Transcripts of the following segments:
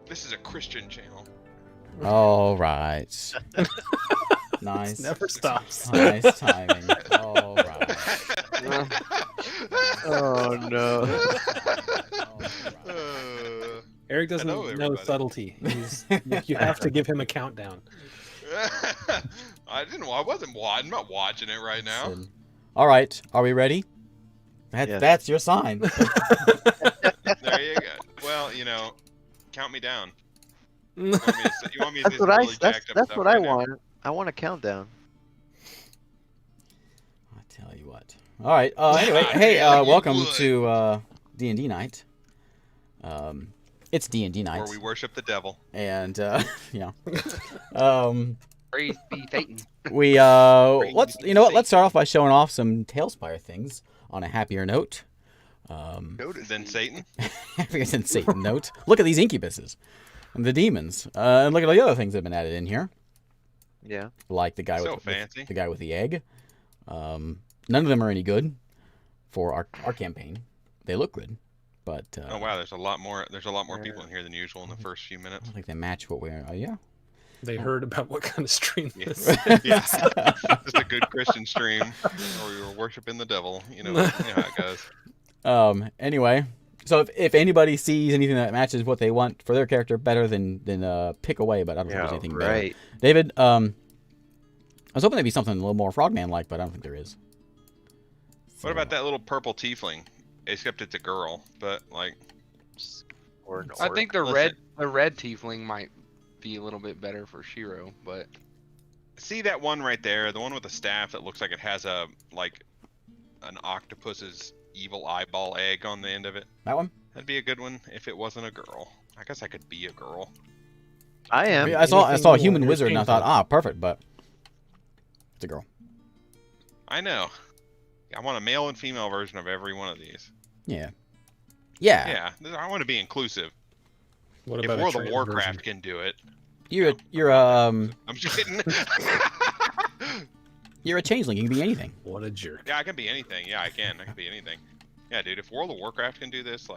This is a Christian channel. All right. Nice. Never stops. Nice timing. All right. Oh no. Eric doesn't Hello, know everybody. subtlety. You have to give him a countdown. I wasn't. I'm not watching it right now. Listen. All right. Are we ready? Yes. That's your sign. There you go. Well, count me down. You want me to That's what I. really jacked up That's stuff what I right now? want. I want a countdown. I'll tell you what. All right. Anyway, hey, Yeah, you welcome would. to D&D night. It's D&D night, Where we worship the devil. and yeah. Praise be Satan. We let's let's start off by showing off some Talespire things on a happier note. Then Satan. Happier than Satan note. Look at these incubuses, and the demons, and look at all the other things that have been added in here, Yeah. like the guy So with fancy. the guy with the egg. None of them are any good for our campaign. They look good, but Oh wow, there's a lot more. There's a lot more Yeah. people in here than usual in the first few I minutes. don't think they match what we're. Yeah. They heard about what kind of stream Yeah. this is. Yeah, just a good Christian stream where we were worshiping the devil. You know how it goes. Anyway, so if anybody sees anything that matches what they want for their character better, than pick away. But I don't think there's Yeah. anything better. Right. David, I was hoping there'd be something a little more Frogman-like, but I don't think there is. What about that little purple tiefling? Except it's a girl, but like, Or an I orc. think the Listen. red tiefling might be a little bit better for Shiro, but see that one right there, the one with the staff that looks like it has an octopus's evil eyeball egg on the end of it. That one? That'd be a good one if it wasn't a girl. I guess I could be a girl. I am. I saw anything a you human want wizard, and I to thought, change perfect, but it's a girl. I know. I want a male and female version of every one of these. Yeah. Yeah, I want to be inclusive. What If about World a of trans Warcraft version? can do it, You're I'm just kidding. you're a changeling. You can be anything. What a jerk. Yeah, I can be anything. Yeah, I can. I can be anything. Yeah, dude. If World of Warcraft can do this,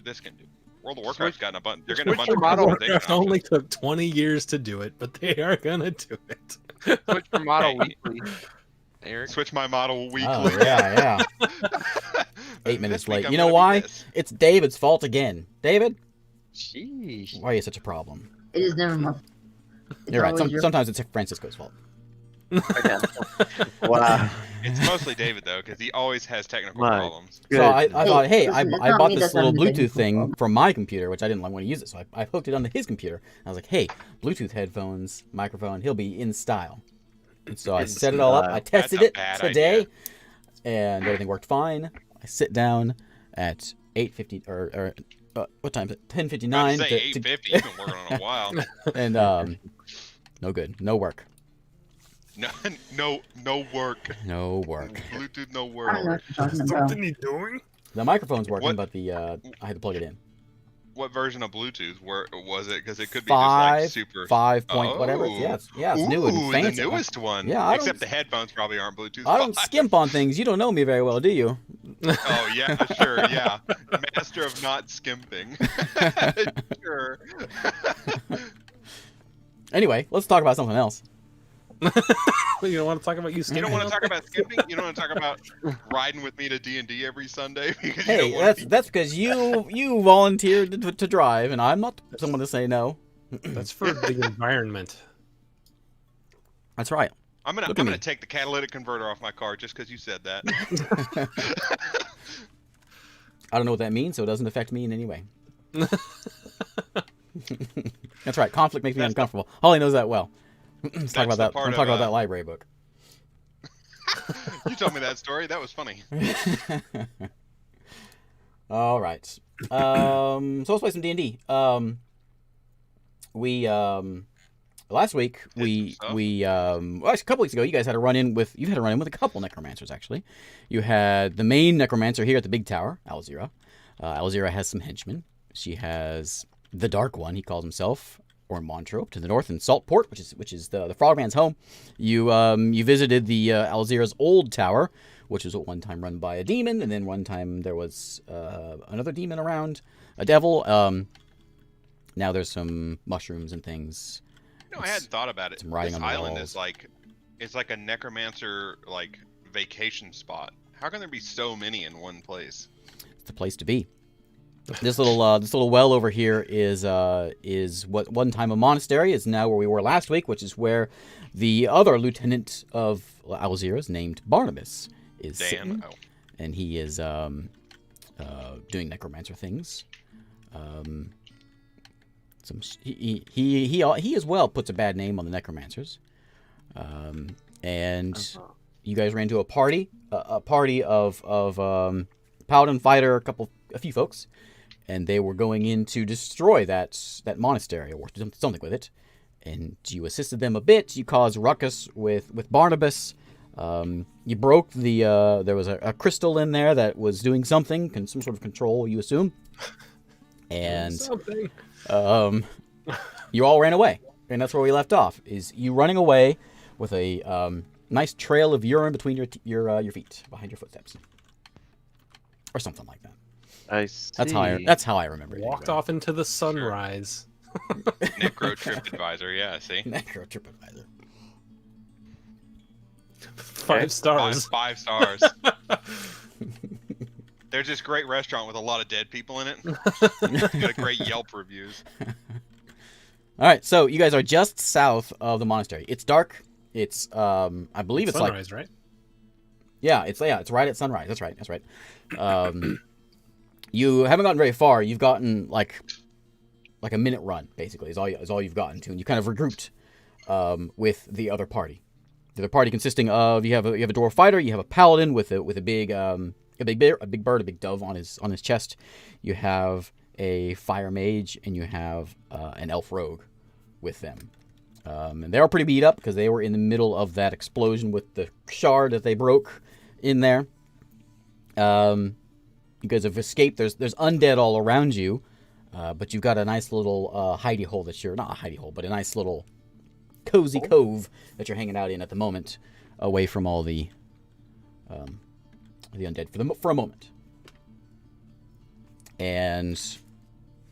this can do. World of Warcraft's gotten a bunch. They're getting a bunch of model- Warcraft customization only options. took 20 years to do it, but they are gonna do it. switch your model Hey. weekly. Eric, Switch my model weekly. Oh yeah. 8 minutes This week late. I'm You know gonna be why? this. It's David's fault again. David, Sheesh. why are you such a problem? It is never my. You're right. always your- Sometimes it's Francisco's fault. Wow. It's mostly David though, because he always has technical My problems. Good. So I thought, hey, listen, it's I not bought me this that's little having the Bluetooth technical thing problem. from my computer, which I didn't want to use it, so I hooked it onto his computer. I was like, hey, Bluetooth headphones, microphone, he'll be in style. And so I In set it all up. style. I tested That's a it bad today, idea. and everything worked fine. I sit down at 8:50 or what time is it? 10:59 I'd say 850. You've been working on it a while. and no good, no work, No work. no work. Bluetooth, no I don't know work. what you're talking about. he doing? The microphone's working, What- but the I had to plug it in. What version of Bluetooth was it? Because it could be Five, just like super. 5 point whatever. Oh. Yeah, it's new and Ooh, fancy. the newest one. Yeah, I don't- Except the headphones probably aren't Bluetooth. I don't 5. skimp on things. You don't know me very well, do you? Oh yeah, sure, yeah. Master of not skimping. Sure. Anyway, let's talk about something else. You don't want to talk about you You skipping? don't want to talk about skimping. You don't want to talk about riding with me to D&D every Sunday because you Hey, don't want to that's because you volunteered to drive, and I'm not someone to say no. That's for the environment. That's right. I'm Look at gonna me. take the catalytic converter off my car just because you said that. I don't know what that means, so it doesn't affect me in any way. That's right. Conflict makes me uncomfortable. Holly knows that well. Let's talk about That's the that. part Let's of, talk about that library book. You told me that story. That was funny. All right. So let's play some D&D. We last week Did some stuff. well, actually, a couple weeks ago you had a run in with a couple necromancers actually. You had the main necromancer here at the big tower, Alzira. Alzira has some henchmen. She has the Dark One, he calls himself, or Montreux to the north, and Saltport, which is the Frogman's home. You visited the Alzira's old tower, which was at one time run by a demon, and then one time there was another demon around, a devil. Now there's some mushrooms and things. You know, I hadn't thought about it. Some writing This on the island walls. is like, it's like a necromancer like vacation spot. How can there be so many in one place? It's the place to be. This little well over here is what one time a monastery is now where we were last week, which is where the other lieutenant of Alzira's named Barnabas is Dan. sitting, Oh. and he is doing necromancer things. He as well puts a bad name on the necromancers, and you guys ran into a party of paladin fighter, a few folks, and they were going in to destroy that monastery or something with it. And you assisted them a bit. You caused ruckus with Barnabas. You broke there was a crystal in there that was doing something, some sort of control, you assume. And Something. you all ran away, and that's where we left off. Is you running away with a nice trail of urine between your feet, behind your footsteps, or something like that. I see. That's how I remember it. Walked off into the sunrise. Necro Trip Advisor, yeah, see? Necro TripAdvisor. 5 stars. 5 stars. There's this great restaurant with a lot of dead people in it. It's got a great Yelp reviews. All right, so you guys are just south of the monastery. It's dark. It's I believe it's Sunrise, right? it's right at sunrise. That's right. You haven't gotten very far. You've gotten like a minute run, basically, is all you've gotten to, and you kind of regrouped with the other party. The other party consisting of you have a dwarf fighter, you have a paladin with a big bird, a big dove on his chest. You have a fire mage, and you have an elf rogue with them. And they are pretty beat up because they were in the middle of that explosion with the shard that they broke in there. You guys have escaped. There's undead all around you, but you've got a nice little hidey hole that you're not a hidey hole, but a nice little cozy cove that you're hanging out in at the moment, away from all the undead for a moment. And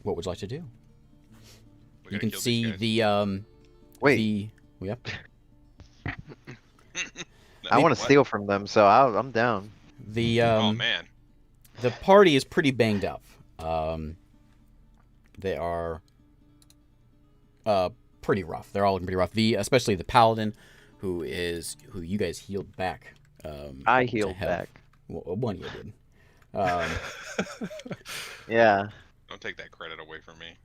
what would you like to do? You can see the Wait. Yep. I want to steal from them, so I'm down. Oh man. The party is pretty banged up. They are pretty rough. They're all looking pretty rough. Especially the paladin, who you guys healed back. I healed back. Well, one of you did. Yeah. Don't take that credit away from me.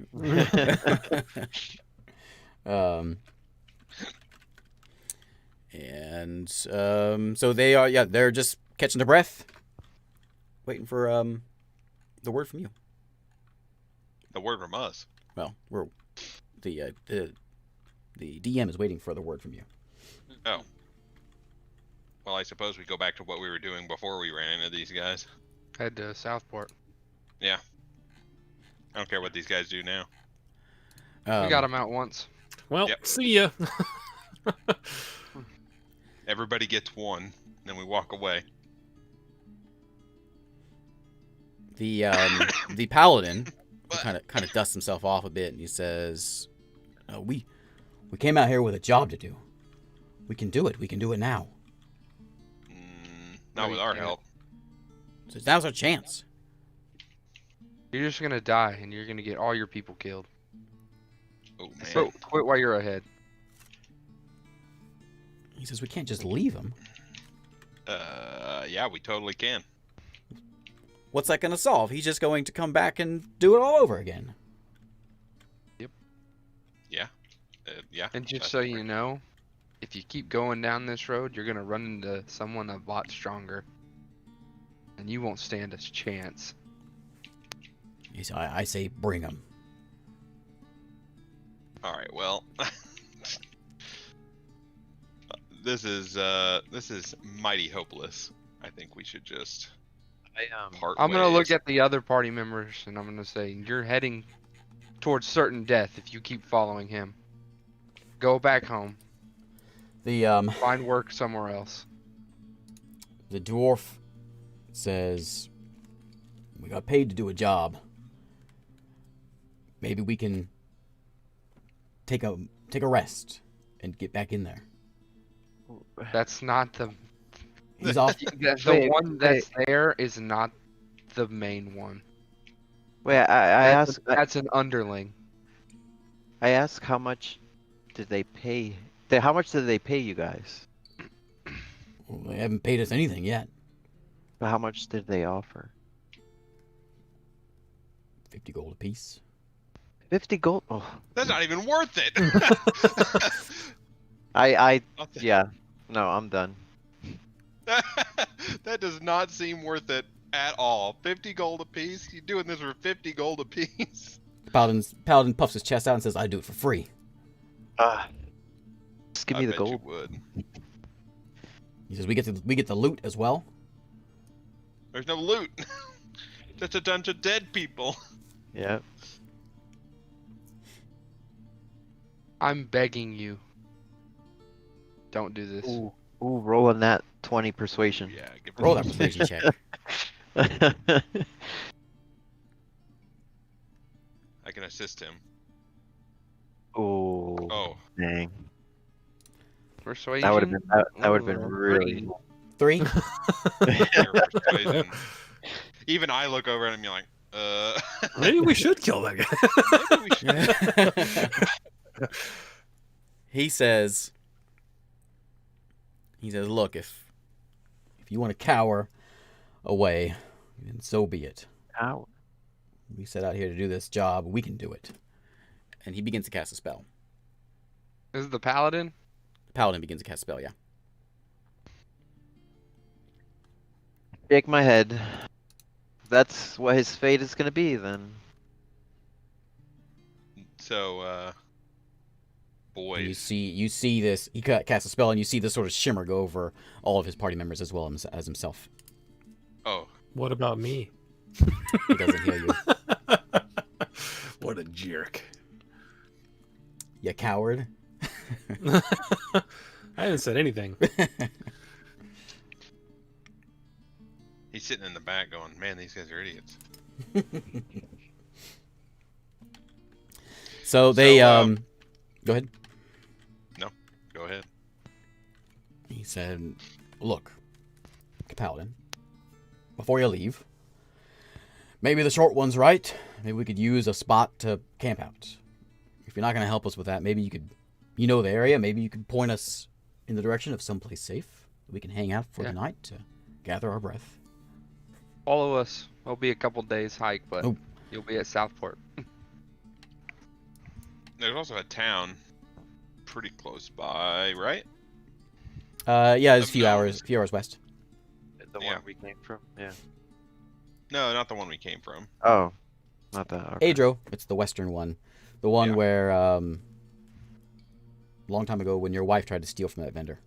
So they are. Yeah, they're just catching their breath, waiting for the word from you. The word from us. Well, the DM is waiting for the word from you. Oh. Well, I suppose we go back to what we were doing before we ran into these guys. Head to Southport. Yeah. I don't care what these guys do now. We got them out once. Well, Yep. see ya. Everybody gets one, then we walk away. The paladin kind of dusts himself off a bit, and he says, "We came out here with a job to do. We can do it. We can do it now. Not with our can't. help. So now's our chance." You're just gonna die, and you're gonna get all your people killed. Oh man. So quit while you're ahead. He says, "We can't just leave him. Yeah, we totally can. What's that going to solve? He's just going to come back and do it all over again." Yeah. And just that's so right. you know, if you keep going down this road, you're gonna run into someone a lot stronger, and you won't stand a chance. He said, I say, bring him. All right. Well, this is mighty hopeless. I think we should just part I'm gonna ways. look at the other party members, and I'm gonna say, you're heading towards certain death if you keep following him. Go back home. The Find work somewhere else. The dwarf says, "We got paid to do a job. Maybe we can take a rest and get back in there. That's not the He's off. the one that's there is not the main one. Wait, I asked. That's an underling. I asked how much did they pay? How much did they pay you guys? Well, they haven't paid us anything yet. But how much did they offer? 50 gold apiece. 50 gold. Oh, That's not even worth it. yeah. No, I'm done. That does not seem worth it at all. 50 gold apiece? You doing this for 50 gold apiece? Paladin puffs his chest out and says, "I do it for free." Just give me the bet gold. You would. He says, "We get the loot as well." There's no loot. Just a bunch of dead people. Yeah. I'm begging you. Don't do this. Ooh, rolling that 20 persuasion. Yeah, give Roll that persuasion check. I can assist him. Oh. Oh. Dang. Persuasion. That would have been that would have been Ooh, really. 3. Your persuasion. Even I look over and I'm like, Maybe we should kill that guy. maybe we should. He says, "Look, if you want to cower away, then so be it. Ow. We set out here to do this job. We can do it." And he begins to cast a spell. This is the paladin. The paladin begins to cast a spell. Yeah. Shake my head. That's what his fate is gonna be then. So, boys. And you see this. He casts a spell, and you see this sort of shimmer go over all of his party members as well as himself. Oh. What about me? He doesn't hear you. What a jerk. You coward. I haven't said anything. He's sitting in the back going, man, these guys are idiots. So they So, go ahead. No, go ahead. He said, "Look, Paladin, before you leave, maybe the short one's right. Maybe we could use a spot to camp out. If you're not going to help us with that, maybe you could, the area, maybe you could point us in the direction of someplace safe that we can hang out for the night to gather our breath." Follow us. It'll be a couple days hike, but Oh. you'll be at Southport. There's also a town pretty close by, right? Yeah, it's a few No. hours west. The Yeah. one we came from. Yeah. No, not the one we came from. Oh, not that. Okay. Adro, it's the western one. The one Yeah. where, a long time ago when your wife tried to steal from that vendor.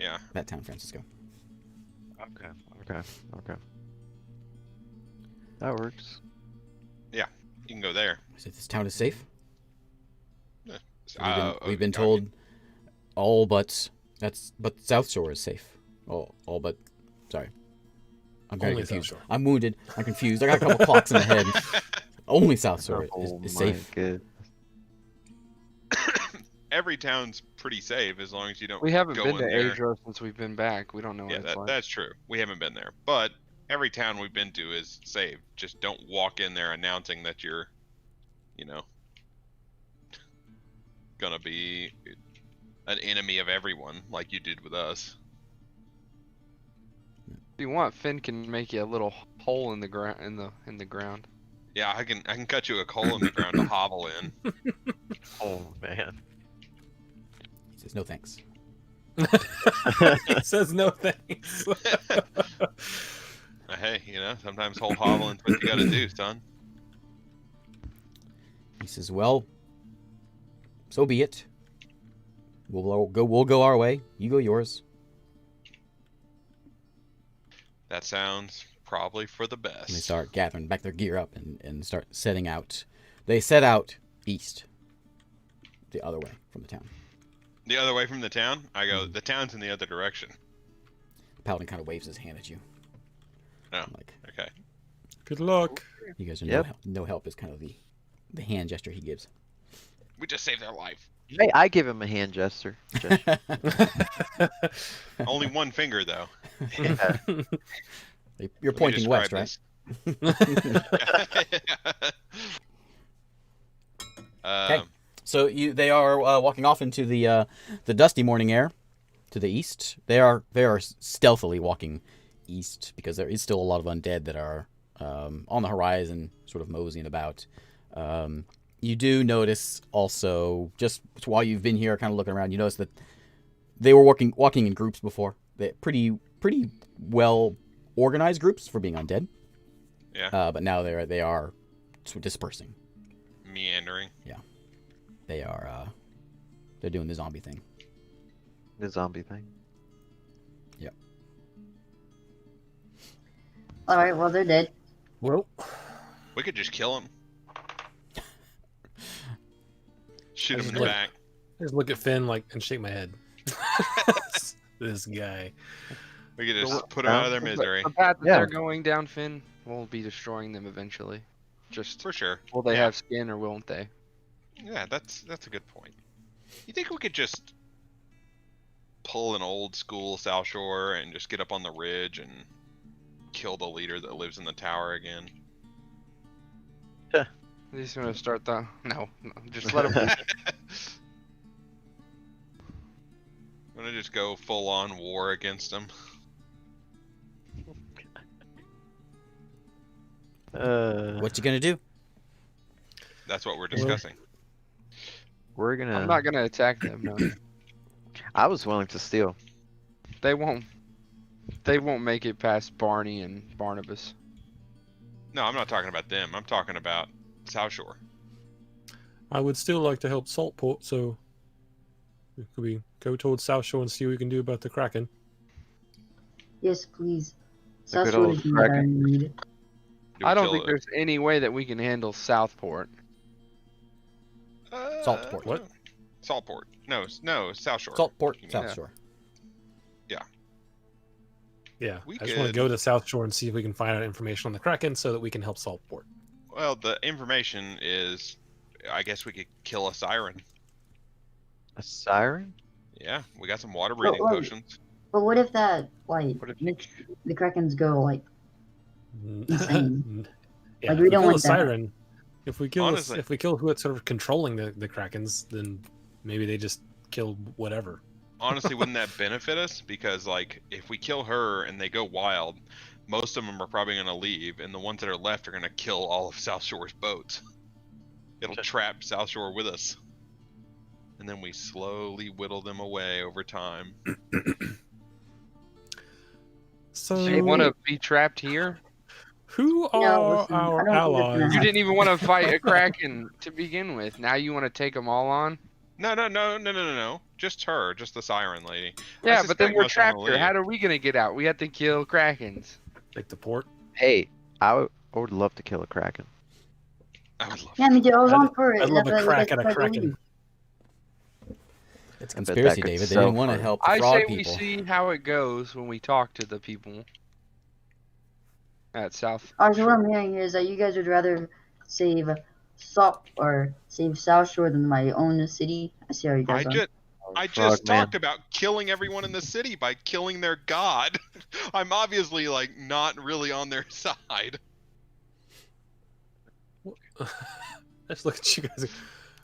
Yeah. That town, Francisco. Okay. That works. You can go there. I said, "This town is safe." We've been I told mean, but South Shore is safe. All but, sorry. I'm very Only South confused. Shore. I'm wounded. I'm confused. I got a couple clocks in the head. Only South Shore Oh is my safe. God. every town's pretty safe as long as you don't We haven't go been to in there. Adro since we've been back. We don't know what Yeah, it's like. that's true. We haven't been there. But every town we've been to is safe. Just don't walk in there announcing that you're, gonna be an enemy of everyone like you did with us. If you want, Finn can make you a little hole in the ground. In the ground. Yeah, I can cut you a hole in the ground to hovel in. Oh man. He says, "No thanks." He says no thanks. Hey, sometimes whole hoveling's what you gotta do, son. He says, "Well, so be it. We'll go our way. You go yours." That sounds probably for the best. And they start gathering back their gear up and start setting out. They set out east, the other way from the town. The other way from the town? I go, the town's in the other direction. The Paladin kind of waves his hand at you. Oh, Like, okay. Good luck. you guys are Yep. no help is kind of the hand gesture he gives. We just saved their life. Hey, I give him a hand gesture. Only one finger though. Yeah. You're Let me pointing west, describe right? this. Okay. So they are walking off into the dusty morning air to the east. They are stealthily walking east because there is still a lot of undead that are on the horizon, sort of moseying about. You do notice also, just while you've been here, kind of looking around, you notice that they were walking in groups before. They're pretty well organized groups for being undead. Yeah. But now they are sort of dispersing. Meandering. They are they're doing the zombie thing. The zombie thing. Yep. All right, well they're dead. Well, We could just kill him. Shoot him in the Look. back. I just look at Finn and shake my head. This guy. We could So just put them out of their The misery. path that Yeah. they're going down, Finn, we'll be destroying them eventually. Just For sure. will they Yeah. have skin or won't they? Yeah, that's a good point. You think we could just pull an old school South Shore and just get up on the ridge and kill the leader that lives in the tower again? He's gonna start the no, just let him. I'm gonna just go full on war against them. What you gonna do? That's what we're discussing. We're gonna. I'm not gonna attack them. No, I was willing to steal. they won't. They won't make it past Barney and Barnabas. No, I'm not talking about them. I'm talking about South Shore. I would still like to help Saltport, so could we go towards South Shore and see what we can do about the Kraken? Yes, please. The South good Shore old is what I Kraken. need. Do we I don't kill think it? there's any way that we can handle Southport. Saltport. What? Saltport. No, South Shore. Saltport, You mean. South Yeah. Shore. Yeah, We I just want to could- go to South Shore and see if we can find out information on the Kraken so that we can help Saltport. Well, the information is, I guess we could kill a siren. A siren? Yeah, we got some water breathing wait. potions. But what if that What if- makes the Krakens go insane? Yeah, Like, if we don't kill want a that. siren, if we kill Honestly. if we kill who's sort of controlling the Krakens, then maybe they just kill whatever. Honestly, wouldn't that benefit us? Because if we kill her and they go wild, most of them are probably going to leave, and the ones that are left are going to kill all of South Shore's boats. It'll trap South Shore with us, and then we slowly whittle them away over time. So Do you want to be trapped here? who No, are listen, our I don't think it's gonna allies? You happen. didn't even want to fight a Kraken to begin with. Now you want to take them all on? No. Just her, just the siren lady. Yeah, but then suspect we're most of them trapped will here. leave. How are we gonna get out? We have to kill Krakens. Take the port. Hey, I would love to kill a Kraken. I would love Yeah, me too. I was I'd- on for it. I'd love That's a why I crack at a tried to Kraken. leave. It's I bet that conspiracy, could David. They sell didn't want to for- help the I frog say we people. see how it goes when we talk to the people at South. Alright, so what I'm hearing here is that you guys would rather save save South Shore than my own city. I see how you guys are. I Frog just man. talked about killing everyone in the city by killing their god. I'm obviously not really on their side. I just look at you guys.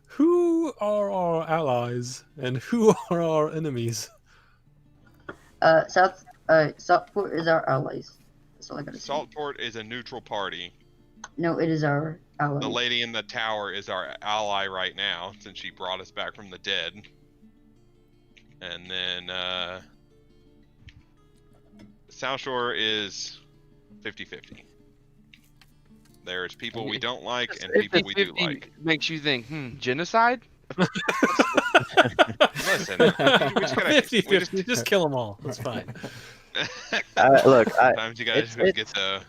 Who are our allies and who are our enemies? Southport is our allies. That's all I gotta say. Saltport is a neutral party. No, it is our ally. The lady in the tower is our ally right now, since she brought us back from the dead. And then South Shore is 50-50. There's people we don't like and people we do 50-50 like. Makes you think, genocide? Listen, we just gotta, 50-50. Just kill them all. That's fine. Look, sometimes you guys it's- get the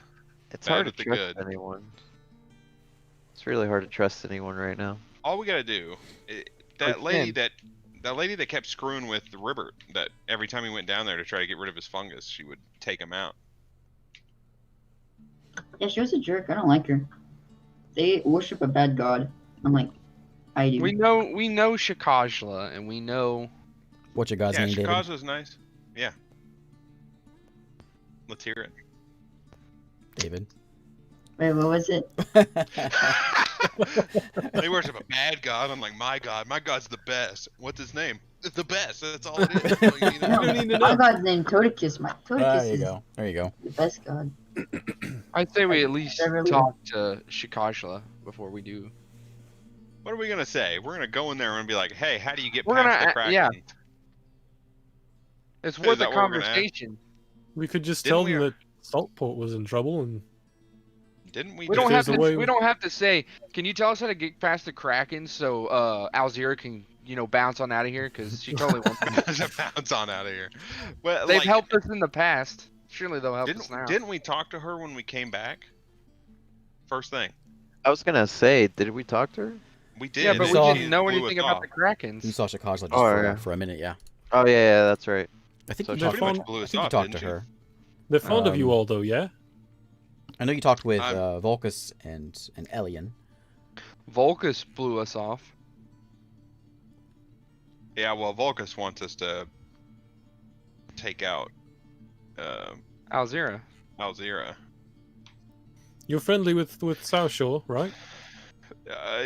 it's bad hard to with the trust good. anyone. It's really hard to trust anyone right now. all we gotta do. That lady Ken. that kept screwing with the Ribbert. That every time he went down there to try to get rid of his fungus, she would take him out. Yeah, she was a jerk. I don't like her. They worship a bad god. I'm like, I do. We know Shikajla, and we know What's your god's Yeah, name, David? Chicago's nice. Yeah. Let's hear it. David. Wait, what was it? They worship a bad god. I'm like, my god's the best. What's his name? It's the best. That's all it is. Like, you know, don't need to My know. god's named Toticus. My Toticus There you is go. There you go. the best god. I'd say we at least Beverly. talk to Shikajla before we do. what are we gonna say? We're gonna go in there and be like, hey, how do you get We're past gonna the a- Kraken? yeah. It's Is worth that a what we're gonna ask? conversation. We could just Didn't tell we- them that Saltport was in trouble, and Didn't we? We do don't If have there's to. a way- We don't have to say. Can you tell us how to get past the Kraken so Alzira can bounce on out of here? Because she totally wants to. bounce on out of here. Well, They've like, helped us in the past. Surely they'll help us now. Didn't we talk to her when we came back? First thing. I was gonna say, did we talk to her? We did. Yeah, but we we saw- didn't know blew anything us about off. the Krakens. You saw Chicago just Oh, yeah. for a minute, yeah. Oh yeah, that's right. I think So you she talked, pretty to, much blew I us think you off, talked to didn't she? her. they're fond of you Um, all, though, yeah? I know you talked with I'm- Volcus and Elian. Volcus blew us off. Yeah, well, Volcus wants us to take out Alzira. Alzira. You're friendly with South Shore, right?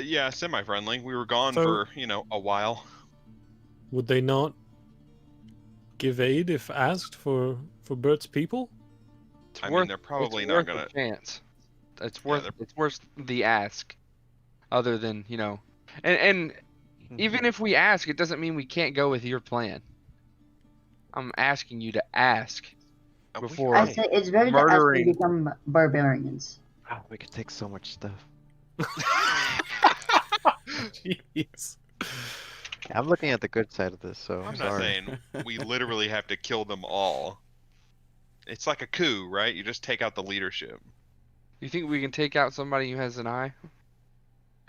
Yeah, semi-friendly. We were gone So- for, a while. Would they not give aid if asked for Bert's people? It's I worth, mean, they're probably it's not worth gonna. a chance. It's Yeah, worth. they're- It's worth the ask. Other than and even if we ask, it doesn't mean we can't go with your plan. I'm asking you to ask. Before- I say it's better to ask Murdering. to become barbarians. Wow, we could take so much stuff. Jeez. I'm looking at the good side of this, so I'm I'm not sorry. saying we literally have to kill them all. It's like a coup, right? You just take out the leadership. You think we can take out somebody who has an eye?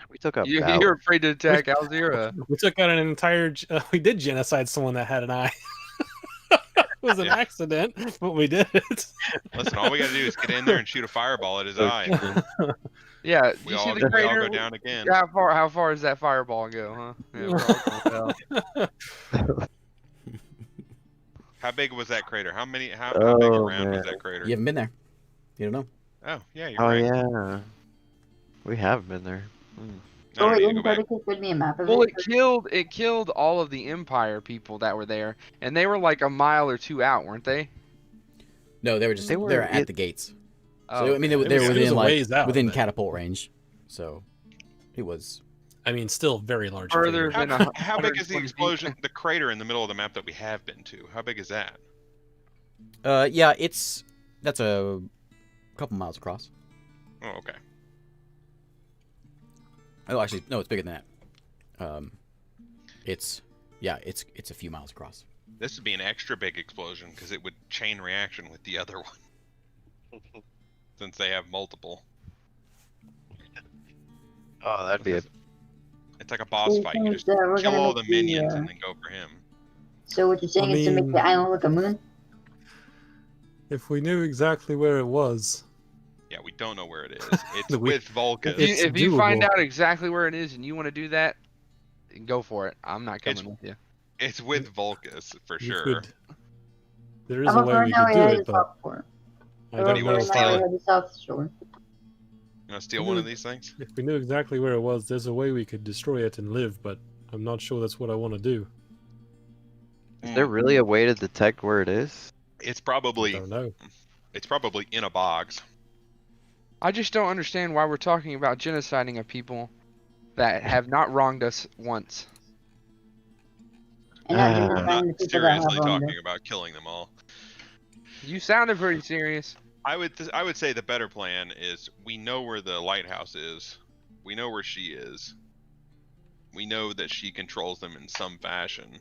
We took up You're afraid to attack Alzira. We took out an entire. We did genocide someone that had an eye. It was an Yeah. accident, but we did it. Listen, all we gotta do is get in there and shoot a fireball at his eye. and Yeah, We you all, see we the all crater? go down again. How far does that fireball go, huh? Yeah, we're all going down. How big was that crater? How big around was man. that crater? You haven't been there. You don't know. Oh, yeah, you're Oh right. yeah, we have been there. I Oh don't wait, need to didn't go back. Toticus give me a map of Well, it? it killed all of the Empire people that were there, and they were like a mile or two out, weren't they? No, they were just They they were were at it- the gates. Oh, So I mean, they, okay. they It were was within a like ways out, within but- catapult range. So it was. I mean, still very large. Further figure. than How big is the 120 feet. explosion? The crater in the middle of the map that we have been to. How big is that? Yeah, that's a couple miles across. Oh, okay. Oh, actually, no, it's bigger than that. It's a few miles across. This would be an extra big explosion because it would chain reaction with the other one. Since they have multiple. Oh, that'd be it. It's like a boss So fight. You since, just we're kill gonna all the make the, minions and then go for him. So what you're saying I is to make mean- the island look a moon? If we knew exactly where it was, Yeah, we don't know where it is. It's We- with Vulcus. It's If you find doable. out exactly where it is and you want to do that, go for it. I'm not coming It's- with you. It's with Vulcus for you sure. could. There is How a about way right we now could we do head it, to but Southport? I Or don't you know wanna if right now steal we it? head to South Shore. You want to steal one of these things? If we knew exactly where it was, there's a way we could destroy it and live, but I'm not sure that's what I want to do. Is there really a way to detect where it is? It's I probably don't know. in a box. I just don't understand why we're talking about genociding a people that have not wronged us once. And not Ah. just I'm find not the people that have seriously wronged talking us. about killing them all. You sounded pretty serious. I would say the better plan is we know where the lighthouse is. We know where she is. We know that she controls them in some fashion.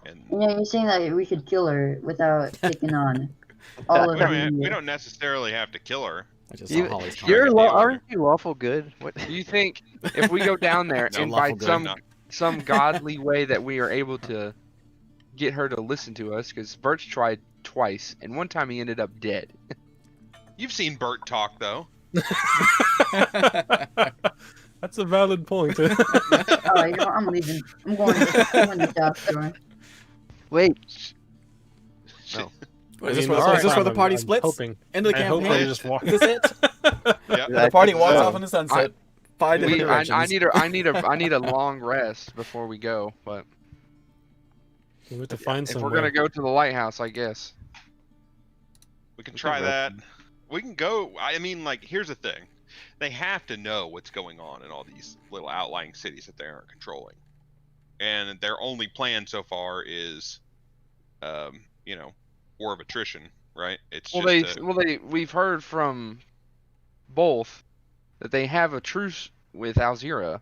And You know, you're saying that we could kill her without taking on all of we the... don't necessarily have to kill her. I just You- saw Holly's You're comment. law- Aren't you lawful good? What? Do you think if we go down there No, and lawful by good. I'm not- some godly way that we are able to get her to listen to us, because Birch tried twice, and one time he ended up dead. You've seen Bert talk though. I That's a valid point. Alright, you know what? I'm leaving. I'm going to South Shore. Wait. No. What, is this I mean, where, the is this whole where the time party I'm splits? hoping. End of the I hope campaign? they just walk. Is this it? Yep. The party walks so. off in the sunset. 5 different directions. I need a long rest before we go. But We have to find if somewhere. we're gonna go to the lighthouse, I guess. We can try that. We can go. I mean, like, here's the thing. They have to know what's going on in all these little outlying cities that they aren't controlling. And their only plan so far is, war of attrition, right? It's We've heard from both that they have a truce with Alzira.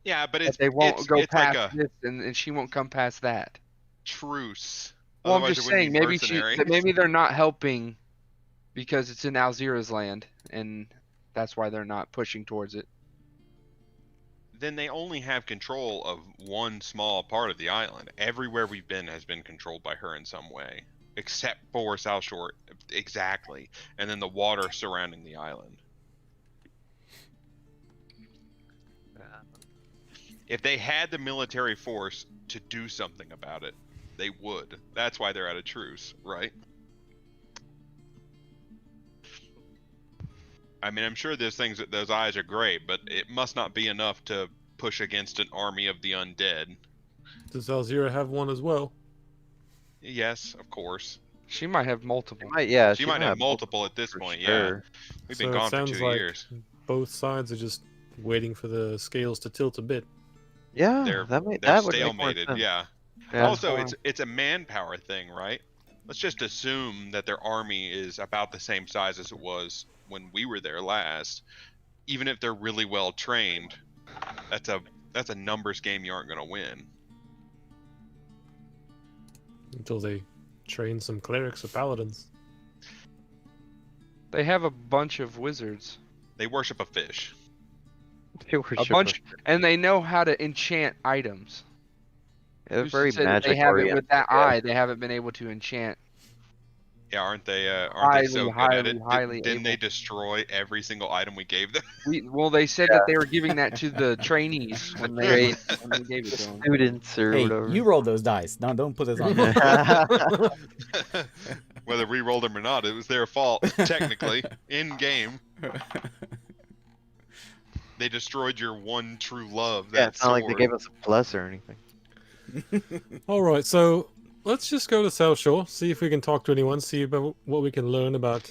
yeah, but That it's they won't go it's past like a this, and she won't come past that. truce. Well, I'm Otherwise just it wouldn't saying, be maybe mercenary. maybe they're not helping because it's in Alzira's land, and that's why they're not pushing towards it. Then they only have control of one small part of the island. Everywhere we've been has been controlled by her in some way, except for South Shore, exactly, and then the water surrounding the island. If they had the military force to do something about it, they would. That's why they're at a truce, right? I mean, I'm sure there's things that those eyes are great, but it must not be enough to push against an army of the undead. Does Alzira have one as well? Yes, of course. She might have multiple. She might have multiple at this for point, sure. yeah. We've been So it gone for sounds 2 like years. both sides are just waiting for the scales to tilt a bit. Yeah, They're that would make more stalemated, sense. yeah. Yeah. Also, it's a manpower thing, right? Let's just assume that their army is about the same size as it was when we were there last. Even if they're really well trained, that's a numbers game you aren't going to win. Until they train some clerics or paladins. They have a bunch of wizards. They worship a fish. They A worship bunch, and they know how to enchant items. They're Who very said that magic they have it oriented. with that yeah. eye. They haven't been able to enchant. Yeah, aren't they so Highly, good at it? highly Didn't they able. destroy every single item we gave them? Well, they said that they were giving that to the trainees when they gave it to them. Students or Hey, whatever. you rolled those dice. No, don't put this on me. Whether we rolled them or not, it was their fault, technically, in game. They destroyed your one true love. Yeah, That it's not like they sword. gave us a plus or anything. Alright, so let's just go to South Shore, see if we can talk to anyone, see about what we can learn about,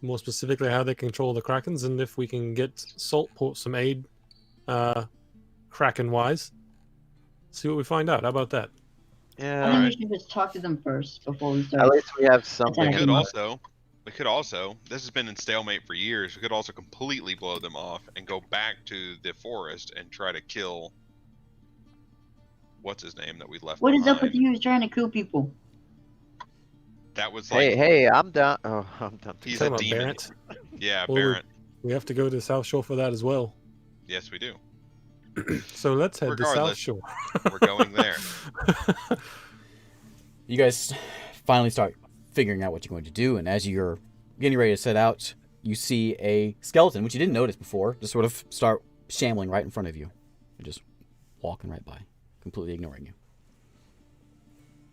more specifically, how they control the Krakens, and if we can get Saltport some aid, Kraken-wise. See what we find out. How about that? I Yeah. think we should just talk to them first before we At start. least we have something. We Attacking. could also, this has been in stalemate for years, we could also completely blow them off and go back to the forest and try to kill, what's his name that we left What is behind. up with you trying to kill people? That was like, Hey, I'm down. Oh, I'm done. he's Talking a about demon. Barrett? Yeah, Well, Barrett. We have to go to South Shore for that as well. Yes, we do. So let's head to South Regardless. Shore. We're going there. You guys finally start figuring out what you're going to do, and as you're getting ready to set out, you see a skeleton, which you didn't notice before, just sort of start shambling right in front of you. You're just walking right by, completely ignoring you.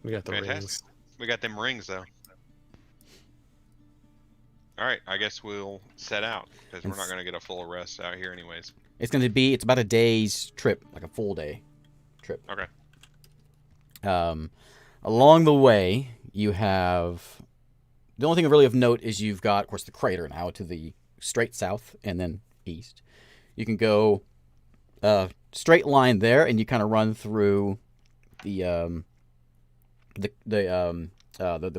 We got the Fantastic. rings. We got them rings, though. Alright, I guess we'll set out, because we're not going to get a full rest out here anyways. It's about a day's trip, like a full day trip. Okay. Along the way, you have... The only thing really of note is you've got, of course, the crater now to the straight south and then east. You can go straight line there, and you kind of run through the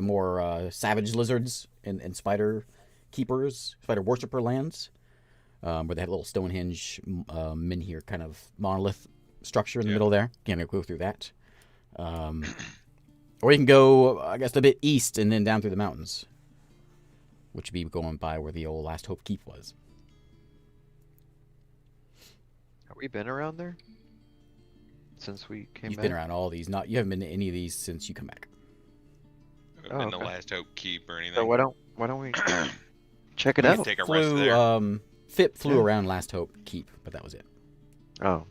more savage lizards and spider keepers, spider worshiper lands, where they have a little Stonehenge menhir kind of monolith structure in the middle there. You can go through that. Or you can go, I guess, a bit east and then down through the mountains, which would be going by where the old Last Hope Keep was. Have we been around there since we came You've back? been around all these. You haven't been to any of these since you come back. In the okay. Last Hope Keep or anything. So why don't we check it We out? can take a rest there. Fip flew Yeah. around Last Hope Keep, but that was it. Oh.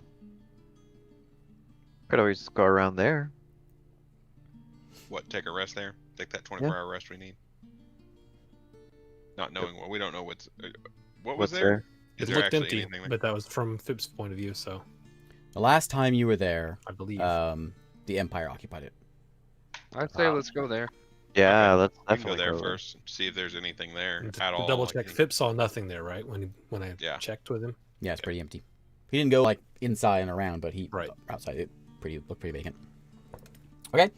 Could always go around there. What? Take a rest there. Take that 24-hour rest we need. Not knowing what we don't know what was What's there. there? Is It there looked actually empty, anything there? but that was from Fip's point of view, so The last time you were there, I believe. the Empire occupied it. I'd say let's go there. Yeah, let's We can definitely go there go first. See if there's anything there And at to all. double like, check, Fip saw nothing there, right? When I Yeah. checked with him. Yeah, it's pretty empty. He didn't go like inside and around, but he Right. outside it looked pretty vacant. Okay.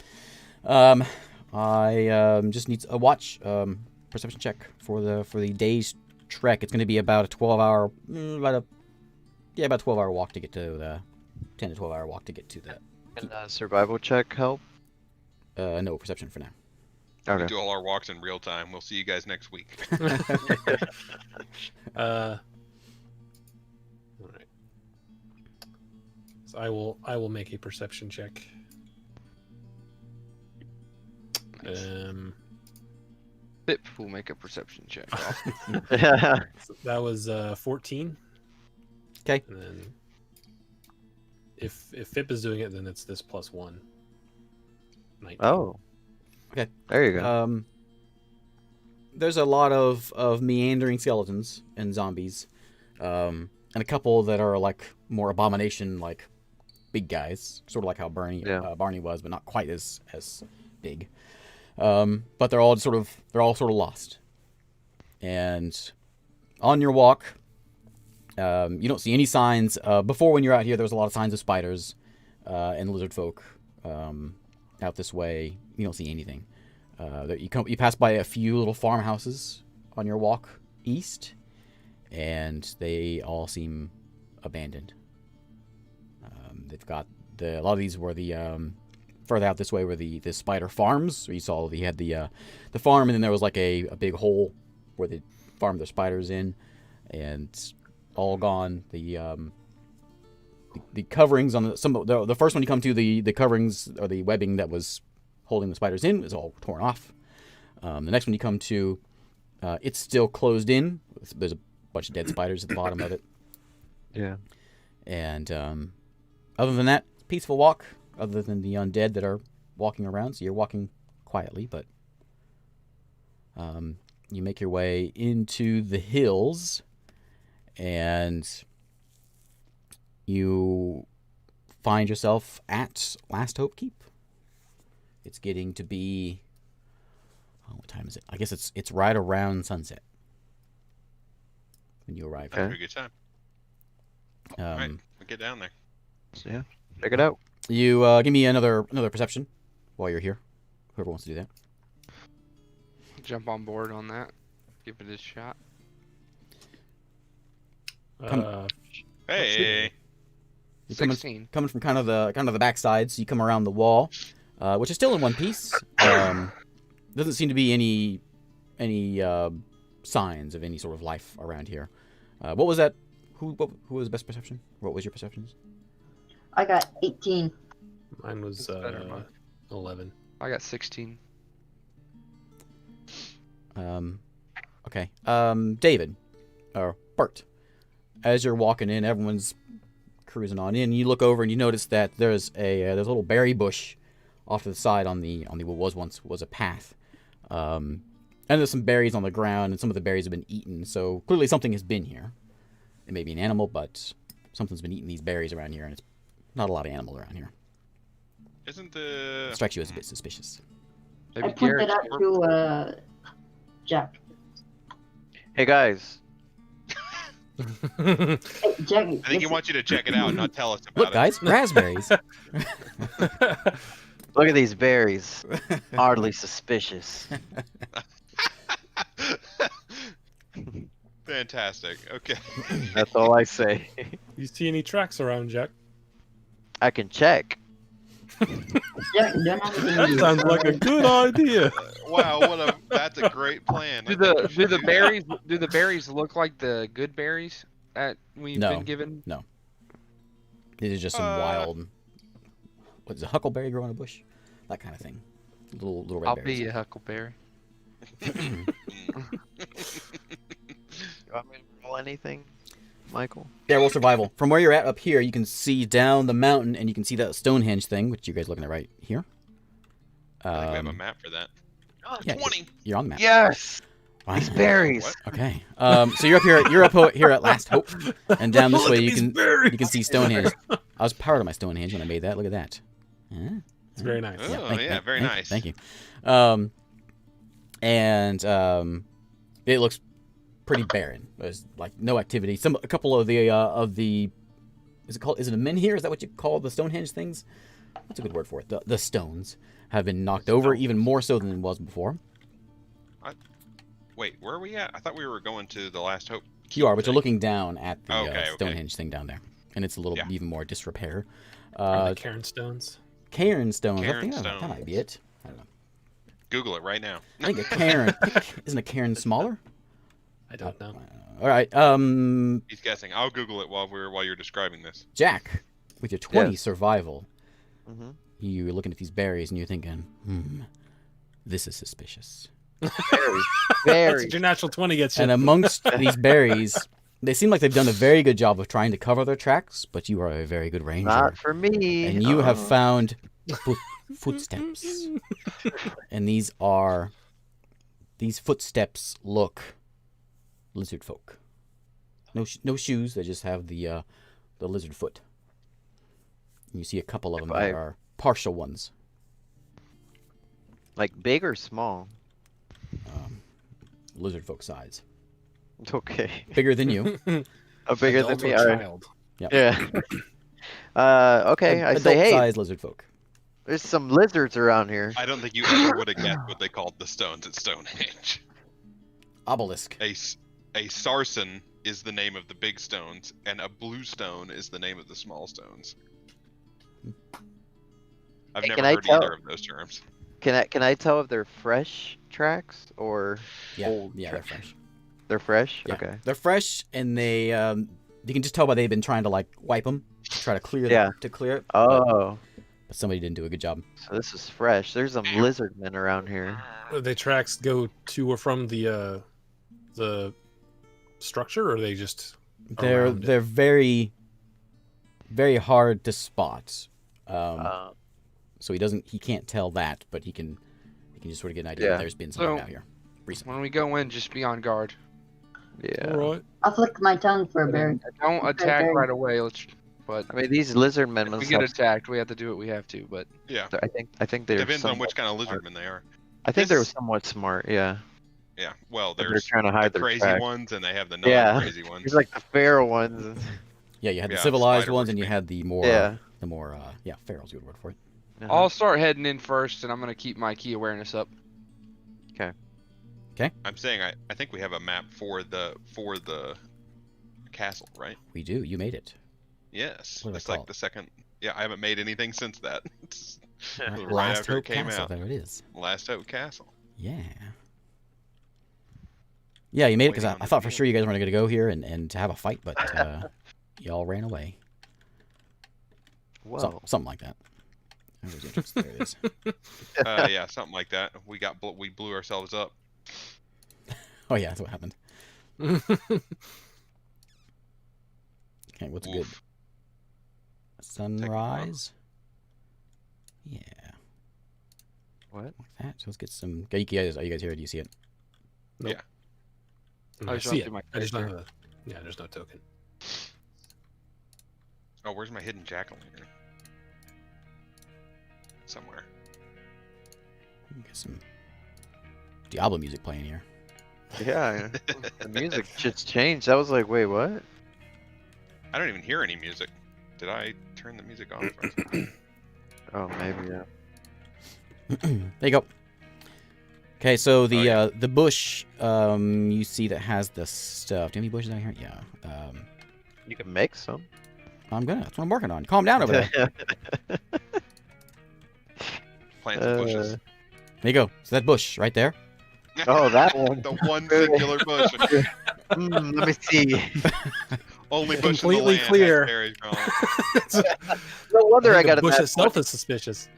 I just need a watch perception check for the day's trek. It's going to be about a 12-hour about a 12-hour walk to get to the 10 to 12-hour walk to get to the Can survival check help? no perception for now. We Okay. do all our walks in real time. We'll see you guys next week. All right. So I will make a perception check. Fip will make a perception check. That was 14. Okay. And then if Fip is doing it, then it's this +1. 19. Oh. Okay. There you go. There's a lot of meandering skeletons and zombies, and a couple that are like more abomination like big guys, sort of like how Barney was, but not quite as big. But they're all sort of lost. And on your walk, you don't see any signs. Before, when you're out here, there was a lot of signs of spiders and lizard folk. Out this way, you don't see anything. You pass by a few little farmhouses on your walk east, and they all seem abandoned. They've got a lot of these were the further out this way were the spider farms. Where you saw they had the farm, and then there was like a big hole where they farmed their spiders in, and all gone. The coverings on the first one you come to, the coverings or the webbing that was holding the spiders in is all torn off. The next one you come to, it's still closed in. There's a bunch of dead spiders at the bottom of it. Yeah. And other than that, peaceful walk. Other than the undead that are walking around, so you're walking quietly, but you make your way into the hills, and you find yourself at Last Hope Keep. It's getting to be, what time is it? I guess it's right around sunset when you arrive. Okay. Have a good time. All right, we'll get down there. So, yeah. Check it out. You give me another perception while you're here. Whoever wants to do that. Jump on board on that. Give it a shot. Hey, You're 16. coming from kind of the backside, so you come around the wall, which is still in one piece. Doesn't seem to be any signs of any sort of life around here. What was that? Who was best perception? What was your perceptions? I got 18. Mine was It's better, mine. 11. I got 16. Okay. David, or Bert, as you're walking in, everyone's cruising on in. You look over and you notice that there's a little berry bush off to the side on the what was a path. And there's some berries on the ground, and some of the berries have been eaten. So clearly something has been here. It may be an animal, but something's been eating these berries around here, and it's not a lot of animals around here. isn't the It strikes you as a bit suspicious. Maybe I pointed Garrett's out to Jack. Hey guys. Hey, Jack. I think he wants you to check it out, not tell us about Look, it. guys, raspberries. Look at these berries. Hardly suspicious. Fantastic. Okay. That's all I say. You see any tracks around, Jack? I can check. Jack, don't have anything to That do. sounds like a good idea. Wow, that's a great plan. Do I think we should the do that. berries look like the good berries that we've No. been given? These are just some wild. What's a huckleberry grow in a bush? That kind of thing. Little red I'll berries. be a huckleberry. You want me to roll anything? Michael? Yeah, roll survival. From where you're at up here, you can see down the mountain, and you can see that Stonehenge thing, which you guys are looking at right here. I think we have a map for that. Oh, yeah, 20. You're on the map. Yes. Wow. These berries. What? Okay. So you're up here. You're up here at Last Hope, and down this way you can see Stonehenge. I was proud of my Stonehenge when I made that. Look at that. Yeah. It's very nice. Oh, very nice. Thank you. It looks pretty barren. There's like no activity. A couple of the is it a menhir? Is that what you call the Stonehenge things? What's a good word for it? The stones have been knocked over even more so than it was before. Wait, where are we at? I thought we were going to the Last Hope. You are, but you're looking down at the Okay. Stonehenge thing down there, and it's a little even more disrepair. Are the Cairn stones? Cairn stones. I Cairn think that stones. might be it. I don't know. Google it right now. I think a cairn isn't a cairn smaller. I don't know. All right. He's guessing. I'll Google it while you're describing this. Jack, with your 20 Yes. survival, Mm-hmm. you're looking at these berries and you're thinking, this is suspicious. Berries. That's Berries. what your natural 20 gets you. And amongst these berries, they seem like they've done a very good job of trying to cover their tracks, but you are a very good ranger. Not for me. And you have found footsteps. And these footsteps look lizard folk. No shoes, they just have the lizard foot. And you see a couple of them that are partial ones. Like big or small? Lizard folk size. Okay. Bigger than you. Oh, bigger than Adult me. or All right. child. Yep. Yeah. Okay. I say, hey, Adult-sized lizard folk. there's some lizards around here. I don't think you ever would have guessed what they called the stones at Stonehenge. Obelisk. A sarsen is the name of the big stones, and a blue stone is the name of the small stones. I've Hey, never can I heard tell- either of those terms. Can I tell if they're fresh tracks or Yeah, old they're tracks? fresh. They're fresh? Yeah. Okay. They're fresh, and they you can just tell by they've been trying to like wipe them, to try to clear Yeah. to clear it. Oh, But somebody didn't do a good job. so this is fresh. There's some lizard men around here. Do the tracks go to or from the structure, or are they just They're around it? they're very very hard to spot. So he can't tell that, but he can just sort of get an idea Yeah. that there's been something So- out here recently. When we go in, just be on guard. Yeah. All right. I'll flick my tongue for a berry. Don't attack berry. right away. But I mean, these lizard men if we must get have. attacked, we have to do what we have to. But Yeah. I think they're. Depends on somewhat which kind of smart. lizardmen they are. I think they're This- somewhat smart. Yeah. Yeah. Well, But they're there's trying to hide the their crazy tracks. ones, and they have the Yeah. non-crazy ones. There's like the feral ones. Yeah, you had the Yeah, civilized spider ones, works and you me. had the more Yeah. feral's a good word for it. I'll start heading in first, and I'm gonna keep my key awareness up. I'm saying I think we have a map for the castle, right? We do. You made it. Yes. What do they It's call like it? the second. Yeah, I haven't made anything since that. It's right Last after it Hope came Castle. out. There it is. Last Hope Castle. Yeah. Yeah, you made it because Waiting I on thought the for sure you guys weren't going to go here and to have a fight, but y'all ran away. Whoa. Something like that. I was interested. There it is. Yeah, something like that. We blew ourselves up. Oh yeah, that's what happened. Okay, what's good? Oof. Sunrise. Yeah, What? like that. So let's get some. Are you guys here? Do you see it? I I just see don't it. do my I just don't character. have a. Yeah, there's no token. Oh, where's my hidden jack-o'-lantern? Somewhere. Get some Diablo music playing here. Yeah. The music just changed. I was like, wait, what? I don't even hear any music. Did I turn the music on? Oh, maybe yeah. There you go. Okay, so the yeah. the bush you see that has the stuff. Do you have any bushes out here? Yeah. You can make some. That's what I'm working on. Calm down over there. Plant some bushes. There you go. So that bush right there. Oh, that one. The one singular bush. Let me see. Only bush Completely in the land clear. has berries on it. No wonder I think got the a bush nat itself is suspicious.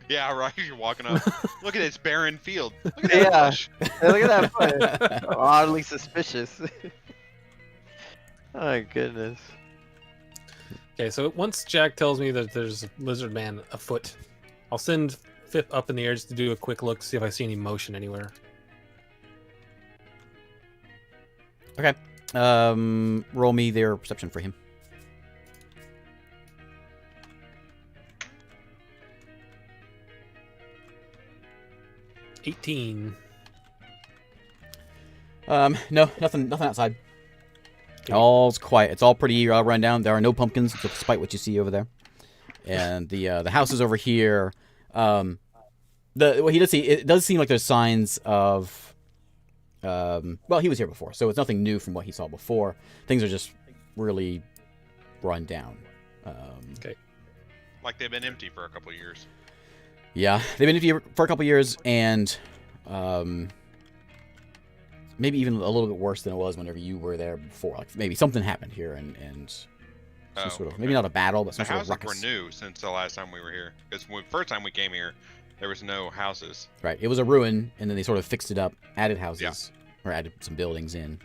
Yeah, right. You're walking up. Look at this barren field. Look at that Yeah. bush. Hey, look at that bush. Oddly suspicious. Oh goodness. Okay, so once Jack tells me that there's a lizard man afoot, I'll send Fifth up in the air just to do a quick look, see if I see any motion anywhere. Okay. Roll me their perception for him. $18. No, nothing outside. All's quiet. It's all pretty run down. There are no pumpkins, despite what you see over there. And the houses over here. What he does see, it does seem like there's signs of. Well, he was here before, so it's nothing new from what he saw before. Things are just really run down. Okay. Like they've been empty for a couple of years. Yeah, they've been empty for a couple of years, and maybe even a little bit worse than it was whenever you were there before. Like maybe something happened here, and some sort of maybe not a battle, but some The sort of houses ruckus. were new since the last time we were here. Because the first time we came here, there was no houses. Right, it was a ruin, and then they sort of fixed it up, added houses, or added some buildings in.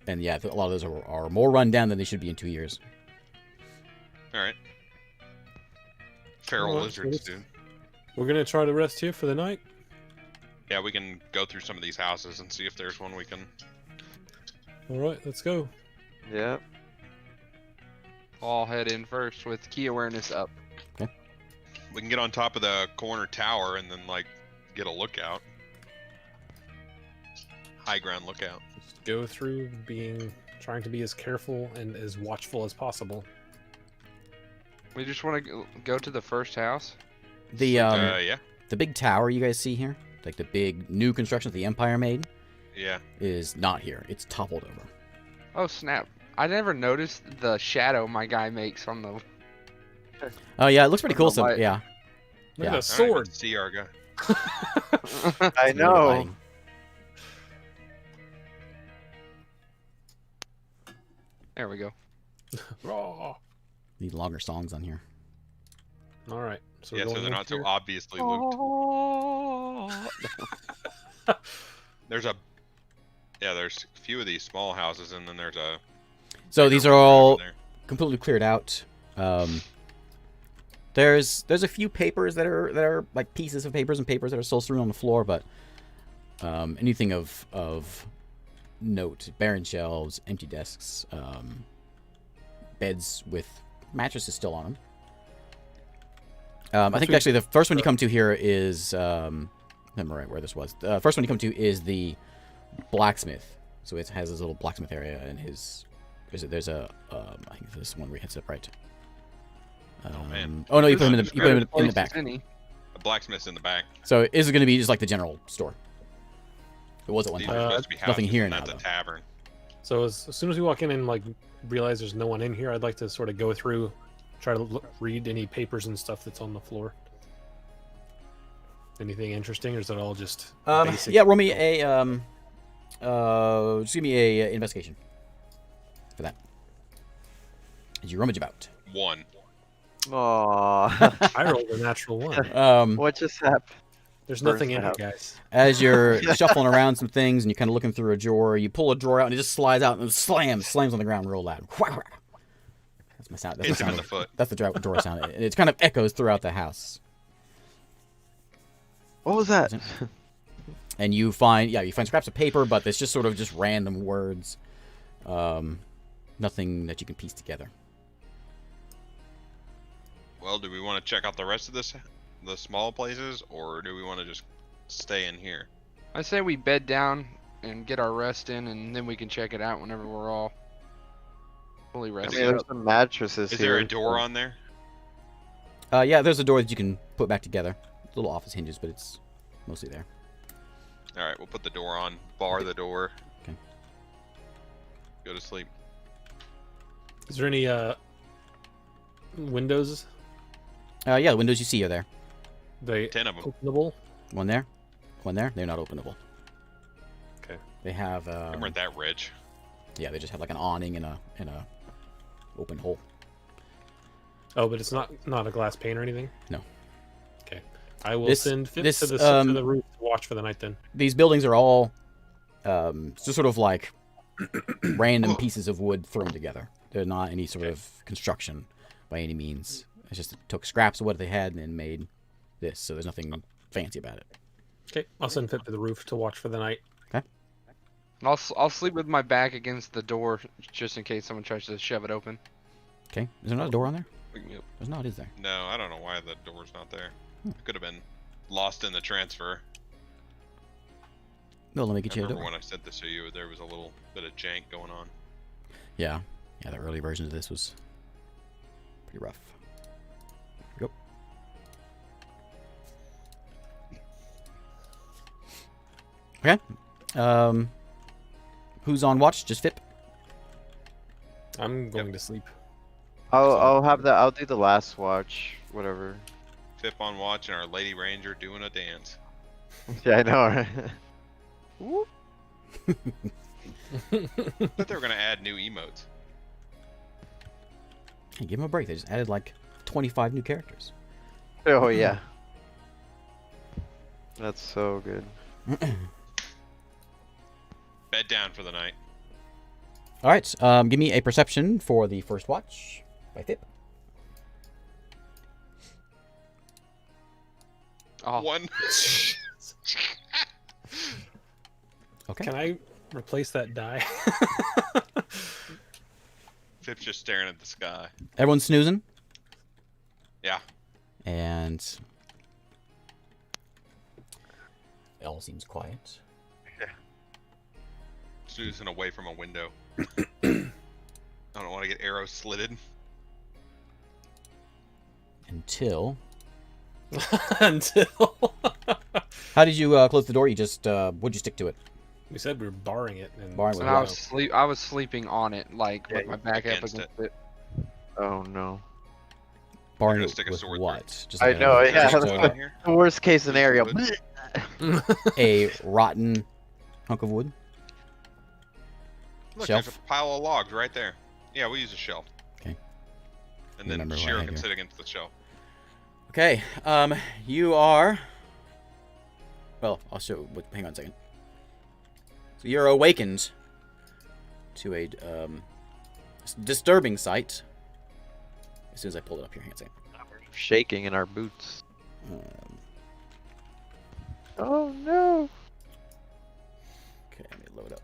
And yeah, a lot of those are more run down than they should be in 2 years. All right. Feral Alright, lizards, so dude. We're gonna try to rest here for the night. Yeah, we can go through some of these houses and see if there's one we can. All right, let's go. Yep. I'll head in first with key awareness up. We can get on top of the corner tower and then like get a lookout. High ground lookout. Just go through trying to be as careful and as watchful as possible. We just want to go to the first house. The Yeah. the big tower you guys see here, like the big new construction that the Empire made, Yeah. is not here. It's toppled over. Oh snap! I never noticed the shadow my guy makes on the. Oh yeah, it looks pretty On cool. the So light. yeah, Look Yeah. at that All right, sword. let's see our guy. I It's really know. lighting. There we go. Raw. Need longer songs on here. All right. So we're Yeah, so going they're in not so here. obviously looped. There's a there's a few of these small houses, and then there's a. So bigger these are one over all there. completely cleared out. There's a few papers that are like pieces of papers and papers that are still strewn on the floor, but anything of note, barren shelves, empty desks, beds with mattresses still on them. I think actually the first one you come to here is I don't remember where this was. The first one you come to is the blacksmith. So it has this little blacksmith area, and there's a I think this one where he hits it right. man. Oh no, you put him in This the you put him in the Places back. any. The blacksmith's in the back. So is it going to be just like the general store? It was at one These time. are supposed to be houses, nothing here and now, that's a though. tavern. So as soon as we walk in and like realize there's no one in here, I'd like to sort of go through, try to read any papers and stuff that's on the floor. Anything interesting, or is it all just basic? Yeah, roll me a just give me a investigation for that. As you rummage about. 1. Aww. I rolled a natural one. What just happened? There's nothing in Burns here, out. guys. As you're shuffling around some things and you're kind of looking through a drawer, you pull a drawer out and it just slides out and it slams on the ground real loud. That's my sound. That's Hits the him in sound. the foot. That's the drawer sound. And it kind of echoes throughout the house. What was that? And you find scraps of paper, but it's just sort of just random words. Nothing that you can piece together. Well, do we want to check out the rest of the small places, or do we want to just stay in here? I say we bed down and get our rest in, and then we can check it out whenever we're all fully I rested. mean, there's some mattresses Is here. there a door on there? Yeah, there's a door that you can put back together. Little office hinges, but it's mostly there. All right, we'll put the door on. Bar the door. Okay. Go to sleep. Is there any windows? Yeah, the windows you see are there. They 10 of them. openable? One there, one there. They're not openable. Okay. They have. We weren't that rich. Yeah, they just have like an awning and a open hole. Oh, but it's not a glass pane or anything. No. Okay. I will This- send Fitz this, to the roof to watch for the night then. These buildings are all just sort of like random pieces of wood thrown together. They're not any sort of construction by any means. It's just it took scraps of what they had and then made this. So there's nothing fancy about it. Okay, I'll send Pip to the roof to watch for the night. Okay. And I'll sleep with my back against the door just in case someone tries to shove it open. Okay. Is there not a door on there? Wake me up. There's not, is there? No, I don't know why the door's not there. It could have been lost in the transfer. No, let me I get you a remember door. when I sent this to you, there was a little bit of jank going on. Yeah. Yeah, the early versions of this was pretty rough. Yep. Okay. Who's on watch? Just Fip? I'm going to sleep. I'll do the last watch, whatever. Fip on watch and our Lady Ranger doing a dance. Yeah, I know. Right? I thought they were gonna add new emotes. Hey, give them a break. They just added like 25 new characters. Oh yeah. That's so good. Bed down for the night. All right. Give me a perception for the first watch by Fip. Oh, One. Okay. Can I replace that die? Fip's just staring at the sky. Everyone's snoozing. Yeah. And it all seems quiet. Snoozing away from a window. I don't want to get arrows slitted. Until. Until How did you close the door? You just would you stick to it? we said we were barring it. And Barring it and I was sleeping on it, like Yeah, with my back up against against it. Oh no. Barring gonna it stick a with sword through what? Just I like know, yeah. There's just wood a, in here. The worst case scenario. Wood. a rotten hunk of wood. Look, Shelf? there's a pile of logs right there. Yeah, we use a shelf. Okay. And then Remember what I Shiro had can here. sit against the shelf. Okay. You are. Well, I'll show. Hang on a second. So you're awakened to a disturbing sight. As soon as I pull it up here, hang on a second. Shaking in our boots. Um, Oh no. okay, let me load up.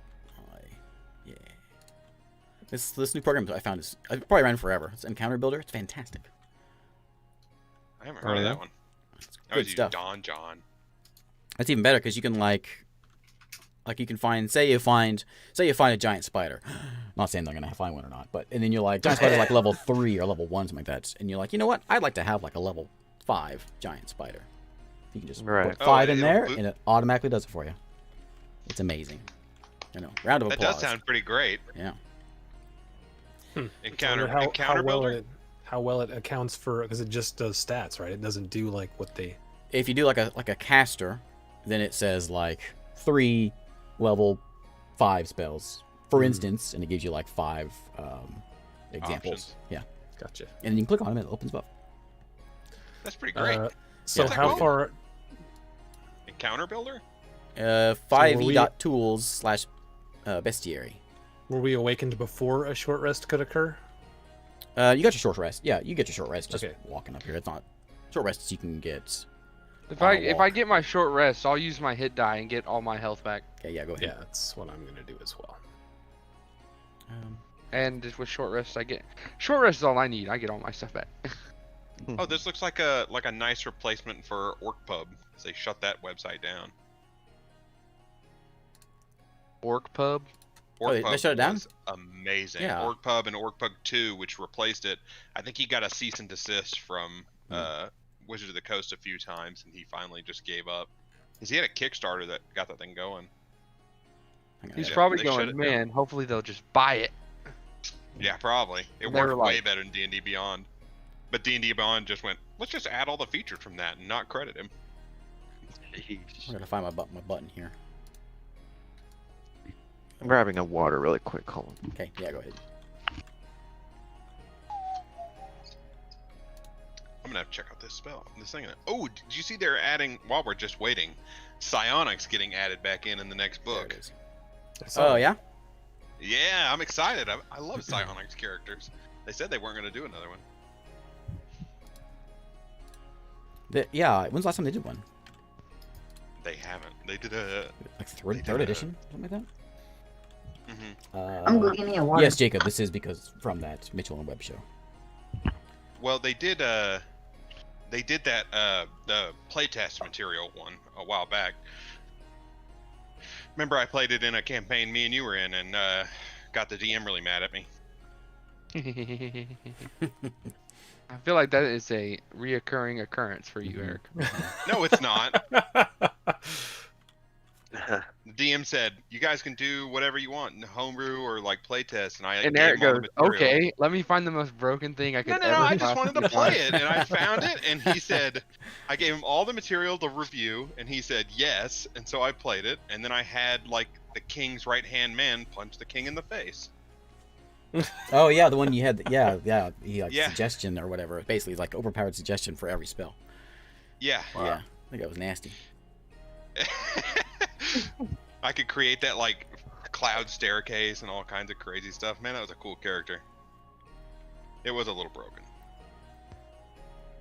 Yeah. This new program I found is I probably ran forever. It's Encounter Builder. It's fantastic. I haven't Oh, heard of yeah? that one. It's I good was using stuff. Don John. That's even better because you can like you can find say you find a giant spider. Not saying they're gonna find one or not, but and then you're like giant spider like level 3 or level 1 something like that, and you're like, you know what? I'd like to have like a level 5 giant spider. You can just Right. put 5 in it'll there, boot- and it automatically does it for you. It's amazing. You know, round of That applause. does sound pretty great. Yeah. Encounter how well builder. how well it accounts for, because it just does stats, right? It doesn't do like what they. If you do like a caster, then it says like 3 level 5 spells, for instance, and it gives you like 5 examples. Options. Yeah, Gotcha. and then you can click on them and it opens them up. That's pretty great. So Yeah. how far? Encounter builder. 5e.tools/bestiary. Were we awakened before a short rest could occur? You got your short rest. Yeah, you get your short rest just Okay. walking up here. It's not short rests you can get. If on a I walk. get my short rest, I'll use my hit die and get all my health back. Okay, yeah, go ahead. Yeah, that's what I'm gonna do as well. And just with short rest, short rest is all I need. I get all my stuff back. Oh, this looks like a nice replacement for OrcPub. They shut that website down. Orc pub. Oh, they shut it down? was amazing. Yeah. OrcPub and OrcPub 2, which replaced it. I think he got a cease and desist from Wizard of the Coast a few times, and he finally just gave up. Because he had a Kickstarter that got that thing going. Hang on, He's yeah. probably they shut going, it man. Hopefully they'll just buy it. Yeah, probably. It They were worked way like- better than D&D Beyond. But D&D Beyond just went, let's just add all the features from that and not credit him. I'm gonna find my button here. I'm grabbing a water really quick. Hold on. Okay, yeah, go ahead. I'm gonna have to check out this thing. Oh, did you see they're adding, while we're just waiting, psionics getting added back in the next There book. it is. I saw Oh it. yeah. Yeah, I'm excited. I love Psionic's characters. They said they weren't going to do another one. Yeah, when's the last time they did one? They haven't. They did a... Like They did third a- edition? Something like that? I'm going to get me a water. Yes, Jacob, this is because from that Mitchell and Webb show. Well, they did that the playtest material one a while back. Remember, I played it in a campaign me and you were in, and got the DM really mad at me. I feel like that is a reoccurring occurrence for you, Eric. No, it's not. The DM said, "You guys can do whatever you want, homebrew or like playtest," and I And gave Eric him all the goes, material. "Okay, let me find the most broken thing I could No, ever." I just wanted to possibly play find." it, and I found it, and he said, I gave him all the material to review, and he said yes, and so I played it, and then I had, like, the king's right-hand man punch the king in the face. Oh, yeah, the one you had. Yeah. He, like, Yeah. suggestion or whatever. Basically, like, overpowered suggestion for every spell. Yeah. Yeah. I think that was nasty. I could create that, like, cloud staircase and all kinds of crazy stuff. Man, that was a cool character. It was a little broken.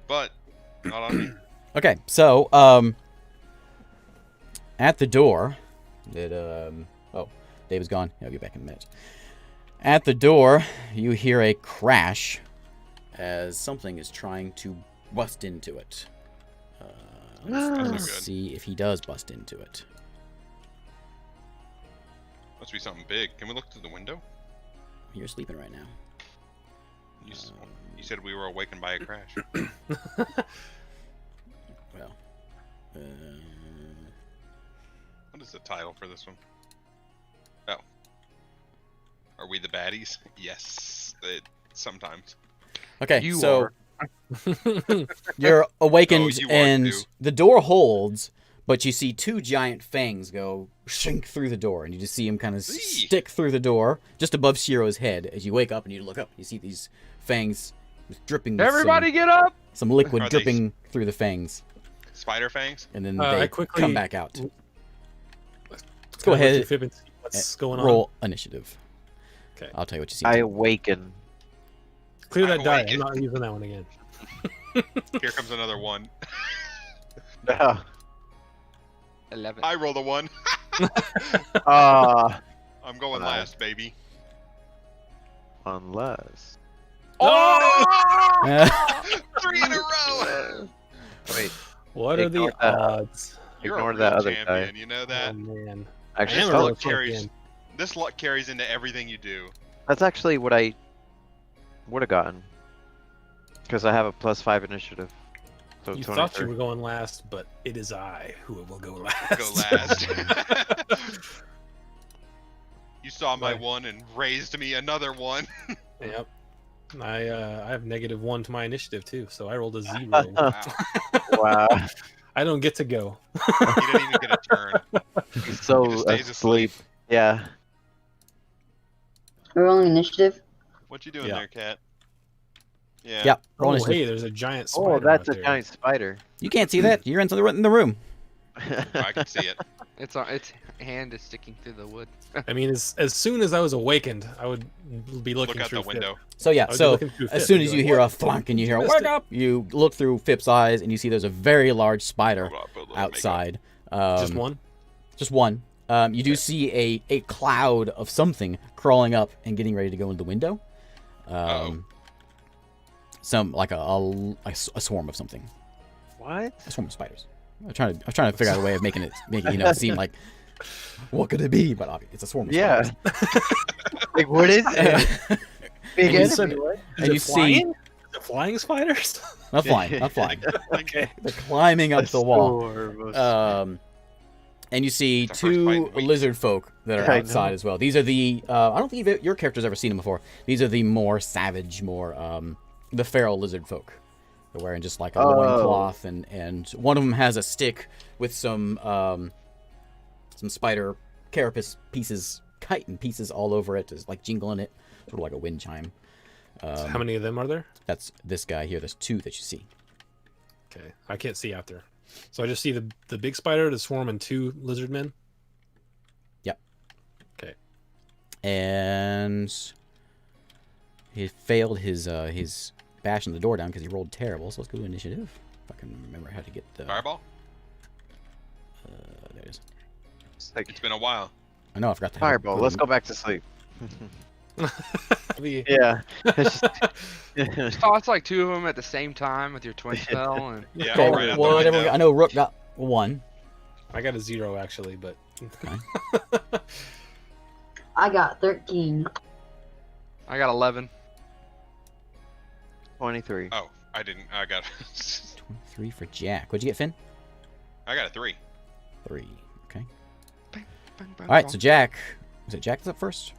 But, not on me. Okay, so, at the door, oh, Dave is gone. He'll get back in a minute. At the door, you hear a crash as something is trying to bust into it. Let's not good. see if he does bust into it. Must be something big. Can we look through the window? You're sleeping right now. You said we were awakened by a crash. Well, What is the title for this one? Oh. Are we the baddies? Yes. Sometimes. okay, You so are. you're awakened Oh, you are and too. the door holds, but you see two giant fangs go shink through the door, and you just see him kind of Eee. stick through the door just above Shiro's head. As you wake up and you look up, you see these fangs dripping with Everybody get up! some liquid Are they- dripping through the fangs, Spider fangs? and then I they quickly- come back out. Let's go kinda look ahead through Fib and see what's going on. Roll initiative. Okay. I'll tell you what you see. I awaken. Clear that die. awaken. I'm not using that one again. Here comes another one. No. 11. I rolled a 1. Ah, I'm going Wow. last, baby. unless. Oh! 3 in a row! Wait, What are the Ignore that. odds? You're Ignore a that real other champion, guy. you know Oh that? man. actually, I am a this real luck carries champion. this luck carries into everything you do. that's actually what I would have gotten. Because I have a +5 initiative. So You 23. thought you were going last, but it is I who will go last. Go last. You saw my Right. 1 and raised me another 1. Yep. I have -1 to my initiative too, so I rolled a 0. Wow. Wow. I don't get to go. You didn't even get a turn. He's so just stays asleep. Yeah. We're rolling initiative. What you doing Yeah. there, Cat? Yeah. Yep. Roll Oh, initiative. hey, there's a giant spider. Oh, that's out a there. giant spider. You can't see that. You're in the room. I can see it. Its hand is sticking through the wood. I mean, as soon as I was awakened, I would be looking Look out through the window. So yeah. I would be So looking through as Fib soon and as be you like, hear a "What? thunk and you hear You a missed wake it." up, you look through Phip's eyes and you see there's a very large spider Hold up, put a little outside. Just one. Just one. You do see a cloud of something crawling up and getting ready to go into the window. Uh-oh. Some like a swarm of something. What? A swarm of spiders. I was trying to figure out a way of making it seem like what could it be? But it's a swarm of Yeah. spiders. Like, what is it? Big And you enemy. said- Is and it you see flying? Is it flying spiders? not flying, not flying. Okay. They're climbing up A the wall. storm of And you see It's our first fight two in weeks. lizard folk that are I outside know. as well. These are the I don't think your character's ever seen them before. These are the more savage, more the feral lizard folk. They're wearing just like a loincloth, and one of them has a stick with some spider carapace pieces, chitin pieces all over it, is like jingling it, sort of like a wind chime. How many of them are there? That's this guy here. There's two that you see. Okay, I can't see out there. So I just see the big spider, the swarm, and 2 lizard men. And he failed his bashing the door down because he rolled terrible. So let's go to initiative. If I can remember how to get the Fireball. There it is. It's been a while. I know I forgot to Fireball. Let's go back to sleep. Yeah. It's just- Toss like 2 of them at the same time with your twin spell, and Yeah, Okay, right out the whatever. window. I know Rook got 1. I got a 0 actually, but I got 13. I got 11. 23. Oh, I didn't. I got. 3 for Jack. What'd you get, Finn? I got a 3. 3. Okay. Bang, bang, All right. So Jack. Was it Jack's up first?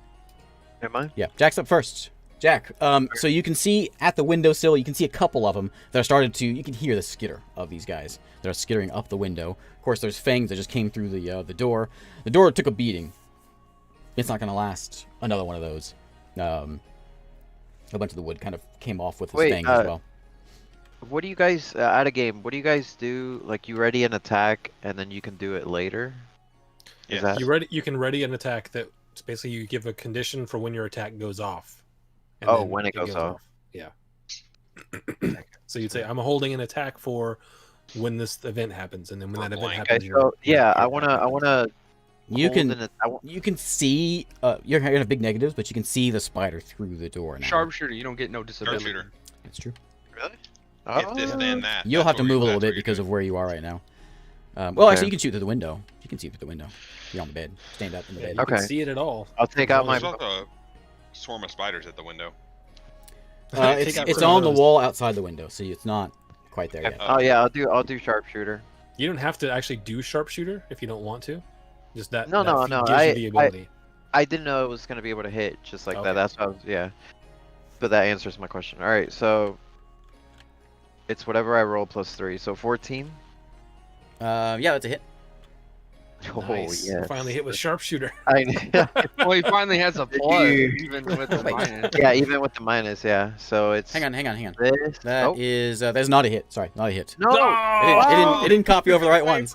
Am I? Yeah, Jack's up first. Jack, so you can see at the windowsill, you can see a couple of them that are started to, you can hear the skitter of these guys that are skittering up the window. Of course, there's fangs that just came through the door. The door took a beating. It's not going to last another one of those. A bunch of the wood kind of came off with his Wait, fangs as well. What do you guys out of game? What do you guys do? Like you ready an attack and then you can do it later? Is Yeah. that... you can ready an attack that basically you give a condition for when your attack goes off. and Oh, then when it goes off. Yeah. So you'd say I'm holding an attack for when this event happens, and then when Or that event blank. happens, Okay, you're- so yeah, I you're wanna You hold can an you can see, you're going to have big negatives, but you can see the spider through the door now. Sharpshooter, you don't get no disability. Sharpshooter. That's true. Really? If this, then that. You'll That's have to what move a little that's what bit you're because doing. of where you are right now. Well, Okay. actually, you can shoot through the window. You can see through the window. You're on the bed. Stand up in the Yeah, bed. you Okay. can see it at all. I'll take out my There's also a swarm of spiders at the window. Take It's out it's some of on the those. wall outside the window, so it's not quite there yet. Oh yeah, I'll do sharpshooter. You don't have to actually do sharpshooter if you don't want to. Just that. No, that no, feat no, Gives you the ability. I didn't know it was gonna be able to hit just like Okay. that. That's what I was, yeah. But that answers my question. All right, so it's whatever I roll plus 3. So 14. Yeah, that's a hit. Oh Nice. yeah. You finally hit with sharpshooter. Well, he finally has a plus, you- even with the Wait. minus. yeah, even with the minus, yeah. So it's Hang on. this. That oh. is that's not a hit. Sorry, not a hit. No. It didn't copy over the right ones.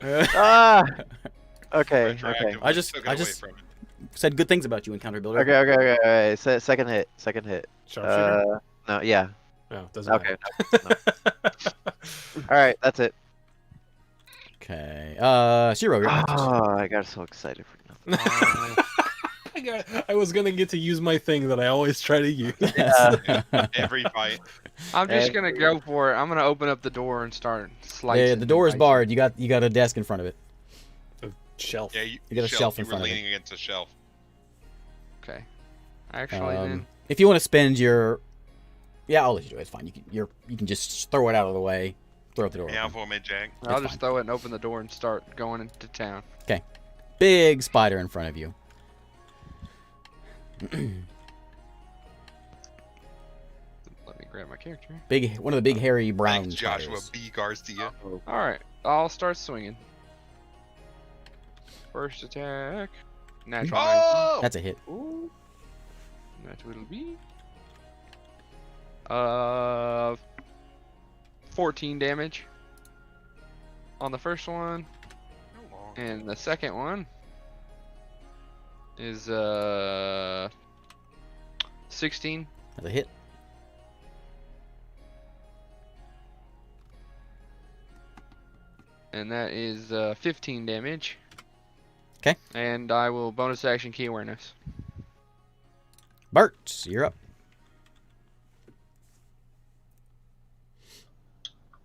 Ah. Okay. Okay. Retroactively I just- took it I away just- from it. Said good things about you, Encounter Builder. Okay. Second hit. Second hit. Sharpshooter. No. Yeah. No, doesn't Okay. matter. All right. That's it. Okay. Shiro, you're up. Oh, I got so excited for nothing. I was gonna get to use my thing that I always try to use. Every fight. I'm just Hey. gonna go for it. I'm gonna open up the door and start slicing. The door is and barred. You got a desk in front of it. Shelf. Yeah, You got a shelf in you front were of you. leaning against a shelf. dicing. Okay. Actually, then If you want to spend your, yeah, I'll let you do it. It's fine. You can just throw it out of the way. Throw up the door. Yeah, open. for me, Jack. I'll it's just throw it and open the door and start going into town. Big spider in front of you. Let me grab my character. One of the big hairy brown Thanks, Joshua spiders. B. Garcia. All right, I'll start swinging. First attack. Natural. Oh! That's a hit. 19. Ooh. That will be. 14 damage on the first one, and the second one is 16. That's a hit. And that is 15 damage. 'Kay. And I will bonus action key awareness. Bart, you're up.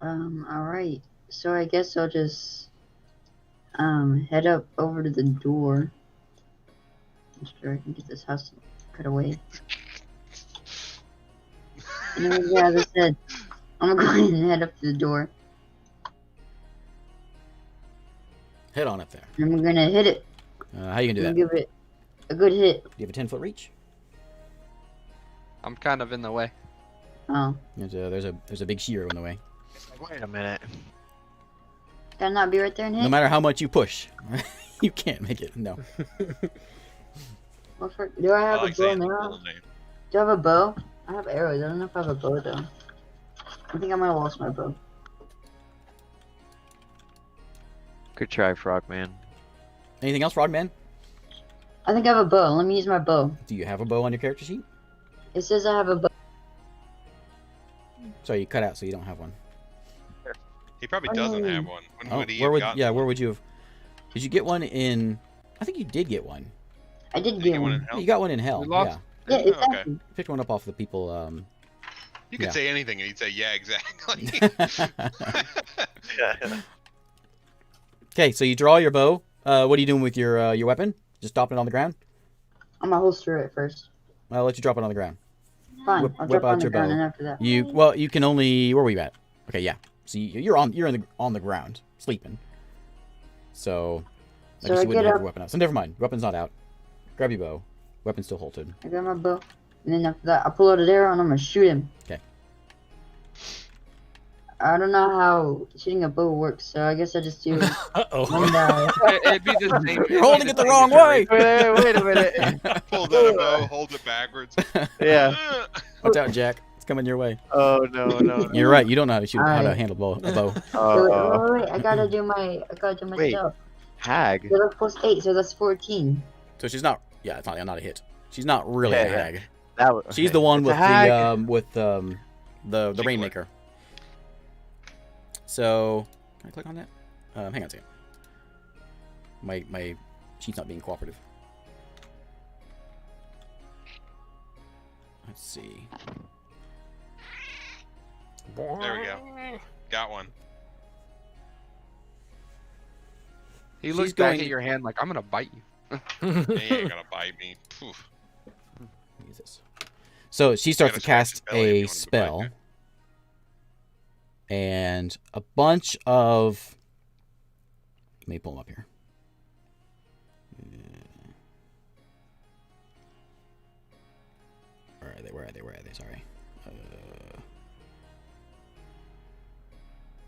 Alright. So I guess I'll just head up over to the door. I'm sure I can get this house cut away. And then, yeah, as I said, I'm gonna go ahead and head up to the door. Hit on it there. And I'm gonna hit it. How you gonna do I'm that? gonna give it a good hit. Do you have a 10-foot reach? I'm kind of in the way. Oh. There's a big Shiro in the way. Wait a minute. Can I not be right there and hit? No matter how much you push, you can't make it. No. Do I have a bow Alexander now? full name. Do I have a bow? I have arrows. I don't know if I have a bow though. I think I might have lost my bow. Good try, Frogman. Anything else, Frogman? I think I have a bow. Let me use my bow. Do you have a bow on your character sheet? It says I have a bow. Sorry, you cut out, so you don't have one. He probably doesn't have one. When Oh, would he where have would gotten yeah? one? Where would you have? Did you get one in? I think you did get one. I did Did he get get one one. in hell? You got one in hell. We lost- Yeah, Yeah, Oh, exactly. okay. you picked one up off the people. You could Yeah. say anything and he'd say, yeah, exactly. Yeah. Okay, so you draw your bow. What are you doing with your weapon? Just dropping it on the ground? I'm gonna holster it first. I'll let you drop it on the ground. Fine. Whip- I'll whip drop out on the your ground bow. and after that. You can only where were you at? Okay, yeah. So you're on the ground sleeping. So I So guess I you wouldn't get have up. your weapon out. So never mind. Weapon's not out. Grab your bow. Weapon's still halted. I got my bow. And then after that, I pull out an arrow and I'm gonna shoot him. Okay. I don't know how shooting a bow works, so I guess I just do Uh-oh. one die. It'd be the same. it'd be holding it the same wrong as your way. Wait a minute. Pulls out a bow, holds it backwards. Yeah. Watch out, Jack. It's coming your way. Oh no. You're right. You don't know how to shoot. How to Alright. handle a bow. Wait, I gotta do my Wait. stuff. Hag. So that's plus 8, so that's 14. So she's not. Yeah, it's not a hit. She's not really a Yeah, yeah. hag. That was, She's the one It's with a hag. the Jiggler. Rainmaker. So can I click on that? Hang on a second. My sheet's not being cooperative. Let's see. There we go. Got one. He She's looks back going- at your hand like, I'm gonna bite you. He ain't gonna bite me. Poof. Use this. So she starts to Gotta scratch his cast belly if you a want him to bite spell, you. and a bunch of. Let me pull them up here. Where are they? Where are they? Where are they? Sorry.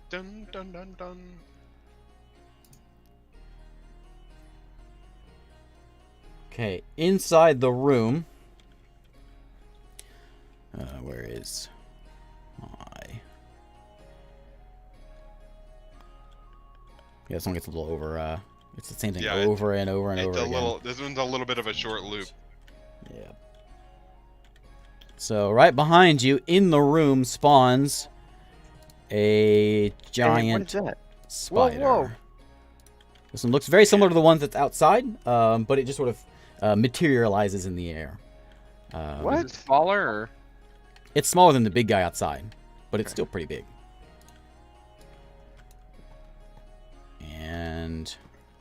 Dun dun dun dun. Okay, inside the room. Where is my? Yeah, this one gets a little over. It's the same thing Yeah, over and over and It's over a again. little. This one's a little bit of a short loop. Yeah. So right behind you, in the room, spawns a Hey, giant what is that? spider. whoa. This one looks very similar to the one that's outside, but it just sort of materializes in the air. What? Is it smaller or? It's smaller than the big guy outside, but it's still pretty big. And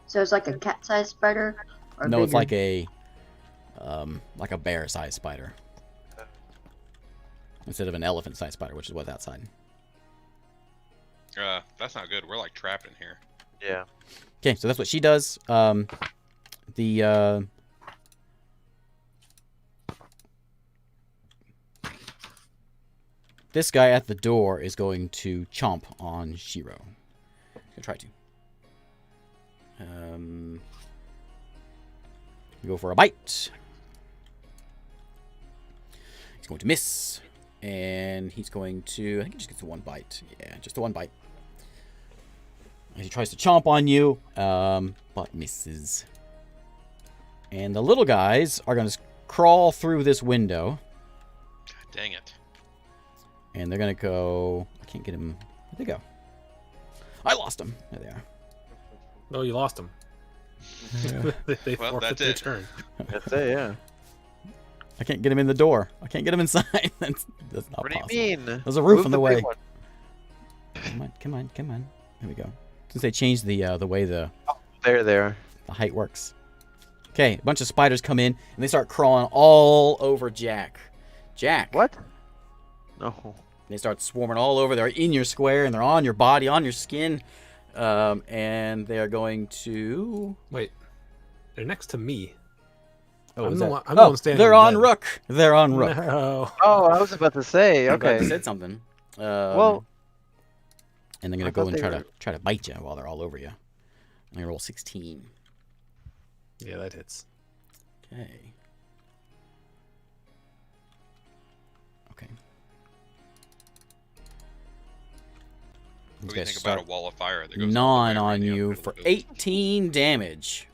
So it's like a cat-sized spider? Or no, it's bigger? like a bear-sized spider instead of an elephant-sized spider, which is what's outside. That's not good. We're like trapped in here. Yeah. Okay, so that's what she does. This guy at the door is going to chomp on Shiro. He's gonna try to. Go for a bite. He's going to miss, and he's going to. I think he just gets one bite. Yeah, just the one bite. He tries to chomp on you, but misses. And the little guys are going to crawl through this window. God dang it. And they're going to go... I can't get him. Where'd they go? I lost him. There they are. No, you lost him. they Well, forfeit that's their it. turn. That's it, yeah. I can't get him in the door. I can't get him inside. that's not What do possible. you mean? There's a roof Move in the big way. one. Come on. Here we go. Since they changed the way the There. height works. Okay, a bunch of spiders come in, and they start crawling all over Jack. Jack. What? No. They start swarming all over. They're in your square, and they're on your body, on your skin. And they're going to... Wait, they're next to me. Oh, I'm is the that- one- I'm the one standing they're on on the bed. Rook. They're on Rook. No. Oh, I was about to say. I'm glad Okay. you said something. Well, and they're gonna I go thought and they try were- to bite you while they're all over you. I'm gonna roll 16. Yeah, that hits. Okay. Okay. What These do you guys think about a start wall of fire that goes all the way gnawing around on you and for goes- 18 damage.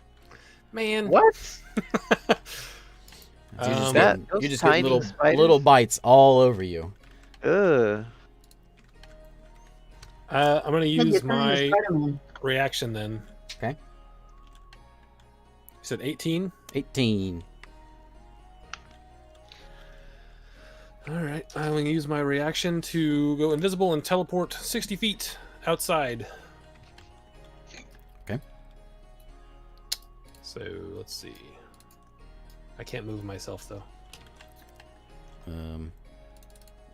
Man. What? So you're just That- getting, you're those just getting tiny spiders? little bites all over you. Ugh. I'm gonna Yeah, you're use turning my into Spider-Man. reaction then. Okay. You said 18. 18. All right. I'm gonna use my reaction to go invisible and teleport 60 feet outside. Okay. So let's see. I can't move myself though.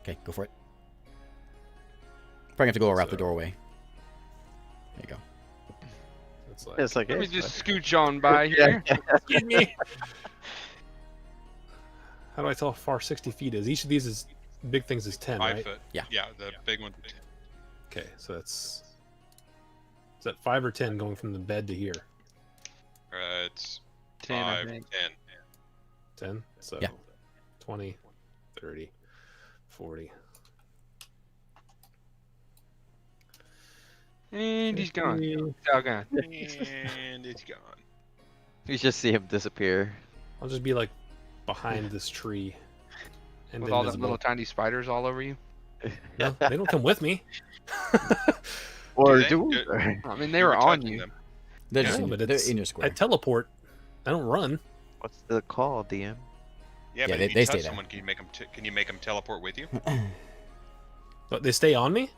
Okay, go for it. Probably have to go around the So- doorway. There you go. It's like, It's like Let me it's just scooch on by here. excuse me. How do I tell how far 60 feet is? Each of these is big things is 10, 5 right? foot. Yeah. Yeah, the big one. Okay, so that's is that 5 or 10 going from the bed to here? It's 10, I 5, think. 10. 10. So Yeah. 20, 30, 40. And he's gone. 50. He's all gone. And it's gone. You just see him disappear. I'll just be like behind this tree. And With all the invisible. little tiny spiders all over you. No, they don't come with me. Or they? do Do- I mean, they You were on touching you. them. They're, Yeah, just in, but they're it's- in your I square. teleport. I don't run. What's the call, DM? Yeah, Yeah, but they- if they you stay touch there. someone, can you make them teleport with you? But they stay on me?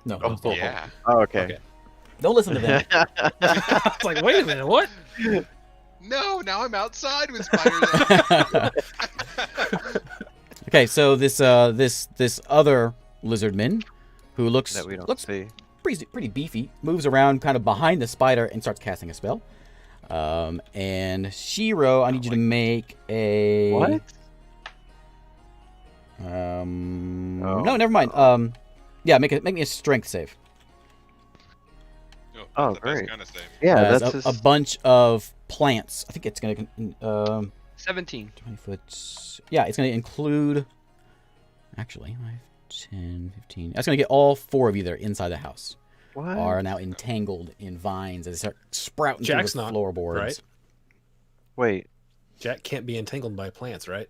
No, Oh, don't stay. Yeah. Oh, okay. Okay. Don't listen to them. It's like, wait a minute, what? No, now I'm outside with spiders. Okay, so this other lizardman, who looks that we don't looks see. pretty beefy, moves around kind of behind the spider and starts casting a spell. And Shiro, I need you to make a What? No, Oh. never mind. Yeah, make me a strength save. Oh, that's the best great. kind of save. Yeah, As that's a just... bunch of plants. I think it's gonna 17. 20 foot. Yeah, it's gonna include. Actually, 5, 10, 15. That's gonna get all 4 of you that are inside the house. What? Are now entangled in vines as they start sprouting Jack's through the not, floorboards. right? Wait, Jack can't be entangled by plants, right?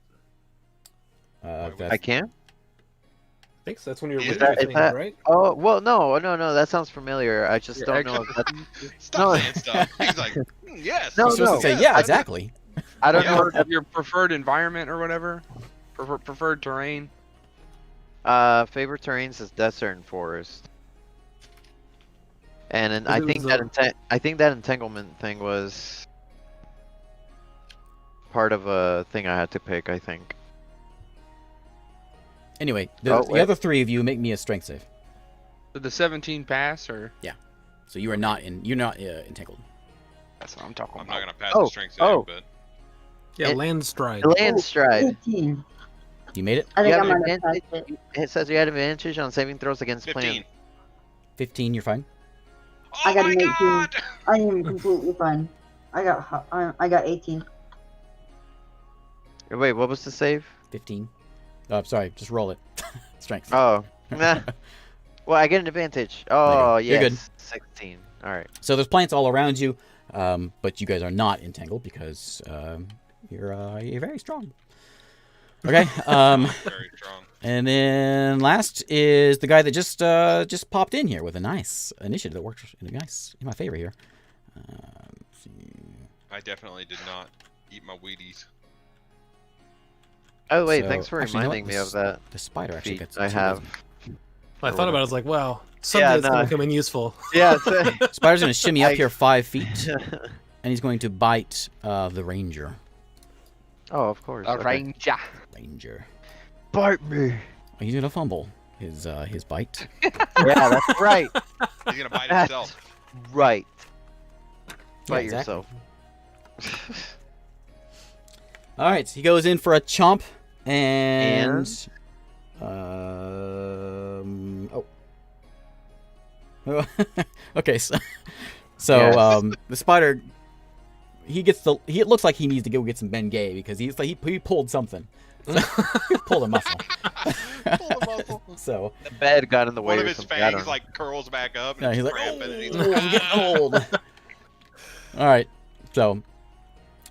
I That's, can't? I think so. That's when you're Is with that- things, is that- right? Oh, well, no, that sounds familiar. I just Yeah, don't know if actually- that's... Stop No. saying stuff. He's like, yes. No, you're supposed to say, no. yeah, exactly. I don't Yeah. know if that's... Your preferred environment or whatever? Preferred terrain? Favorite terrains is desert and forest. And then I It think was, that entanglement thing was part of a thing I had to pick, I think. Anyway, Oh, the wait. other 3 of you make me a strength save. Did the 17 pass or? So you are not entangled. That's what I'm talking I'm about. not gonna pass Oh, the strength save, oh. but Yeah, It- land stride. Land stride. 18. You made it. I think You I have might have advantage- passed it. It says you had advantage on saving throws against 15. plants. 15. You're fine. Oh I got my an 18. god! I am completely fine. I got 18. Wait, what was the save? 15. Sorry, just roll it. Strength. Oh. Nah. Well, I get an advantage. Oh, You're yes. good. 16. Alright. So there's plants all around you, but you guys are not entangled because you're very strong. Okay. Very strong. And then last is the guy that just popped in here with a nice initiative that works in my favor here. Let's see. I definitely did not eat my Wheaties. Oh, wait, So, thanks for actually, you know what? reminding me of that. The spider actually feat gets. I two, have. doesn't it? I thought about it. I was like, wow, someday Yeah, it's no. going to come in useful. Yeah, Spider's gonna shimmy up I- here 5 feet, and he's going to bite the ranger. Oh, of course. A okay. ranger. Ranger. Bite me. He's gonna fumble his bite. Yeah, that's right. He's gonna bite That's himself. right. Yeah, Bite exactly. yourself. All right, so he goes in for a chomp, and okay, so Yes. the spider, it looks like he needs to go get some Bengay because he pulled something. He pulled a muscle. Pull the muscle. So The bed got in the way One of or his something. I don't fangs know. like curls back up. And yeah, he's like, cramping, and he's "Oh, like, I'm getting "Ah." old. All right, so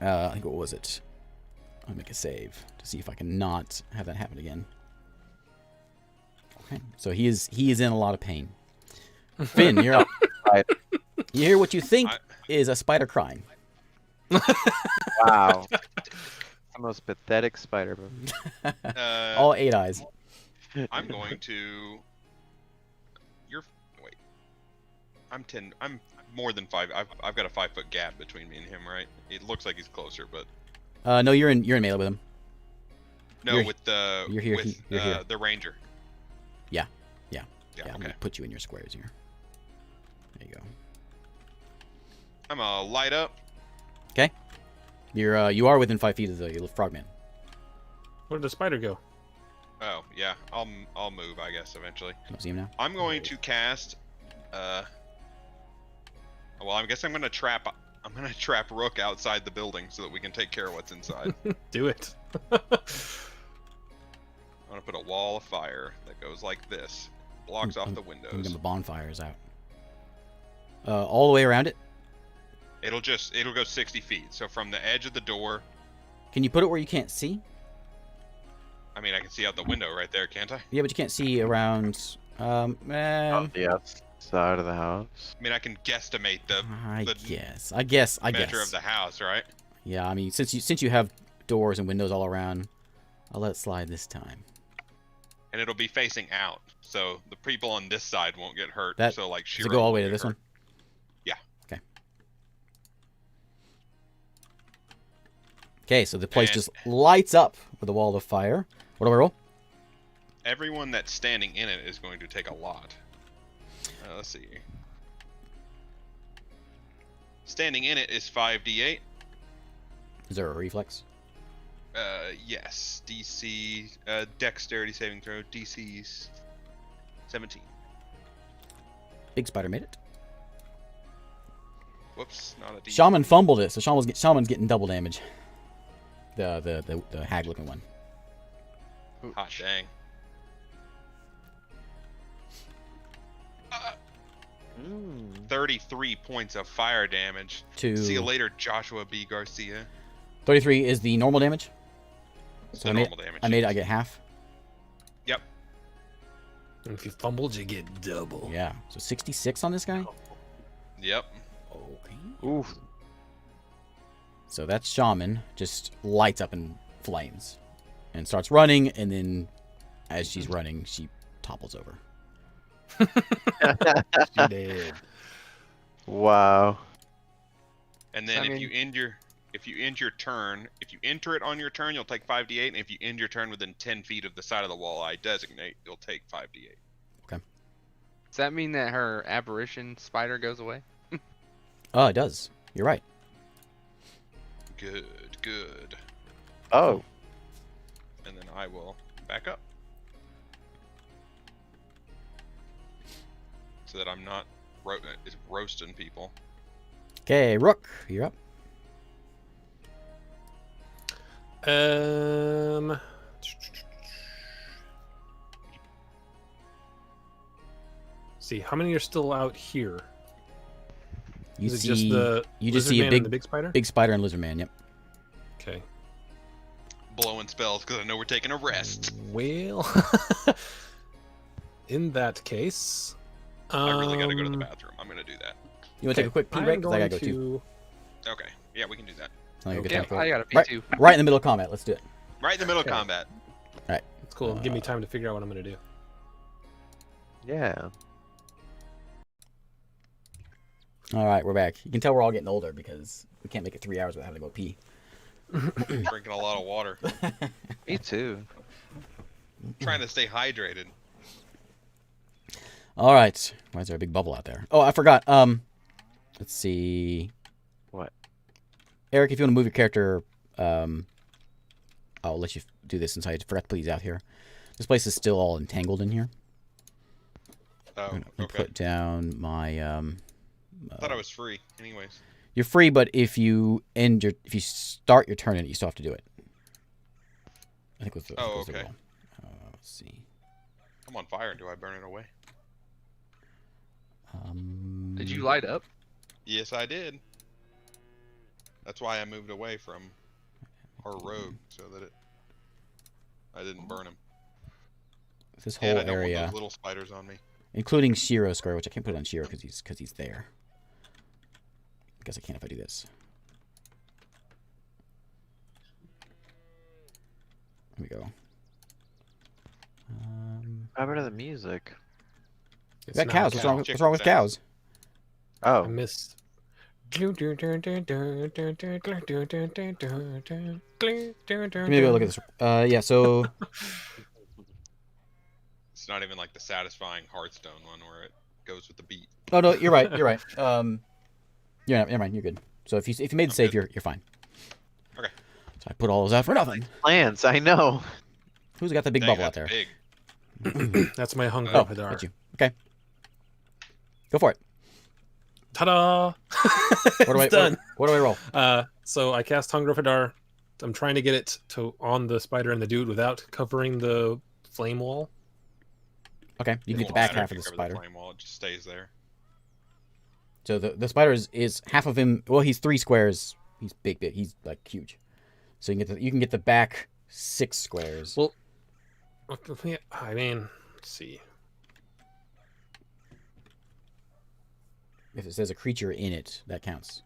I think what was it? I'll make a save to see if I can not have that happen again. Okay, so he is in a lot of pain. Finn, you're up. Right. You hear what you think is a spider crying. Wow. The most pathetic spider movie. All 8 eyes. I'm going to. Wait. I'm more than 5. I've got a 5-foot gap between me and him, right? It looks like he's closer, but. No, you're in melee with him. No, You're- with the you're here, with you're here. the ranger. Yeah. Yeah. I'm Okay. gonna put you in your squares here. There you go. I'm gonna light up. You are within 5 feet of the little frogman. Where did the spider go? Oh yeah, I'll move, I guess, eventually. Don't see him now. I'm going to cast. Well, I guess I'm gonna trap. I'm gonna trap Rook outside the building so that we can take care of what's inside. Do it. I'm gonna put a wall of fire that goes like this, blocks off the I'm windows. gonna bonfires out. All the way around it. It'll go 60 feet. So from the edge of the door, Can you put it where you can't see? I mean, I can see out the window right there, can't I? Yeah, but you can't see around. On the outside of the house. I mean, I can guesstimate the I the guess. measure of the house, right? Yeah, I mean, since you have doors and windows all around, I'll let it slide this time. And it'll be facing out, so the people on this side won't get hurt. That- so like, Does Shiro it go all the won't way to get this hurt. one? Yeah. Okay. Okay, so the place And- just lights up with a wall of fire. What do I roll? Everyone that's standing in it is going to take a lot. Let's see. Standing in it is 5d8. Is there a reflex? Yes. DC, dexterity saving throw, DC's 17. Big spider made it. Whoops, not a D. Shaman fumbled it, so Shaman's getting double damage. The hag looking one. Hot dang. 33 points of fire damage. To See you later, Joshua B. Garcia. 33 is the normal damage. It's So the I made, normal damage. I made it, I get half. Yep. If you fumbled, you get double. Yeah. So 66 on this guy? Yep. Okay. Oof. So that shaman just lights up in flames and starts running, and then as she's running, she topples over. She did. Wow. And then I if mean- you end your turn, if you enter it on your turn, you'll take 5d8, and if you end your turn within 10 feet of the side of the wall I designate, you'll take 5d8. Does that mean that her apparition spider goes away? Oh, it does. You're right. Good, good. Oh. And then I will back up. So that I'm not roasting people. Okay, Rook, you're up. See, how many are still out here? You Is it see, just the you just lizard see a man big, and the big spider? big spider and lizard man. Yep. Okay. Blowing spells because I know we're taking a rest. Well, in that case, I really gotta go to the bathroom. I'm gonna do that. You want to take a quick pee break? 'Cause I gotta go too. Okay. Yeah, we can do that. Sounds like a good Yeah, time for I it. got a Right. P2. Right in the middle of combat. Let's do it. Right in the middle Okay. of combat. It's cool. Give me time to figure out what I'm gonna do. Yeah. All right, we're back. You can tell we're all getting older because we can't make it 3 hours without having to go pee. Drinking a lot of water. Me too. Trying to stay hydrated. All right. Why is there a big bubble out there? Oh, I forgot. Let's see. What? Eric, if you want to move your character, I'll let you do this since I forgot to put these out here. This place is still all entangled in here. Oh, I'm gonna okay. put down my. I thought I was free. Anyways. You're free, but if you start your turn in it, you still have to do it. I think was the, Oh, was the okay. rule. Let's see. I'm on fire. Do I burn it away? Did you light up? Yes, I did. That's why I moved away from our rogue so that I didn't burn him. This And whole I don't want area, those little spiders on me. including Shiro Square, which I can't put on Shiro because he's there. I guess I can if I do this. There we go. How about the music? We It's got not cows. a What's cow. wrong? What's wrong with cows? Oh, I missed. Let me go look at this. Yeah. So It's not even like the satisfying Hearthstone one where it goes with the beat. oh no, you're right. You're right. Yeah, never mind. You're good. So if you made the I'm save, good. you're fine. Okay. So I put all those out for nothing. plants. I know. Who's got the big Dang, bubble out that's there? big. That's my hunger Oh, Vidar. got you. Okay. Go for it. Ta-da! What do I It's done. What do I roll? So I cast Hunger of Hadar. I'm trying to get it to on the spider and the dude without covering the flame wall. Okay, you It can get the won't back matter half if of the you cover spider. flame wall, it just stays there. So the spider is half of him. Well, he's 3 squares. He's big. He's like huge. So you can get the back 6 squares. Well, I mean, let's see. If it says a creature in it, that counts.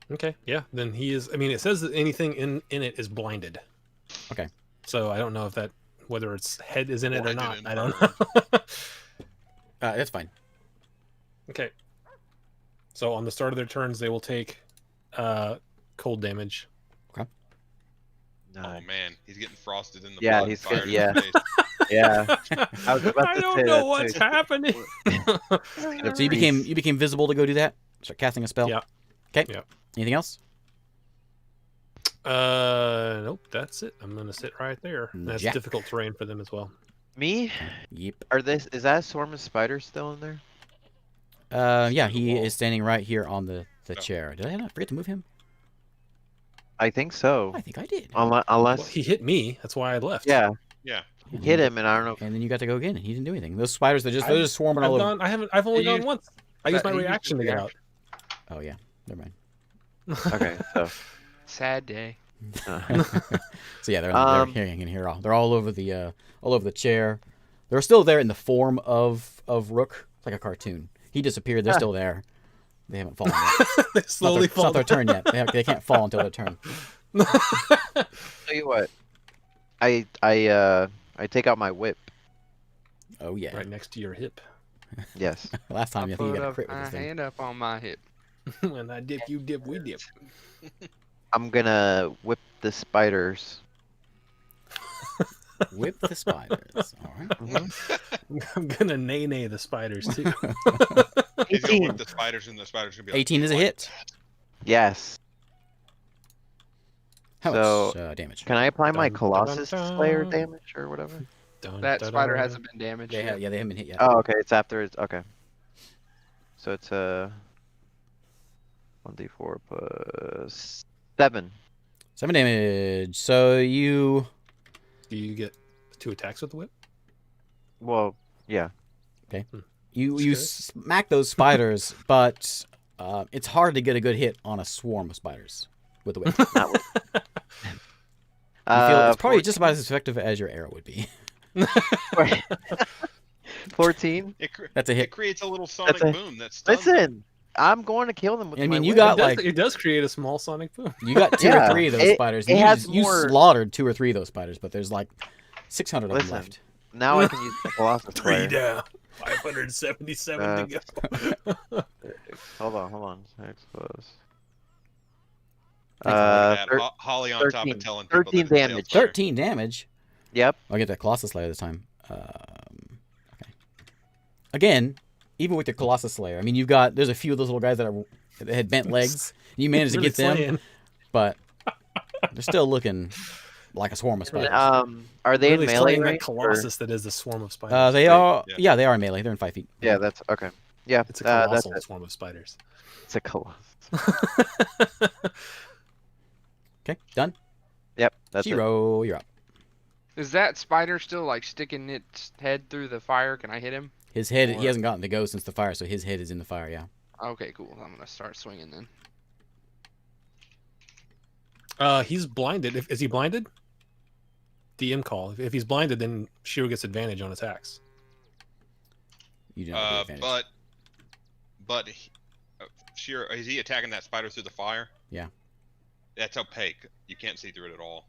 Okay, yeah. Then he is. I mean, it says that anything in it is blinded. Okay. So I don't know if that whether its head is in it or Blinded not. and I don't know. burned. That's fine. Okay. So on the start of their turns, they will take cold damage. Oh man, he's getting frosted in the Yeah, blood. he's and fired good, in yeah. the face. Yeah. I was about I to don't say know that what's too. happening. So you became visible to go do that. Start casting a spell. Yeah. Okay. Yeah. Anything else? Nope, that's it. I'm gonna sit right there. That's Jack. difficult terrain for them as well. Me? Yep. Is that a swarm of spiders still in there? Yeah, through the he wall. is standing right here on the Oh. chair. Did I not forget to move him? I think so. I think I did. Unless Well, he hit me. That's why I left. yeah, Yeah. Yeah, hit him, and I don't know. And then you got to go again, and he didn't do anything. Those spiders, they're just swarming all over. I've only You gone used- once. I used my you used reaction to your get out. Oh yeah, never mind. Okay, so Sad day. So yeah, they're Um, in here. They're all over the chair. They're still there in the form of Rook. It's like a cartoon. He disappeared. They're still there. They haven't fallen yet. They slowly It's not fall. their turn yet. They can't fall until their turn. tell you what, I take out my whip. Oh yeah. Right next to your hip. Yes. Last time I think you Put got a up crit with my this thing. hand up on my hip. When I dip, you dip, we dip. I'm gonna whip the spiders. Whip the spiders. All right. Mhm. I'm gonna nay the spiders too. He's gonna 18. whip the spiders, and the spiders gonna be like, 18 is a "Like hit. Yes. How So, much damage? Can I apply my Dun, dun, Colossus dun, Slayer dun. damage or whatever? Dun, That dun, spider dun. hasn't been damaged They yet. haven't been hit yet. Oh, okay. It's after it's okay. So it's 1d4 plus 7. 7 damage. So you Do you get 2 attacks with the whip? Well, yeah. you Sure. smack those spiders, but it's hard to get a good hit on a swarm of spiders with the whip. Not with... You feel it's probably 14. just about as effective as your arrow would be. 14. That's a It hit. creates a little sonic a- boom that stuns them. Listen, I'm going to kill them with I my mean, you whip. got It does, like it does create a small sonic boom. you got 2 or Yeah, 3 of those it- spiders. it and has you more- slaughtered 2 or 3 of those spiders, but there's like 600 of them Listen. left. Now I can use the Colossus Slayer. down. 577 to go. Hold on. 6 plus. Look at that, thir- Holly on top 13 of telling people 13 that it's damage. Talespire. 13 damage. Yep. I'll get that Colossus Slayer this time. Okay. Again, even with your Colossus Slayer, I mean, there's a few of those little guys that had bent legs. You managed to Really get them, slaying. but they're still looking like a swarm of spiders. Are they Really in melee slaying range? that Colossus that is the swarm of spiders. They are, yeah. yeah, they are melee. They're in 5 feet. Yeah, that's okay. Yeah, It's a that's colossal it. swarm of spiders. It's a Colossus. Okay, done. Yep, that's it. Shiro, you're up. Is that spider still like sticking its head through the fire? Can I hit him? His head, Or- he hasn't gotten to go since the fire, so his head is in the fire, yeah. Okay, cool. I'm gonna start swinging then. He's blinded. Is he blinded? DM call. If he's blinded, then Shiro gets advantage on attacks. You do not have the advantage. But Shiro, is he attacking that spider through the fire? Yeah. That's opaque. You can't see through it at all.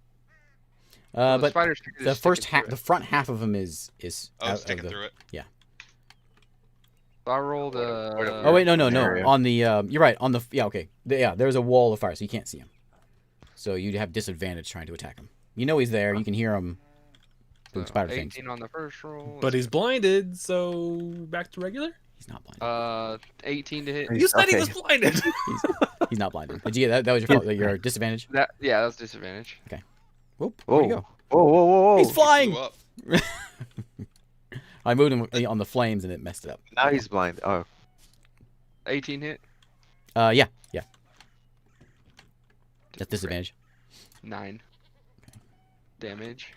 Well, But spider's the first half, the front half of him is Oh, out sticking of the, through it. Yeah. So I rolled Oh wait, no. area. On the you're right. On the okay. There's a wall of fire, so you can't see him. So you'd have disadvantage trying to attack him. You know he's there. You can hear him doing spider 18 things. on the first roll. But he's blinded, so back to regular. He's not blinded. 18 to hit. You said he Okay. was blinded. He's not blinded. Did you get that? That was your fault. Your disadvantage. That was disadvantage. Whoop. Where'd he Whoa. go? Whoa. He's He flying. flew up. I moved him on the flames and it messed it up. Now he's blind. Oh. 18 hit. Yeah. That's disadvantage. 9 damage.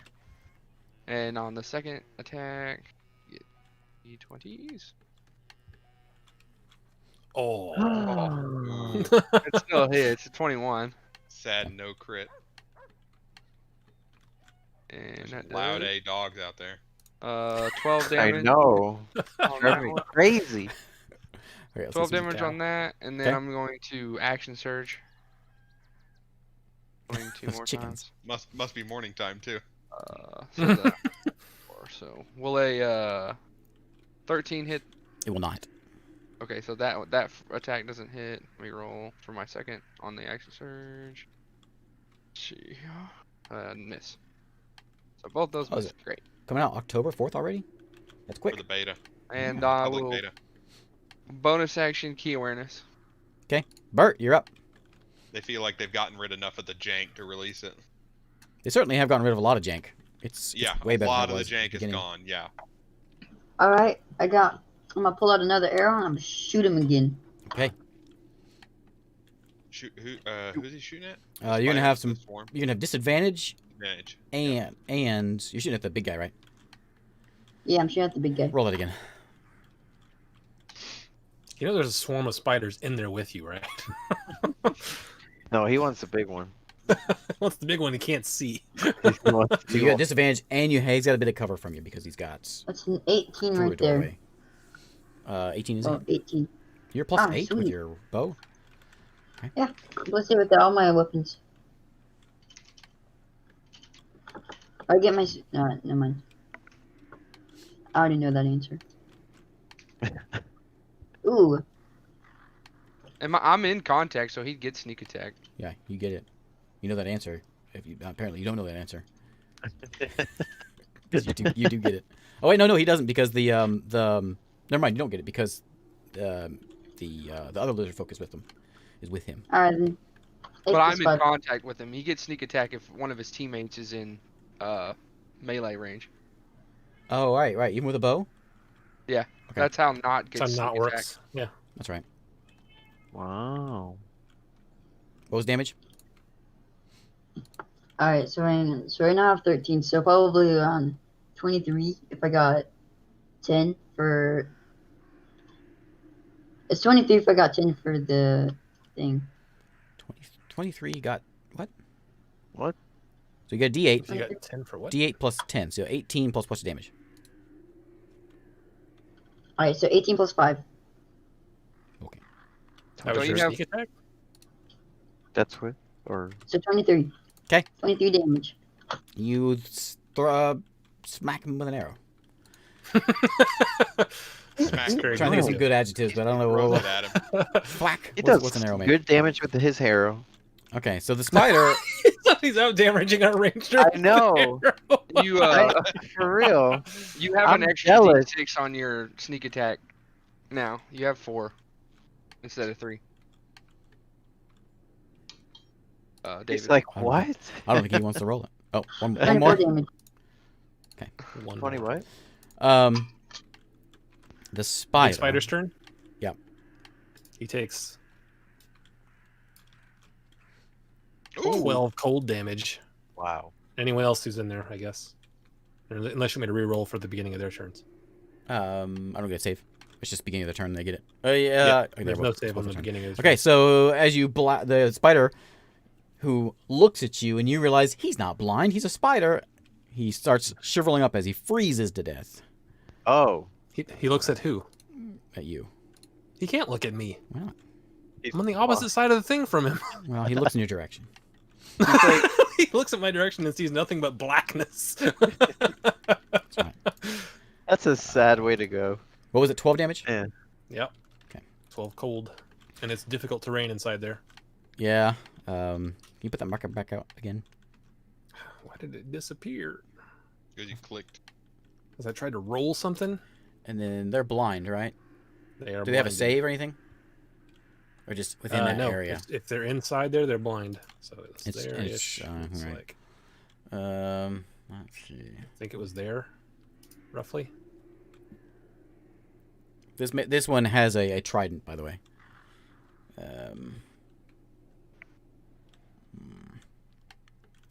And on the second attack, get D20s. Oh. Ooh, It still hits. 21. sad no crit. And There's that loud does, A dogs out there. 12 I damage. know. on that Driving me one. crazy. Okay, let's 12 see some damage cow. on that, and then Okay. I'm going to action surge. Going 2 Those more chickens. Must be morning time too. times. So will a 13 hit? It will not. Okay, so that attack doesn't hit. Let me roll for my second on the action surge. Let's see, miss. So both those Oh, is miss. Great. Coming out October 4th already? That's For quick. the beta. And I Public will beta. bonus action key awareness. Bert, you're up. They feel like they've gotten rid enough of the jank to release it. They certainly have gotten rid of a lot of jank. It's Yeah, way a better lot than of it the was at jank is beginning. gone. Yeah. Alright, I'm gonna pull out another arrow and I'm gonna shoot him again. Okay. Shoot who's he shooting at? You're gonna have Spider, some. the swarm. You're gonna have disadvantage, Advantage. and you're shooting at the big guy, right? Yeah, I'm shooting at the big guy. Roll it again. You know, there's a swarm of spiders in there with you, right? No, he wants the big one. What's the big one he can't see? So you got disadvantage, and he's got a bit of cover from you because he's got That's an 18 through a right there. doorway. 18 is Oh, it? 18. You're plus 8 with sweet. your bow. Let's see with all my weapons. I get my. No, never mind. I already know that answer. Ooh, I'm in contact, so he'd get sneak attack. Yeah, you get it. You know that answer. If you apparently you don't know that answer. 'Cause you do get it. Oh wait, no, he doesn't because the never mind, you don't get it because the other lizard folk is with him. alright then. But I'm in Spider. contact with him. He gets sneak attack if one of his teammates is in melee range. Oh right, even with a bow. Okay. That's how not gets That's sneak how not attack. works. Yeah. That's right. Wow. What was damage? Alright, so right now I have 13, so probably around 23 if I got 10 for. It's 23 if I got 10 for the thing. 23 got what? What? So you got a D8. So you got 10 for what? D8 plus 10, so 18 plus what's the damage? Alright, so 18 plus 5. Okay. That Don't was you your have- sneak attack? That's what? Or So 23. 'Kay. 23 damage. You smack him with an arrow. Smack That's him. very I'm trying to think of some good. good adjectives, but I don't know. Throw it at him. Whack. he What's does an arrow make? good damage with his arrow. Okay, so the spider. He's out damaging our ranger. I know. You For real. you have I'm an extra jealous. D6 on your sneak attack. Now you have 4 instead of 3. David. It's like, I don't know. what? I don't think he wants to roll it. Oh, one 24 more. damage. One 20 more. what? The spider. Big spider's turn? Yep. He takes Ooh. 12 cold damage. Wow. Anyone else who's in there, I guess. Unless you made a reroll for the beginning of their turns. I don't get a save. It's just beginning of the turn they get it. Yeah. Okay, There's well, no it's save both on the turn. beginning of the Okay, so as you the spider who looks at you, and you realize he's not blind. He's a spider. He starts shriveling up as he freezes to death. Oh. He looks at who? At you. He can't look at me. Why not? I'm on the opposite side of the thing from him. Well, he looks in your direction. He looks at my direction and sees nothing but blackness. That's right. That's a sad way to go. What was it? 12 damage? Yeah. Yep. Okay. 12 cold. And it's difficult terrain inside there. Yeah. Can you put that marker back out again? Why did it disappear? Because you clicked. Because I tried to roll something. And then they're blind, right? They are Do they have a blinded. save or anything? Or just within that no. area? If they're inside there, they're blind. So it's It's- there-ish. it's, right. Like, Let's see. I think it was there, roughly. This one has a trident, by the way.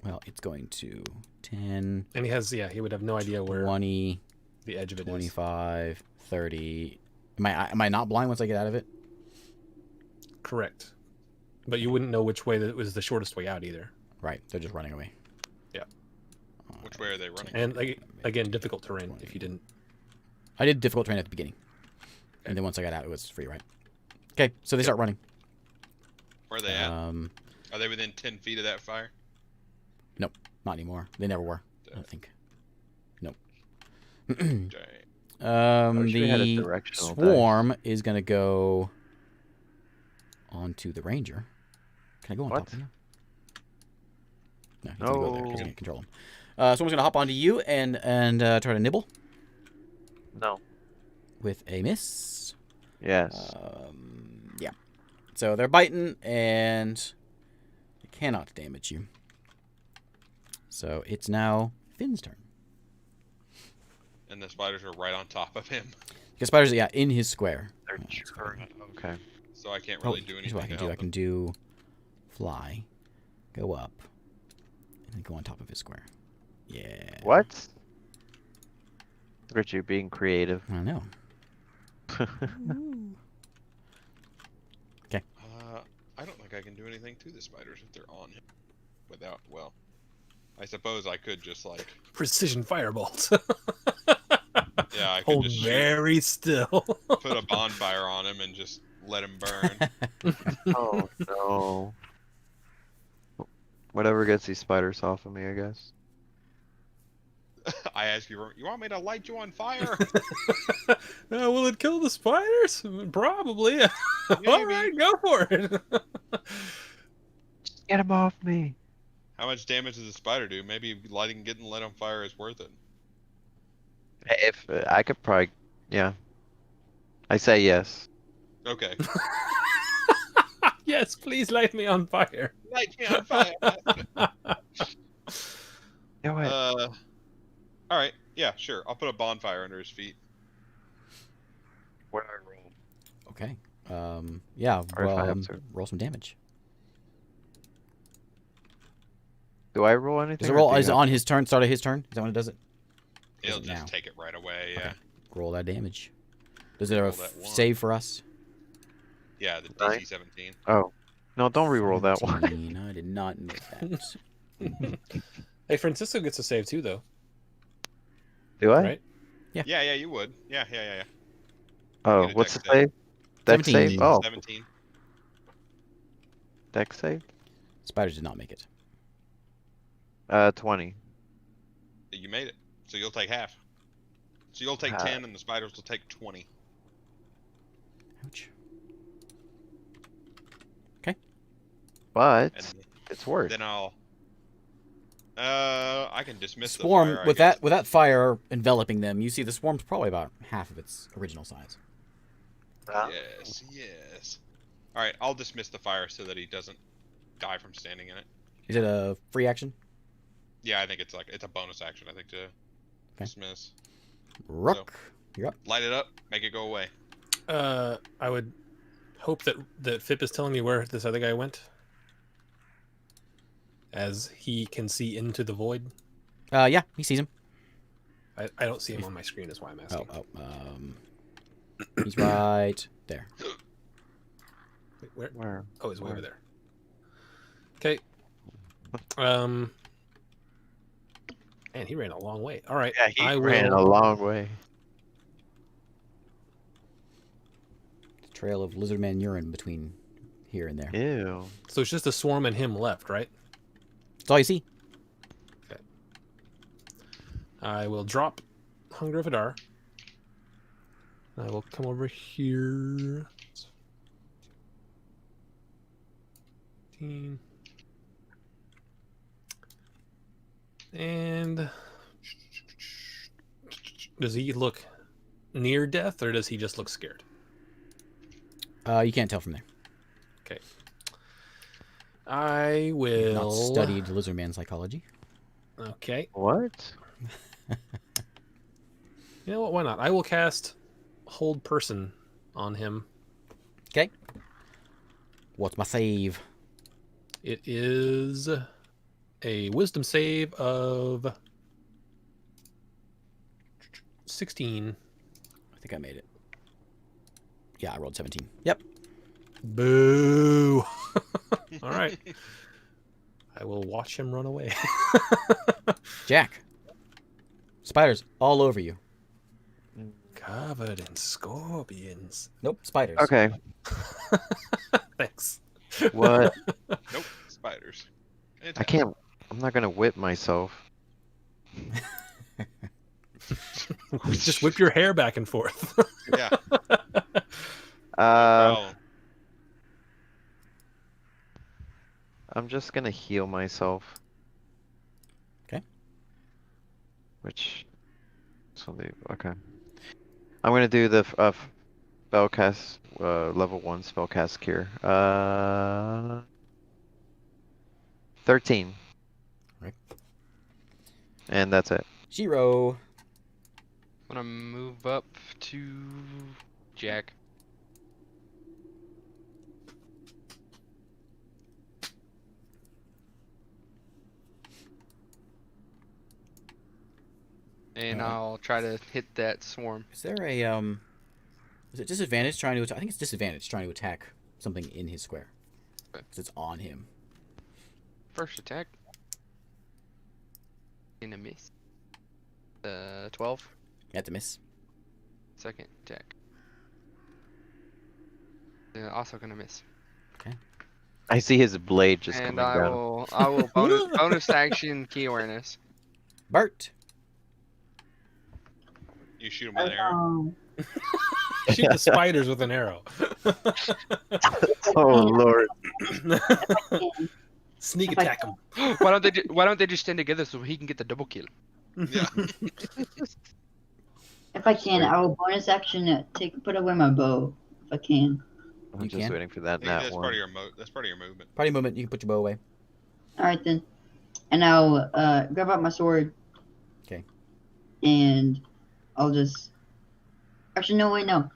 Well, it's going to 10, And he would have no idea where 20, the edge of it is. 25, 30. Am I not blind once I get out of it? Correct. But you wouldn't know which way that was the shortest way out either. Right, they're just running away. Yeah. Which way are they running? And again, difficult terrain if you didn't. I did difficult terrain at the beginning. And then once I got out, it was free, right? Okay, so they start running. Where are they at? Are they within 10 feet of that fire? Nope, not anymore. They never were, I don't think. Nope. Giant. wish we had a The directional swarm is going to go onto the ranger. Can I go on What? top of him? No, he's going to go there. He's No. going to control him. Someone's going to hop onto you and try to nibble No. with a miss. Yes. Yeah. So they're biting and they cannot damage you. So it's now Finn's turn. And the spiders are right on top of him. Because spiders, yeah, in his square. They're okay. So I can't really do Here's anything. what I can to do. I help can him. do fly, go up, and then go on top of his square. Yeah. What? Look at you being creative. I know. I don't think I can do anything to the spiders if they're on him. Without, well, I suppose I could just like, Precision fireballs. yeah, I could Hold just very still. put a bonfire on him and just let him burn. Oh no. Whatever gets these spiders off of me, I guess. I ask you, you want me to light you on fire? Will it kill the spiders? Probably. All right, go for it. Get him off me. How much damage does a spider do? Maybe getting lit on fire is worth it. If I could probably, yeah. I say yes. Okay. Yes, please light me on fire. Light me on fire. Yeah, wait. All right. Yeah, sure. I'll put a bonfire under his feet. Where do I roll? Okay. Yeah. Or if I Well, have to. roll some damage. Do I roll anything? Does it or roll? do you Is it have- on his turn? Start of his turn? Is that when it does it? He'll it just now? take it right away. Yeah. Okay. Roll that damage. Does it Roll that one. save for us? Yeah. The Nine? DC 17. Oh. No, don't re-roll that one. 17. I did not know that. Hey, Francisco gets a save too, though. Do I? Right? Yeah. You would. Yeah. Oh, Get a what's the dex save. save? Dex 17. save? Oh, 17. dex save? Spiders did not make it. 20. You made it. So you'll take half. So you'll take 10, and the spiders will take 20. Ouch. But And it's worse. then I can dismiss Swarm the fire, I with guess. that fire enveloping them. You see, the swarm's probably about half of its original size. Yes. All right, I'll dismiss the fire so that he doesn't die from standing in it. Is it a free action? Yeah, I think it's a bonus action. I think to dismiss. Rook, you're up. Light it up, make it go away. I would hope that Fip is telling me where this other guy went, as he can see into the void. Yeah, he sees him. I don't see him on my screen. Is why I'm asking. He's right there. Wait, where? Where? Oh, he's way Where? over there. Okay. And he ran a long way. All right. Yeah, he I ran will. a long way. Trail of lizard man urine between here and there. Ew. So it's just a swarm and him left, right? That's all you see. I will drop Hunger of Hadar. I will come over here. 15. And does he look near death, or does he just look scared? You can't tell from there. Okay. I You've will. not studied lizard man psychology. Okay. What? You know what? Why not? I will cast Hold Person on him. Okay. What's my save? It is a Wisdom save of 16. I think I made it. Yeah, I rolled 17. Yep. Boo! All right. I will watch him run away. Jack. Spiders all over you. Covered in scorpions. Nope, spiders. Okay. Thanks. What? Nope, spiders. I can't. I'm not gonna whip myself. Just whip your hair back and forth. Yeah. Uh, I'm just gonna heal myself. Okay. Which. Okay. I'm gonna do the spellcast level 1 spellcast cure. 13. Right. And that's it. Zero. I'm gonna move up to Jack. And Alright. I'll try to hit that swarm. Is there a is it disadvantage trying to attack? I think it's disadvantage trying to attack something in his square. Okay. Because it's on him. First attack. In a miss. 12. That's a miss. Second attack. Also gonna miss. I see his blade just And coming down. I will bonus action key awareness. Bart. You shoot him with an arrow. Shoot the spiders with an arrow. Oh lord. Sneak If I attack him. Why don't they just stand together so he can get the double kill? Yeah. If I can, I will bonus action put away my bow. If I can. I'm You just can? waiting for I that think nat that's one. part of your that's part of your movement. Party movement. You can put your bow away. Alright then. And I'll grab out my sword. Okay. And I'll just. Actually, no, wait, no.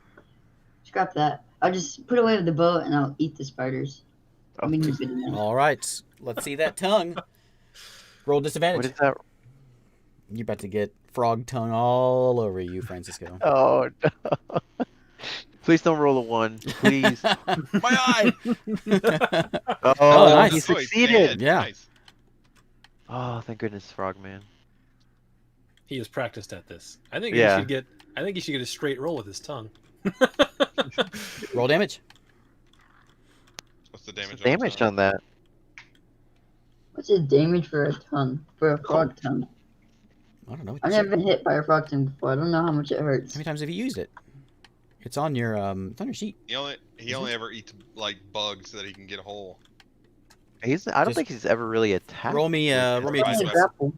Scrap that. I'll just put away the bow and I'll eat the spiders. I mean, you're good enough. All right. Let's see that tongue. Roll disadvantage. What is that? You're about to get frog tongue all over you, Francisco. Oh no. Please don't roll a 1. Please. My eye. Oh, nice. he Oh, he's succeeded. dead. Yeah. Nice. Oh, thank goodness, Frogman. He is practiced at this. I think Yeah. he should get. I think he should get a straight roll with his tongue. Roll damage. What's the damage? Damage on that. What's the damage for a tongue? For a frog tongue? I don't know. I've never been hit by a frog tongue before. I don't know how much it hurts. How many times have you used it? It's on your sheet. He only ever eats like bugs so that he can get a hole. I don't Just think he's ever really attacked. roll me a Right. I'm gonna d6. grapple.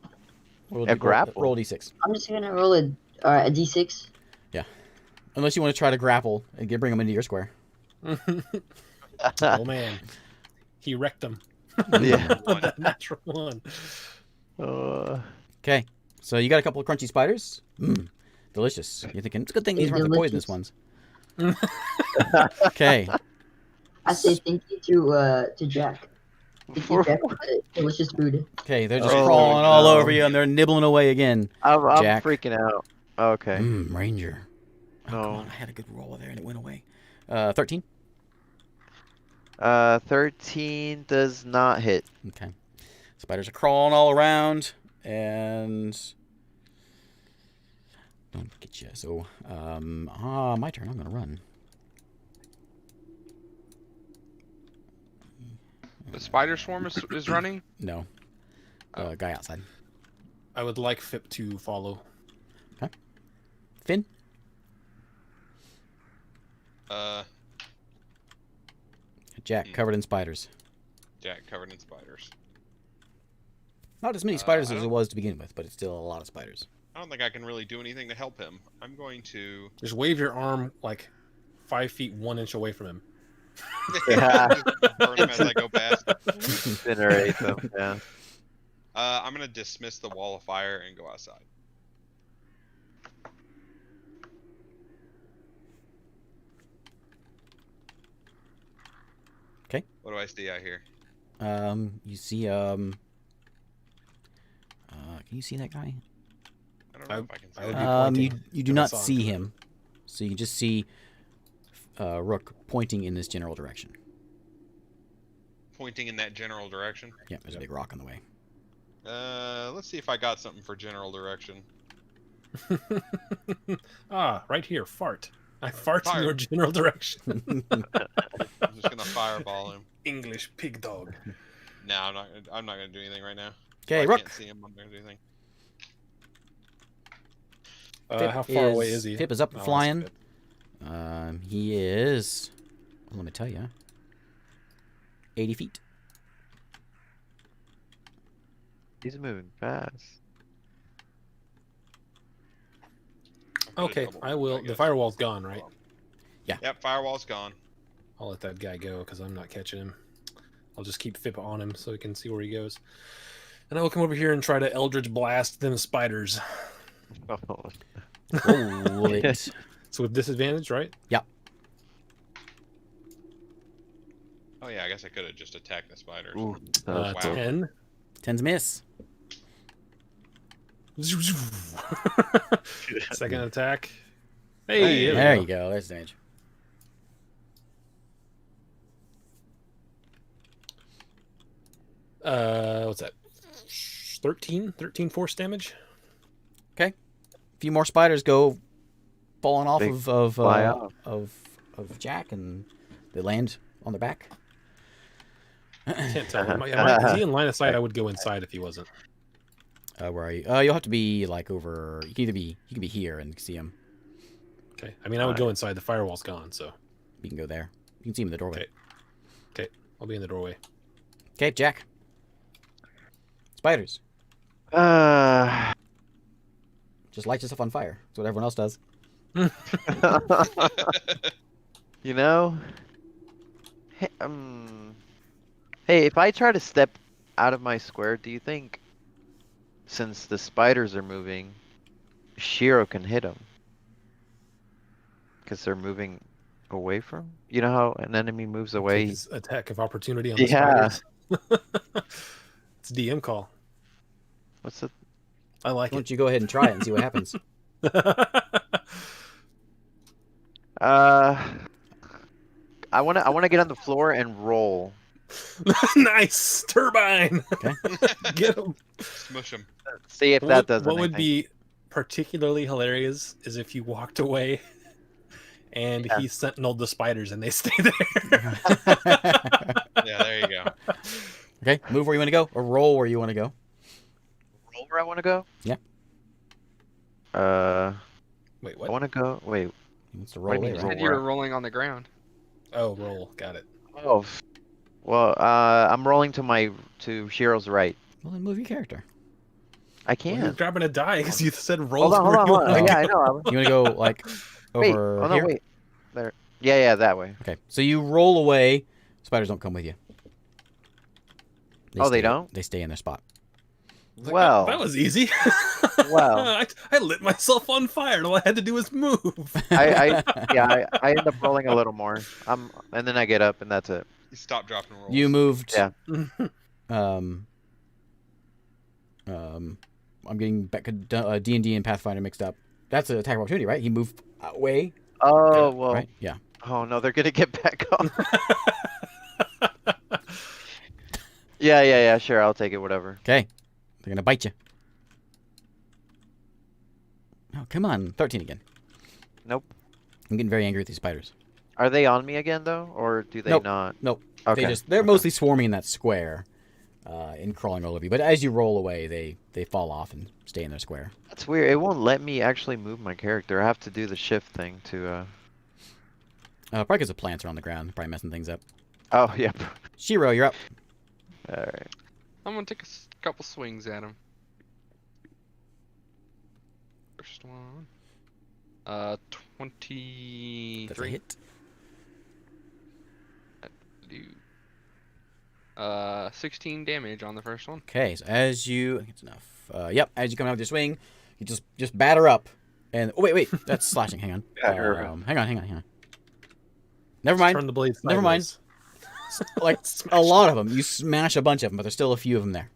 Roll A grapple? Roll a d6. I'm just gonna roll a d6. Unless you want to try to grapple and bring them into your square. Oh man, he wrecked him. Yeah. With that natural one. Okay. So you got a couple of crunchy spiders. Delicious. You're thinking it's a good thing these They're aren't the poisonous delicious. ones. Okay. I say thank you to Jack. Thank you, Jack, for the delicious food. Okay. They're just Oh, crawling all no. over you and they're nibbling away again. I'm Jack. freaking out. Okay. Ranger. Oh, come No. on. I had a good roll there and it went away. 13. 13 does not hit. Okay. Spiders are crawling all around, and don't get you. So, my turn. I'm gonna run. The spider swarm is running. No, guy outside. I would like Fip to follow. Finn. Jack covered in spiders. Jack covered in spiders. Not as many spiders I as it don't- was to begin with, but it's still a lot of spiders. I don't think I can really do anything to help him. I'm going to Just wave your arm like 5 feet 1 inch away from him. Yeah. burn him as I go past. Incinerate them. Yeah. I'm gonna dismiss the wall of fire and go outside. Okay. What do I see out here? You see, can you see that guy? I don't know if I can see I would that. be You pointing you do to not Hassan. see him, so you can just see Rook pointing in this general direction. Pointing in that general direction. Yeah, there's a big rock on the way. Let's see if I got something for general direction. Ah, right here, fart. I fart in Fire. your general direction. I'm just gonna fireball him. English pig dog. No, I'm not gonna do anything right now. Okay, I Rook. can't see him. I'm not gonna do anything. How far away is he? Pip is up and Oh, that's flying. good. He is. Let me tell you. 80 feet. He's moving fast. I'll put a Okay, double I move, will. The guess. firewall's gone, right? Yep, firewall's gone. I'll let that guy go because I'm not catching him. I'll just keep Fip on him so we can see where he goes. And I will come over here and try to Eldritch Blast them spiders. Roll it. So with disadvantage, right? Oh yeah, I guess I could have just attacked the spiders. Ooh, Wow. 10. 10's miss. Second attack. Hey, Hey. There we you go. There's damage. What's that? 13 force damage. A few more spiders go falling off They fly off. of Jack, and they land on their back. Can't tell. Is he in line of sight? I would go inside if he wasn't. Where are you? You'll have to be like over. You can be here and see him. Okay. I mean, I would go inside. The firewall's gone, so You can go there. You can see him in the doorway. Okay. I'll be in the doorway. Okay, Jack. Spiders. Just light yourself on fire. That's what everyone else does. You know, hey, hey, if I try to step out of my square, do you think, since the spiders are moving, Shiro can hit them? Because they're moving away from. You know how an enemy moves away. Take his attack of opportunity on the Yeah. spiders. It's a DM call. What's the? I like Why it. don't you go ahead and try it and see what happens? I wanna get on the floor and roll. Nice turbine. Okay. Get him. Smush him. See if that does. What would anything. be particularly hilarious is if you walked away and Yeah. he sentineled the spiders and they stay there. Yeah, there you go. Okay, move where you want to go, or roll where you want to go. roll where I want to go? Yeah. Wait, I what? want to go. Wait. He wants to What do roll you away, mean You right? said you were rolling on the ground. Oh, roll. Got it. Oh. Well, I'm rolling to Shiro's right. Well, then move your character. I Well, you're can't. grabbing a die because you said roll. Hold on. where you Yeah, wanna I go. know. You want to go like Wait. over Oh no, here? wait. There. Yeah, that way. Okay, so you roll away. Spiders don't come with you. Oh, they stay- don't? They stay in their spot. Like, Well. that was easy. Well. I lit myself on fire. All I had to do was move. I end up rolling a little more. And then I get up, and that's it. Stop, drop, and roll. You moved. Yeah. I'm getting back D&D and Pathfinder mixed up. That's an attack of opportunity, right? He moved away, Oh well. right? Yeah. Oh no, they're gonna get back up. Yeah. Sure, I'll take it. Whatever. Okay. They're gonna bite you. Oh, come on. 13 again. Nope. I'm getting very angry with these spiders. Are they on me again though, or do they Nope. not? Nope. Okay. They're okay. mostly swarming in that square, and crawling all over you. But as you roll away, they fall off and stay in their square. That's weird. It won't let me actually move my character. I have to do the shift thing to. Probably because the plants are on the ground, probably messing things up. Oh yeah. Shiro, you're up. All right. I'm gonna take a couple swings at him. First one. 23. That's a hit. Do 16 damage on the first one. Okay, so as you, it's enough. Yep, as you come out with your swing, you just batter up, and oh wait, that's slashing. Hang on. Yeah, you're hang on. Never mind. Turn the blade Never mind. sideways. Like a lot of them, you smash a bunch of them, but there's still a few of them there,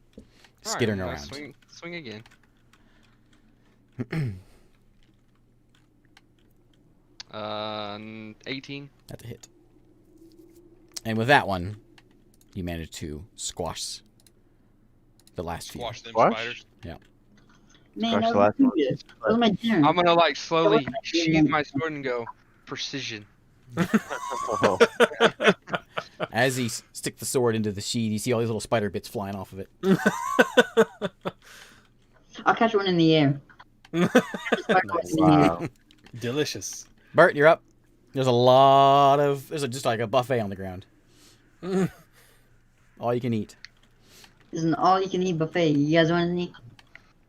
skittering Alright, around. Swing again. 18. That's a hit. And with that one, you manage to squash the last few. Squash them Squash? spiders. Man, Gosh, that the was last one. good. That was my turn. I'm gonna like slowly not sheath my sword and go precision. Oh, As he stick the sword into the sheath, you see all these little spider bits flying off of it. I'll catch one in the air. Nice. wow. Delicious. Bert, you're up. There's a lot of... There's just like a buffet on the ground. All you can eat. This is an all-you-can-eat buffet. You guys want any?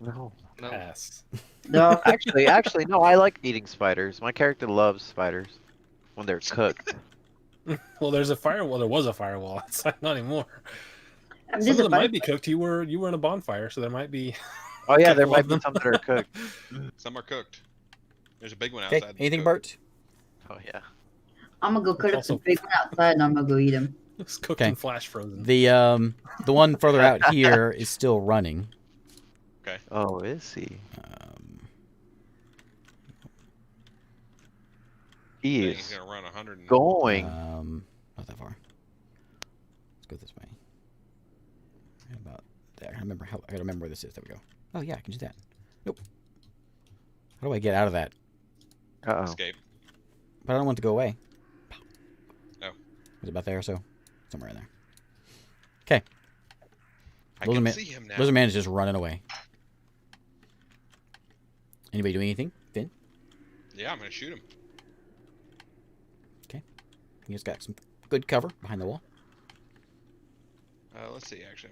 No. No. Pass. No. Actually, no. I like eating spiders. My character loves spiders when they're cooked. Well, there's a firewall. There was a firewall outside. Not anymore. There's Some of a them fight. might be cooked. You were in a bonfire, so there might be. Oh yeah, there Couple might of be them. some that are cooked. Some are cooked. There's a big one Okay, outside. that's anything, cooked. Bert? Oh yeah. I'm gonna go cut up Also- the big one outside and I'm gonna go eat him. It's cooked Okay. and flash frozen. The one further out here is still running. Oh, is he? He Dang, is he's gonna run 100. And... going. Not that far. Let's go this way. Right about there. I gotta remember where this is. There we go. Oh yeah, I can do that. Nope. How do I get out of that? Uh oh. Escape. But I don't want it to go away. Oh. Is it about there? So somewhere in there. Okay. I Those are can ma- see him now. Lizard Man is just running away. Anybody doing anything? Finn? Yeah, I'm gonna shoot him. He just got some good cover behind the wall. Let's see. Actually,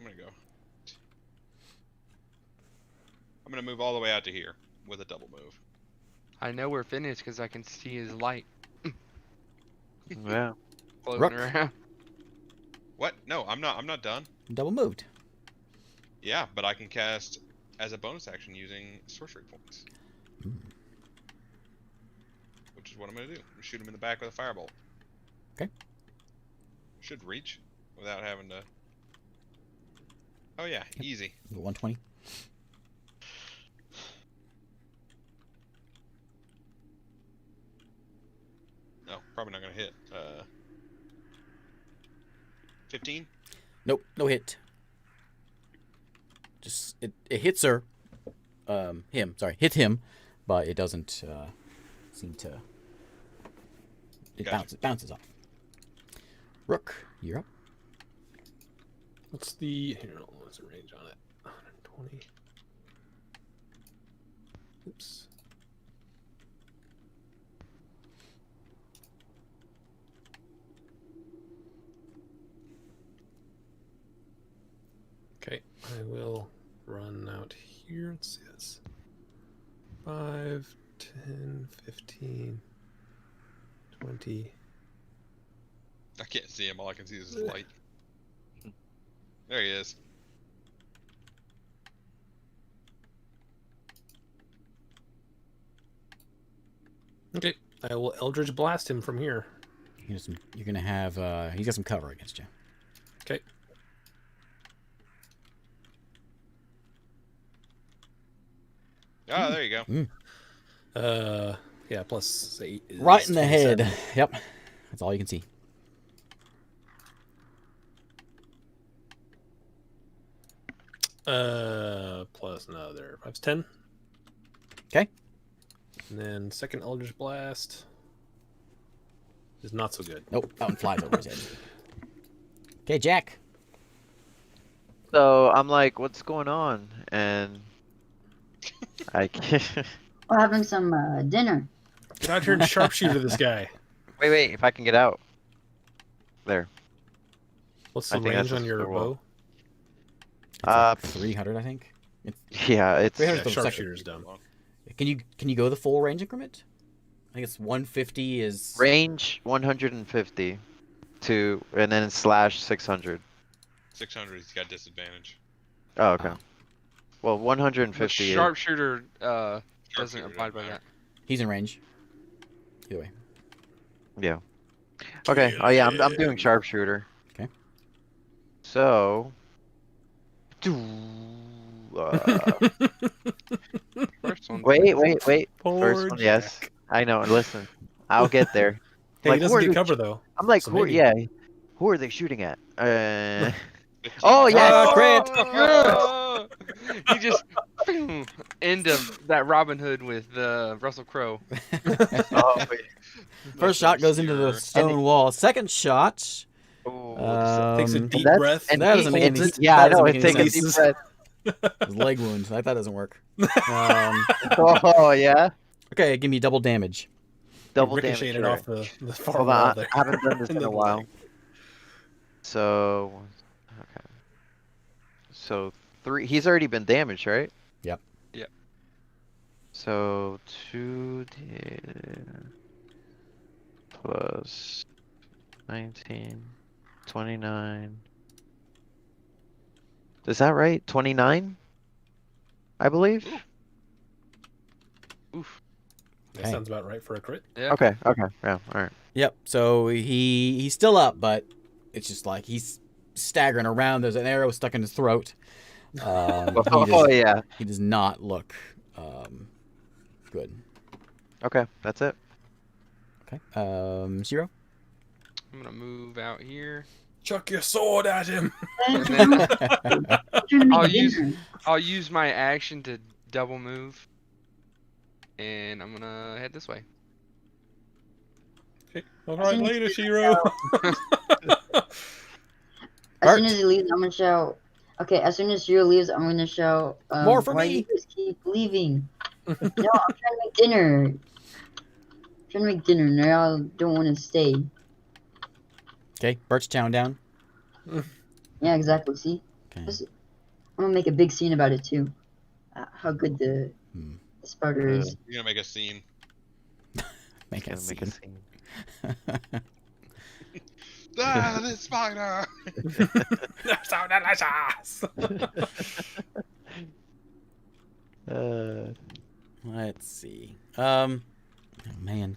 I'm gonna move all the way out to here with a double move. I know we're finished because I can see his light Yeah. floating Rook. around. What? No, I'm not done. Double moved. Yeah, but I can cast as a bonus action using sorcery points. Which is what I'm gonna do. I'm gonna shoot him in the back with a firebolt. Okay. Should reach without having to. Oh yeah, easy. 120. No, probably not gonna hit. 15. Nope, no hit. Just it hits her. Hits him, but it doesn't seem to. It Gotcha. bounces off. Rook, you're up. What's the what's the range on it? 120. Oops. Okay, I will run out here. Let's see this. 5, 10, 15, 20. I can't see him. All I can see is his light. There he is. Okay, I will Eldritch Blast him from here. You're gonna have. He's got some cover against you. Okay. Ah, there you go. Yeah, plus 8. Is Right in the head. 27. Yep. That's all you can see. Plus another 5's 10. Okay. And then second Eldritch Blast is not so good. Nope, that one flies over his head. Okay, Jack. So I'm like, what's going on? And I can't. We're having some dinner. Get out here and sharpshooter this guy. Wait, if I can get out. There. What's I the think range that's on just your the wall. bow? It's like 300, I think. Yeah, it's 300 Yeah, the second. sharpshooter's dumb. Can you go the full range increment? I think it's 150 is range 150 to, and then slash 600. 600, he's got disadvantage. Oh, okay. Oh. Well, The 150 is. sharpshooter doesn't Sharpshooter apply by doesn't that. he's in range. Either way. Yeah. Okay. Oh yeah, I'm doing sharpshooter. Okay. So. First one. Wait. Poor First one, yes. Jack. I know. Listen, I'll get there. Hey, Like, he who doesn't are get they cover though. I'm like, So who? maybe. Yeah. Who are they shooting at? Oh yeah. crit! He just end of that Robin Hood with Russell Crowe. Oh, wait. First shot goes into the stone wall. Second shot. Oh, Takes a Um, deep that's- breath. and that he doesn't make any holds sense. it. yeah, That I doesn't know. make It any takes a sense. deep breath. His leg wound. That doesn't work. Oh yeah. Okay, give me double damage. Double ricocheted damage. off the far Hold wall on, there. I haven't done this And in a then the while. leg. So, okay. So 3. He's already been damaged, right? Yep. Yep. So 2d plus 19, 29. Is that right? 29? I believe. Oof. That Okay. sounds about right for a crit. Yeah. Okay. Yeah. All right. Yep. So he's still up, but it's just like he's staggering around. There's an arrow stuck in his throat. Oh yeah. He does not look good. Okay. That's it. Okay. Zero. I'm gonna move out here. Chuck your sword at him. And Trying then to make I'll use- dinner. I'll use my action to double move. And I'm gonna head this way. All right, later, Shiro. As soon as he leaves, I'm gonna shout. Okay, as soon as Shiro leaves, I'm gonna shout. More for why me. you guys keep leaving? No, I'm trying to make dinner. And they all don't want to stay. Okay. Birch town down. Yeah, exactly. See, Okay. I'm gonna make a big scene about it too. How good the Sparta is. You're gonna make a scene. Make a Gonna make a scene. scene. Ah, this spider! So delicious. Let's see. Oh man.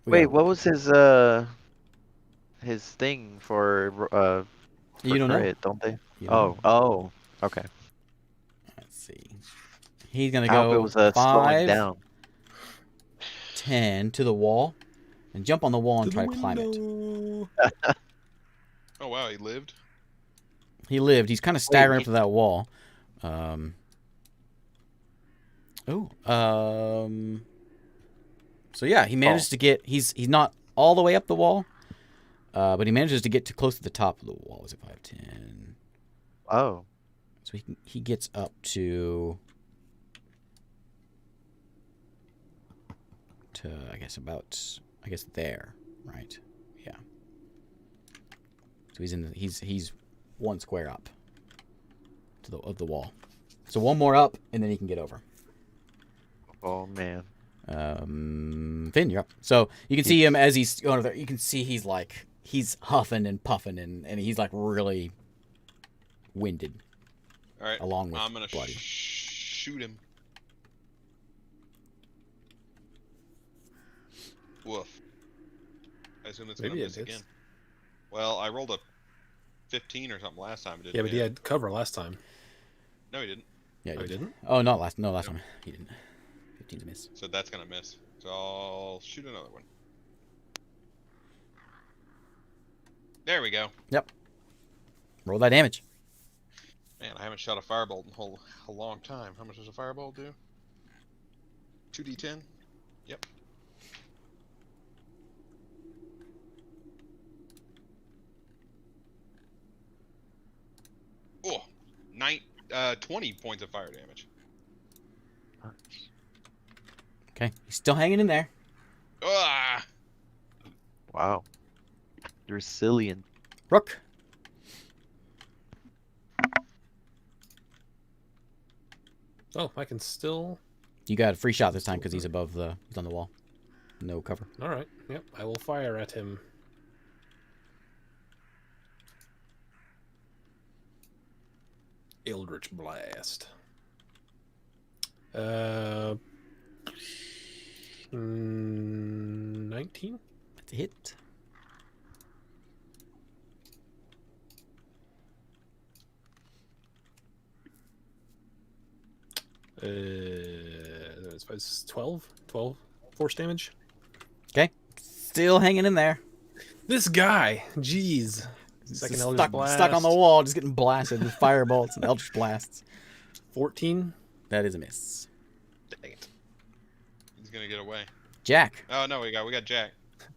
We Wait, got- what was his thing for You don't know. crit, don't they? You don't know. Oh, okay. Let's see. He's gonna I hope it go was slowing 5, down. 10 to the wall, and jump on the wall and try to climb it. Oh wow, he lived. He lived. He's kind of staggering he- up to that wall. So yeah, he managed to get. He's not all the way up the wall, but he manages to get to close to the top of the wall. Is it 5, 10? Oh, So he gets up to I guess there, right? Yeah. So he's one square up of the wall. So one more up, and then he can get over. oh man. Finn, you're up. So you can see him as he's going over there. You can see he's huffing and puffing, and he's like really winded, All right, along with I'm gonna bloody. shoot him. Woof. I assume it's gonna Maybe it miss hits. again. Well, I rolled a 15 or something last time. It didn't Yeah, but he hit. had cover last time. No, he didn't. Yeah, Oh, he didn't? Oh, not last. No, last time he didn't. 15's a miss. So that's gonna miss. So I'll shoot another one. There we go. Roll that damage. Man, I haven't shot a firebolt in a long time. How much does a firebolt do? 2d10? Yep. Oh, 20 points of fire damage. Okay, he's still hanging in there. Ah! Wow. You're resilient. Rook. Oh, I can still. You got a free shot this time because he's above he's on the wall. No cover. All right. Yep. I will fire at him. Eldritch Blast. 19. That's a hit. It's 12 force damage. Okay, still hanging in there. This guy, jeez. Second Eldritch Blast. Stuck on the wall, just getting blasted with firebolts and Eldritch Blasts. 14. That is a miss. Dang it. He's gonna get away. Jack. Oh no, we got Jack.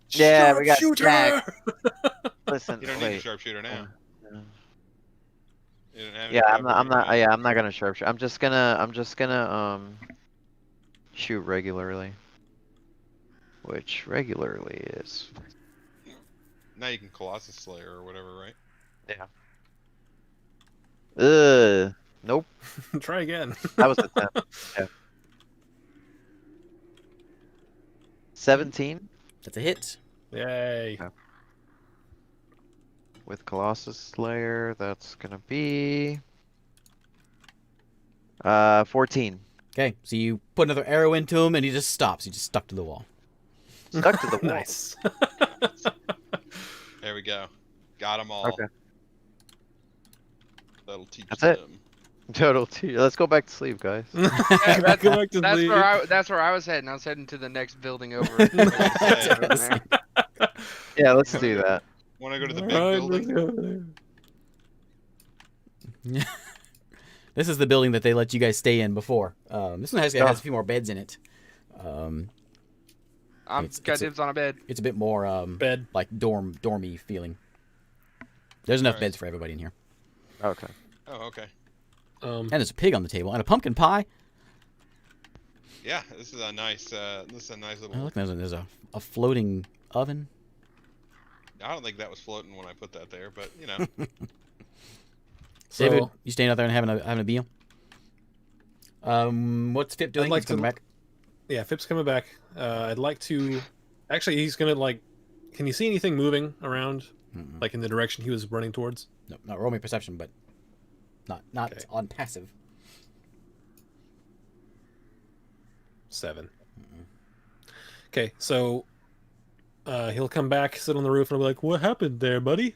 Yeah, we got Sharpshooter! Jack. Listen, You don't need a wait. sharpshooter now. You didn't have any Yeah, I'm cover not. anyway. Yeah, I'm not gonna sharpshoot. I'm just gonna shoot regularly, which regularly is. Now you can Colossus Slayer or whatever, right? Yeah. Nope. Try again. That was a 10. Yeah. 17 That's a hit. Yay. with Colossus Slayer. That's gonna be 14. Okay, so you put another arrow into him and he just stops. He just stuck to the wall. Stuck to the wall. Nice. There we go. Got them all. Okay. That'll teach That's it. them. Total T. Let's go back to sleep, guys. Go back to That's sleep. that's where I was heading. I was heading to the next building over. Yeah, let's do that. Want to go to the big Alright, building? let's go there. This is the building that they let you guys stay in before. This one has a few more beds in it. I'm It's got a- dibs on a bed. It's a bit more Bed. like dormy feeling. There's enough Alright. beds for everybody in here. Okay. Oh, okay. And there's a pig on the table and a pumpkin pie. Yeah, this is a nice. This is a nice Oh, little. look, there's a floating oven. I don't think that was floating when I put that there, but you know. So, David, you staying out there and having a meal? What's Fip doing? like He's coming to- back. yeah, Fip's coming back. I'd like to. Actually, he's gonna like. Can you see anything moving around, Mm-mm. like in the direction he was running towards? No, not roll me perception, but not Okay. on passive. 7. Okay, so he'll come back, sit on the roof, and I'll be like, "What happened there, buddy?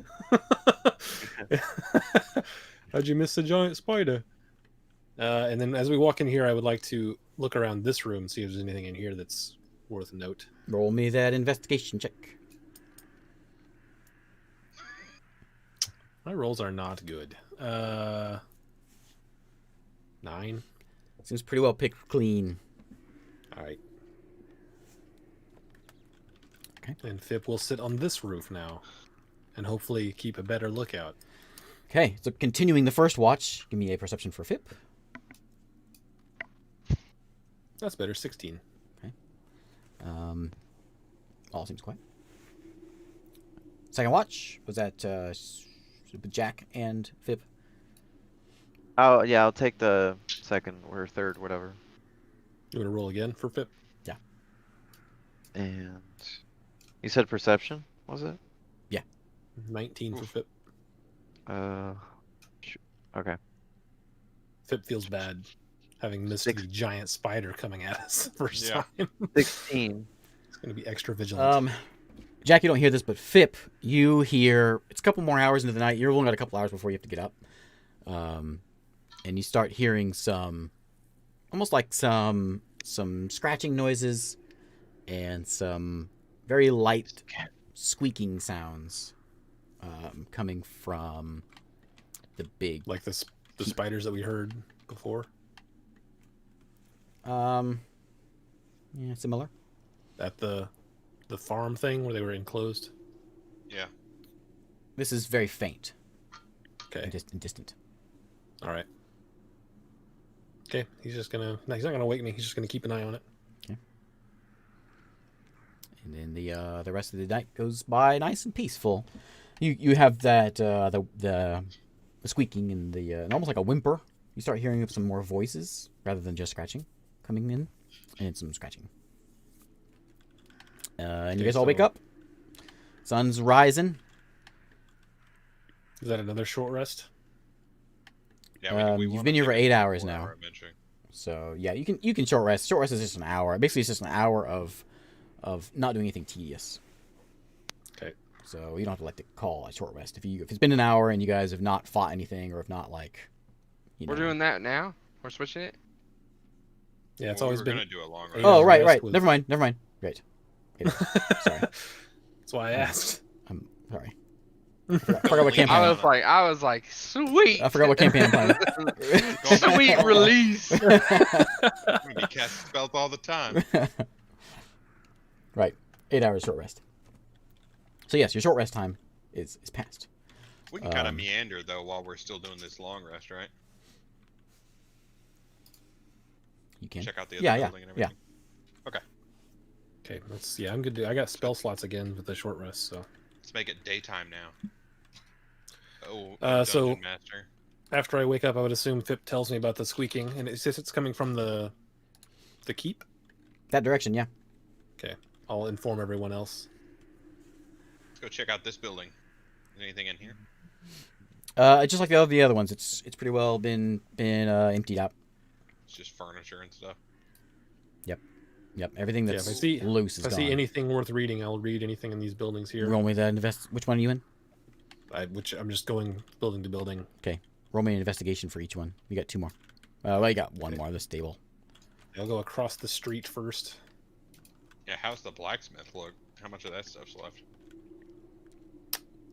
How'd you miss a giant spider?" And then as we walk in here, I would like to look around this room, see if there's anything in here that's worth a note. Roll me that investigation check. My rolls are not good. 9. Seems pretty well picked clean. All right. Okay. And Fip will sit on this roof now, and hopefully keep a better lookout. Okay, so continuing the first watch, give me a perception for Fip. That's better. 16. All seems quiet. Second watch was that Jack and Fip. Oh yeah, I'll take the second or third, whatever. You want to roll again for Fip? And you said perception, was it? 19 for Oof. Fip. Okay. Fip feels bad having missed Six. the giant spider coming at us first Yeah. time. 16. It's going to be extra vigilant. Jack, you don't hear this, but Fip, you hear. It's a couple more hours into the night. You've only got a couple hours before you have to get up, and you start hearing almost like some scratching noises, and some very light squeaking sounds coming from the big. Like this the spiders that we heard before? Yeah, similar. At the farm thing where they were enclosed? Yeah. This is very faint Okay. and distant. All right. Okay, he's not gonna wake me. He's just gonna keep an eye on it. And then the rest of the night goes by nice and peaceful. You have that the squeaking and and almost like a whimper. You start hearing some more voices rather than just scratching coming in, and some scratching. And you guys all wake up. Sun's rising. Is that another short rest? Yeah, You've been here for 8 hours now. So yeah, you can short rest. Short rest is just an hour. Basically, it's just an hour of not doing anything tedious. Okay. So you don't have to call a short rest. If it's been an hour and you guys have not fought anything or if not We're doing that now. We're switching it. Yeah, it's always been. Gonna do a long rest. Oh right. rest with- Never mind. Great. Sorry. That's why I asked. I'm sorry. I forgot what campaign. I was like, sweet. I forgot what campaign I'm playing. Sweet release. I'm gonna be casting spells all the time. Right. 8 hours short rest. So yes, your short rest time is past. We can kind of meander though while we're still doing this long rest, right? You can. Check out the other Yeah, building and everything. Okay, I'm good. I got spell slots again with the short rest, so. Let's make it daytime now. Oh, so- Dungeon Master. After I wake up, I would assume Fip tells me about the squeaking, and it says it's coming from the keep. That direction, yeah. Okay, I'll inform everyone else. Let's go check out this building. Is anything in here? Just like the other ones, it's pretty well been emptied out. It's just furniture and stuff. Yep, everything that's if I see- loose is If I gone. see anything worth reading, I'll read anything in these buildings here. Roll me the invest. Which one are you in? Which I'm just going building to building. Roll me an investigation for each one. You got 2 more. Well, you got 1 more. The stable. I'll go across the street first. Yeah, how's the blacksmith look? How much of that stuff's left?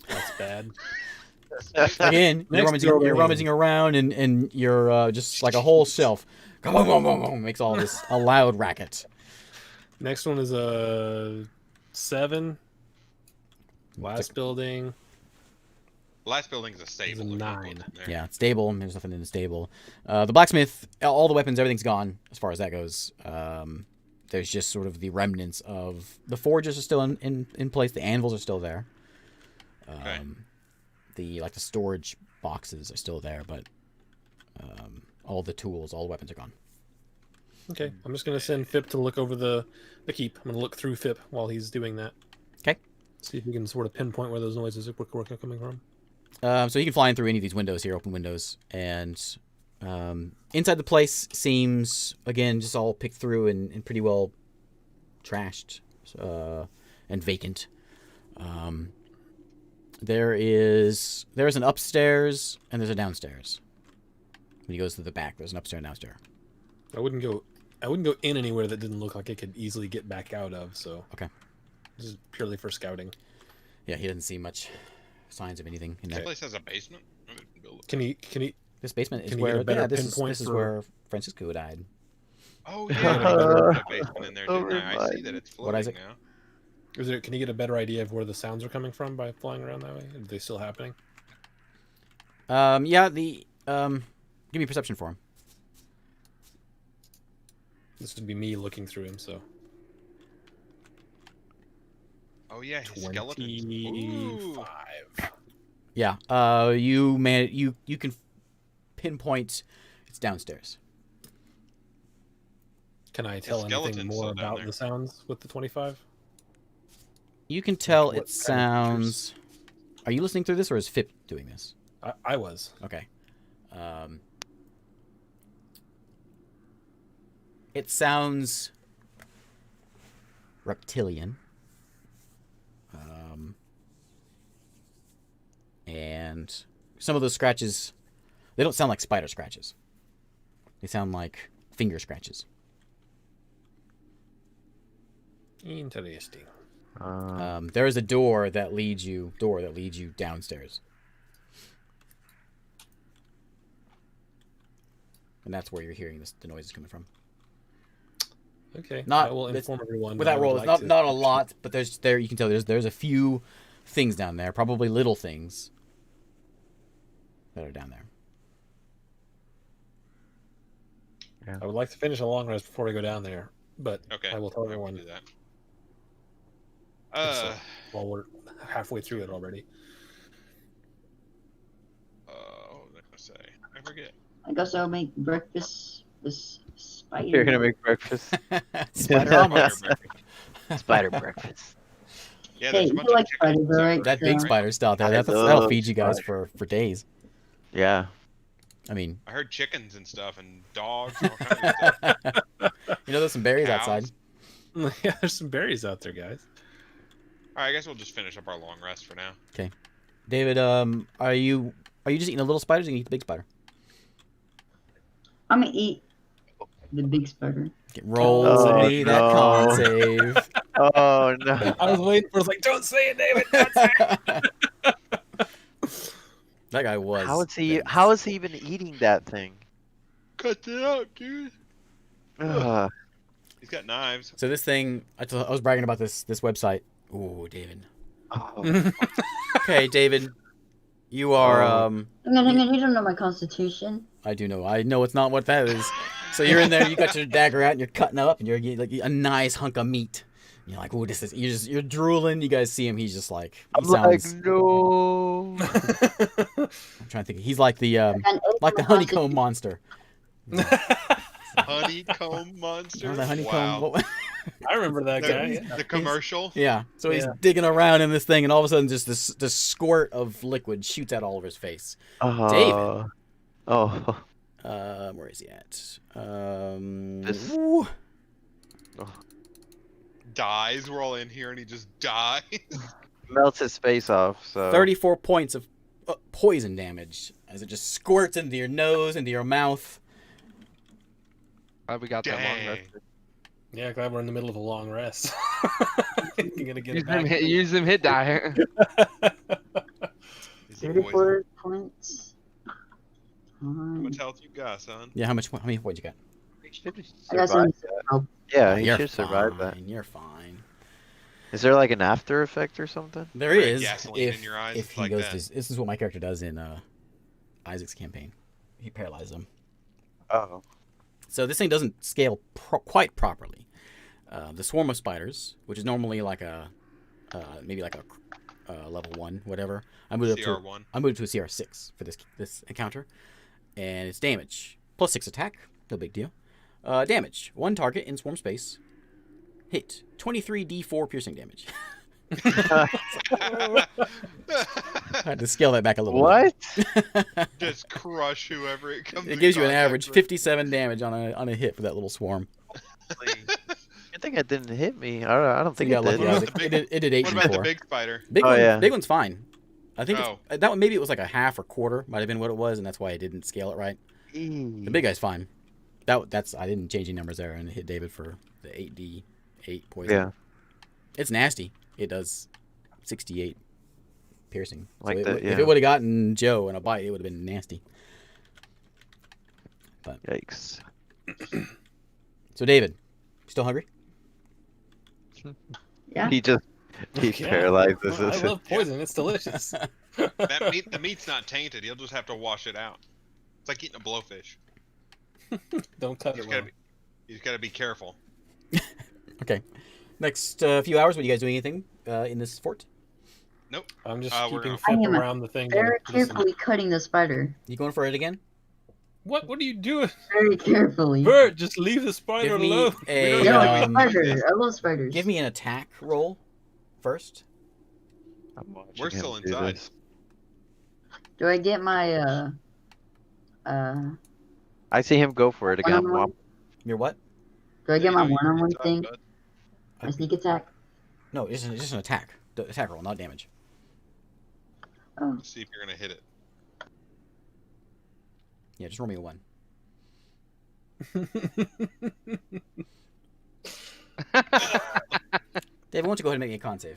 That's bad. Again, Next you're building. rummaging around and you're just like a whole shelf. Makes all this a loud racket. Next one is a 7. Last building. Last building's a stable. It's a There's no 9. books in there. Yeah, it's stable. There's nothing in the stable. The blacksmith, all the weapons, everything's gone as far as that goes. There's just sort of the remnants of the forges are still in place. The anvils are still there. Okay. The storage boxes are still there, but all the tools, all the weapons are gone. Okay, I'm just gonna send Fip to look over the keep. I'm gonna look through Fip while he's doing that. Okay. See if we can sort of pinpoint where those noises are coming from. So you can fly in through any of these windows here, open windows, and inside the place seems, again, just all picked through and pretty well trashed and vacant. There's an upstairs and there's a downstairs. When he goes to the back, there's an upstairs and downstairs. I wouldn't go in anywhere that didn't look like it could easily get back out of. So Okay. This is purely for scouting. Yeah, he doesn't see much signs of anything in This there. place has a basement. I didn't build it. Can he? This basement is Can you get where a better this is pinpoint for- where Francisco died. Oh yeah, I put a basement in there, didn't I? I see Overnight. that it's What, Isaac? floating now. Can you get a better idea of where the sounds are coming from by flying around that way? Are they still happening? Yeah, give me perception for him. This would be me looking through him. So Oh yeah, his skeletons. Ooh. 25. Yeah. You can pinpoint it's downstairs. Can I tell anything skeleton's more still down about there. the sounds with the 25? You can tell What it kind of creatures? sounds. Are you listening through this, or is Fip doing this? I was. Okay. It sounds reptilian. And some of those scratches, they don't sound like spider scratches. They sound like finger scratches. Interesting. There is a door that leads you downstairs. and that's where you're hearing the noise is coming from. Okay. Not- I will it's- inform everyone. With that that I would roll, it's like not to- a lot, but you can tell there's a few things down there, probably little things that are down there. I would like to finish a long rest before we go down there, but Okay. I will tell we can everyone do that. while we're halfway through it already. What was I gonna say? I forget. I guess I'll make breakfast with spider. You're gonna make breakfast. Spider omelets. Spider breakfast. Spider breakfast. Yeah, Hey, there's a you bunch of like chickens spiders, and right? stuff That big Yeah. spider still out there. I That'll love feed you guys spider. for days. Yeah. I mean, I heard chickens and stuff and dogs. And all kinds of stuff. there's some berries Cows. outside. Yeah, there's some berries out there, guys. All right, I guess we'll just finish up our long rest for now. David, are you just eating the little spiders, or you eat the big spider? I'm gonna eat the big spider. Roll Oh, me that no. con save. Oh no. I was waiting for. I was like, "Don't say it, David." Don't say it. That guy was. How is he even eating that thing? Cut it out, dude. Ugh. He's got knives. So this thing, I was bragging about this website. Ooh, David. Oh. Okay, David, you are. Oh. Hang on, you don't know my constitution. I do know. I know it's not what that is. So you're in there. You got your dagger out, and you're cutting up, and you're getting like a nice hunk of meat. And you're like, "Oh, this is." You're drooling. You guys see him. He's just like. I'm like, I'm no. trying to think. He's like the And like the honeycomb monster. Honeycomb monster. Oh, the honeycomb. Wow. I remember that The, guy. Yeah. the commercial. Yeah. So he's Yeah. digging around in this thing, and all of a sudden, just this squirt of liquid shoots out all over his face. David. Oh. Where is he at? This- Ooh. Dies. We're all in here, and he just dies. Melts his face off. So 34 points of poison damage as it just squirts into your nose, into your mouth. Glad we got that long Dang. rest. Yeah, glad we're in the middle of a long rest. You're gonna get Use it them, back. use them hit die. Is he poisoned? 34 points. How much health you got, son? Yeah, how many points you got? I got survive some. that. Yeah, he You're should survive that. fine, You're fine. Is there like an after effect or something? There Right, is. gasoline If, in your eyes, if it's he like goes that. to, this is what my character does in Isaac's campaign. He paralyzes him. Oh. So this thing doesn't scale quite properly. The swarm of spiders, which is normally like a maybe like a level 1, whatever. I moved it up to CR1. I moved to a CR6 for this encounter, and it's damage +6 attack, no big deal. Damage: 1 target in swarm space. Hit 23d4 piercing damage. I had to scale that back a little What? bit. Just crush whoever it comes. It in gives you an contact average with. 57 damage on a hit for that little swarm. I think it didn't hit me. I don't So think you it got lucky, did. What about Isaac. the It big- did 8 What about the before. big spider? Big Oh, one, yeah. big one's fine. I think Oh. that one maybe it was like a half or quarter, might have been what it was, and that's why I didn't scale it right. The big guy's fine. That's I didn't change any numbers there, and it hit David for the 8d8 poison. Yeah. It's nasty. It does 68 piercing. So Like that, if yeah. it would have gotten Joe in a bite, it would have been nasty. Yikes. So David, still hungry? Yeah. He Yeah. paralyzes I us. love poison. It's delicious. The meat's not tainted. He'll just have to wash it out. It's like eating a blowfish. Don't cut You it just well. gotta be careful. Okay. Next few hours, what are you guys doing anything in this fort? Nope. I'm just We're keeping gonna- Fip I am around the thing. Very to listen. carefully cutting the spider. You going for it again? What are you doing? Very carefully. Bert, just leave the spider Give me alone. a No, Yeah. spider. I love spiders. give me an attack roll first. I'm watching We're him still do inside. this. Do I get my I see him go for it again. I'm One-on-one? Your what? do I get my There you go, you're one-on-one inside, thing? bud. My sneak attack? No, it's just an attack. The attack roll, not damage. Oh, Let's see if you're gonna hit it. Yeah, just roll me a 1. Dave, why don't you go ahead and make me a con save?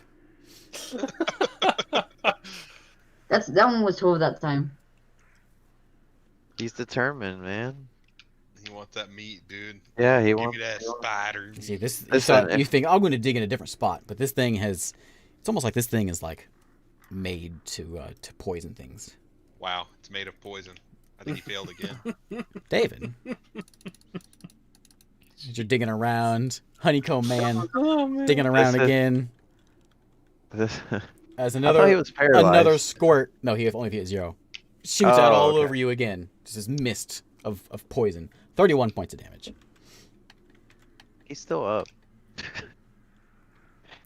that one was 12 that time. He's determined, man. that meat, dude. Yeah, he Give wants. me that spider. You see this? Listen, You if- think I'm going to dig in a different spot, but this thing has. It's almost like this thing is like made to poison things. Wow, it's made of poison. I think he failed again. David, you're digging around, honeycomb man, Oh, man. digging around This is- again. This, As I thought he was paralyzed. another squirt. No, he only if he hit 0. Shoots out Oh, all okay. over you again. Just this mist of poison. 31 points of damage. He's still up.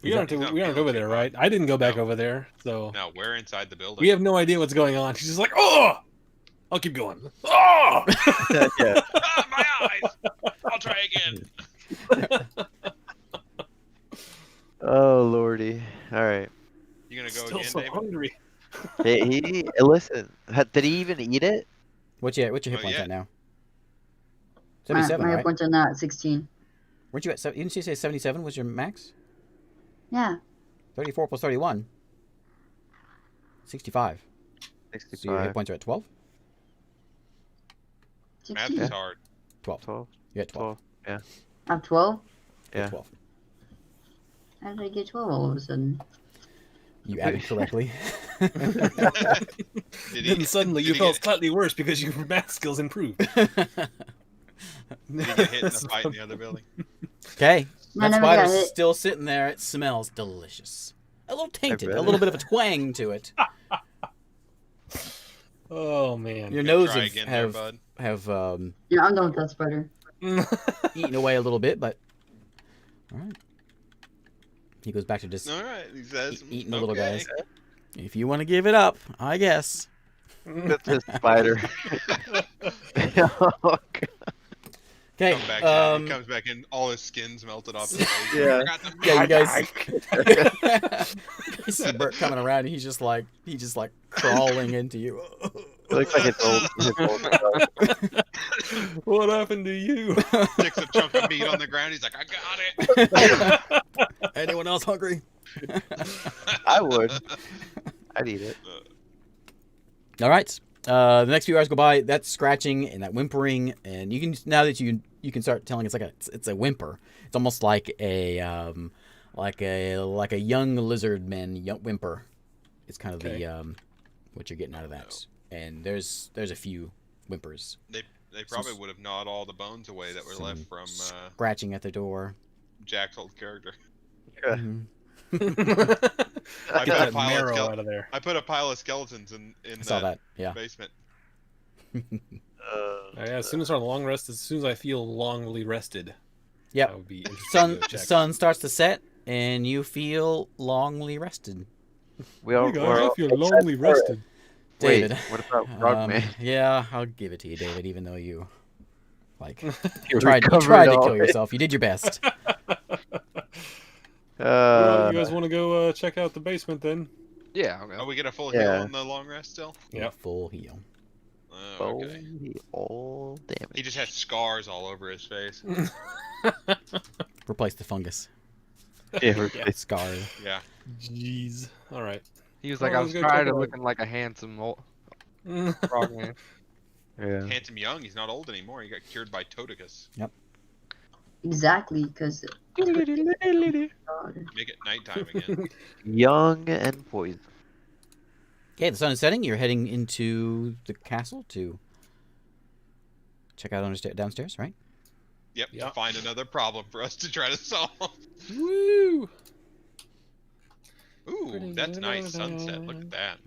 We aren't He's not we aren't feeling over too there, hot. right? I didn't go back No. over there, so No, we're inside the building. we have no idea what's going on. She's just like, oh, I'll keep going. Oh, Yeah. Ah, my eyes! I'll try again. Oh lordy. All right. You gonna go still again, so David? hungry. He listen. Did he even eat it? What's your hit Oh, points yeah. at now? My 77, hit right? points are not 16. Weren't you at? Didn't you say 77 was your max? Yeah. 34 plus 31. 65. So your 65. hit points are at 12. Math 16. is hard. 12. 12. You're at 12. 12. I'm 12. You're Yeah. at 12. How did I get 12 all of a sudden? You added correctly. Did Then suddenly you did he felt get- slightly worse because your math skills improved. Did he get hit in the fight in the other building? Okay. I That never got spider's hit. still sitting there. It smells delicious. A little tainted. A bet. little bit of a twang to it. Oh man. Your Gonna nose try have, again there, bud. have Yeah, I'm done with that spider. eaten away a little bit, but all right. He goes back to just All right, he says. eating the little okay. guys. If you want to give it up, I guess. That's his spider. Oh, God. Okay. Come back in. He comes back in, all his skin's melted off his face. Yeah. I got the Yeah, you meat. guys. You see Bert coming around, and he's just like crawling into you. It looks like it's old. What happened to you? Sticks a chunk of meat on the ground. He's like, I got it. Anyone else hungry? I would. I'd eat it. All right. The next few hours go by. That scratching and that whimpering, and you can now that you can start telling it's a whimper. It's almost like a young lizard whimper. It's kind of Okay. the what you're getting out of that. And there's a few whimpers. They probably would have gnawed all the bones away that were Some left from scratching at the door. Jack's old character. Mhm. I Get put, a that pile of marrow skele- out of there. I put a pile of skeletons in I saw that. Yeah. basement. Yeah, as soon as our long rest, as soon as I feel longly rested, Yep. I would be interested Sun to check. sun starts to set, and you feel longly rested. We all. Hey guys, we're I all- feel except lonely for- rested. Wait, David. what about Frogman? Yeah, I'll give it to you, David. Even though you You tried to recovered all kill it. yourself, you did your best. Well, you guys want to go check out the basement then? Yeah, okay. Oh, we get a full Yeah. heal on the long rest still? Yep. Full heal. Oh, okay. Holy all damage. He just has scars all over his face. Replace the fungus. Yeah, Scar. Yeah. Jeez. All right. He was like, Oh, I let's was go check tired it of out. looking like a handsome old frogman. yeah. Handsome young, he's not old anymore. He got cured by Toticus. Exactly, because. Make it nighttime again. Young and poison. Okay, the sun is setting. You're heading into the castle to check out downstairs, right? Yep, Yeah. to find another problem for us to try to solve. Woo! Ooh, that's nice sunset. Look at that.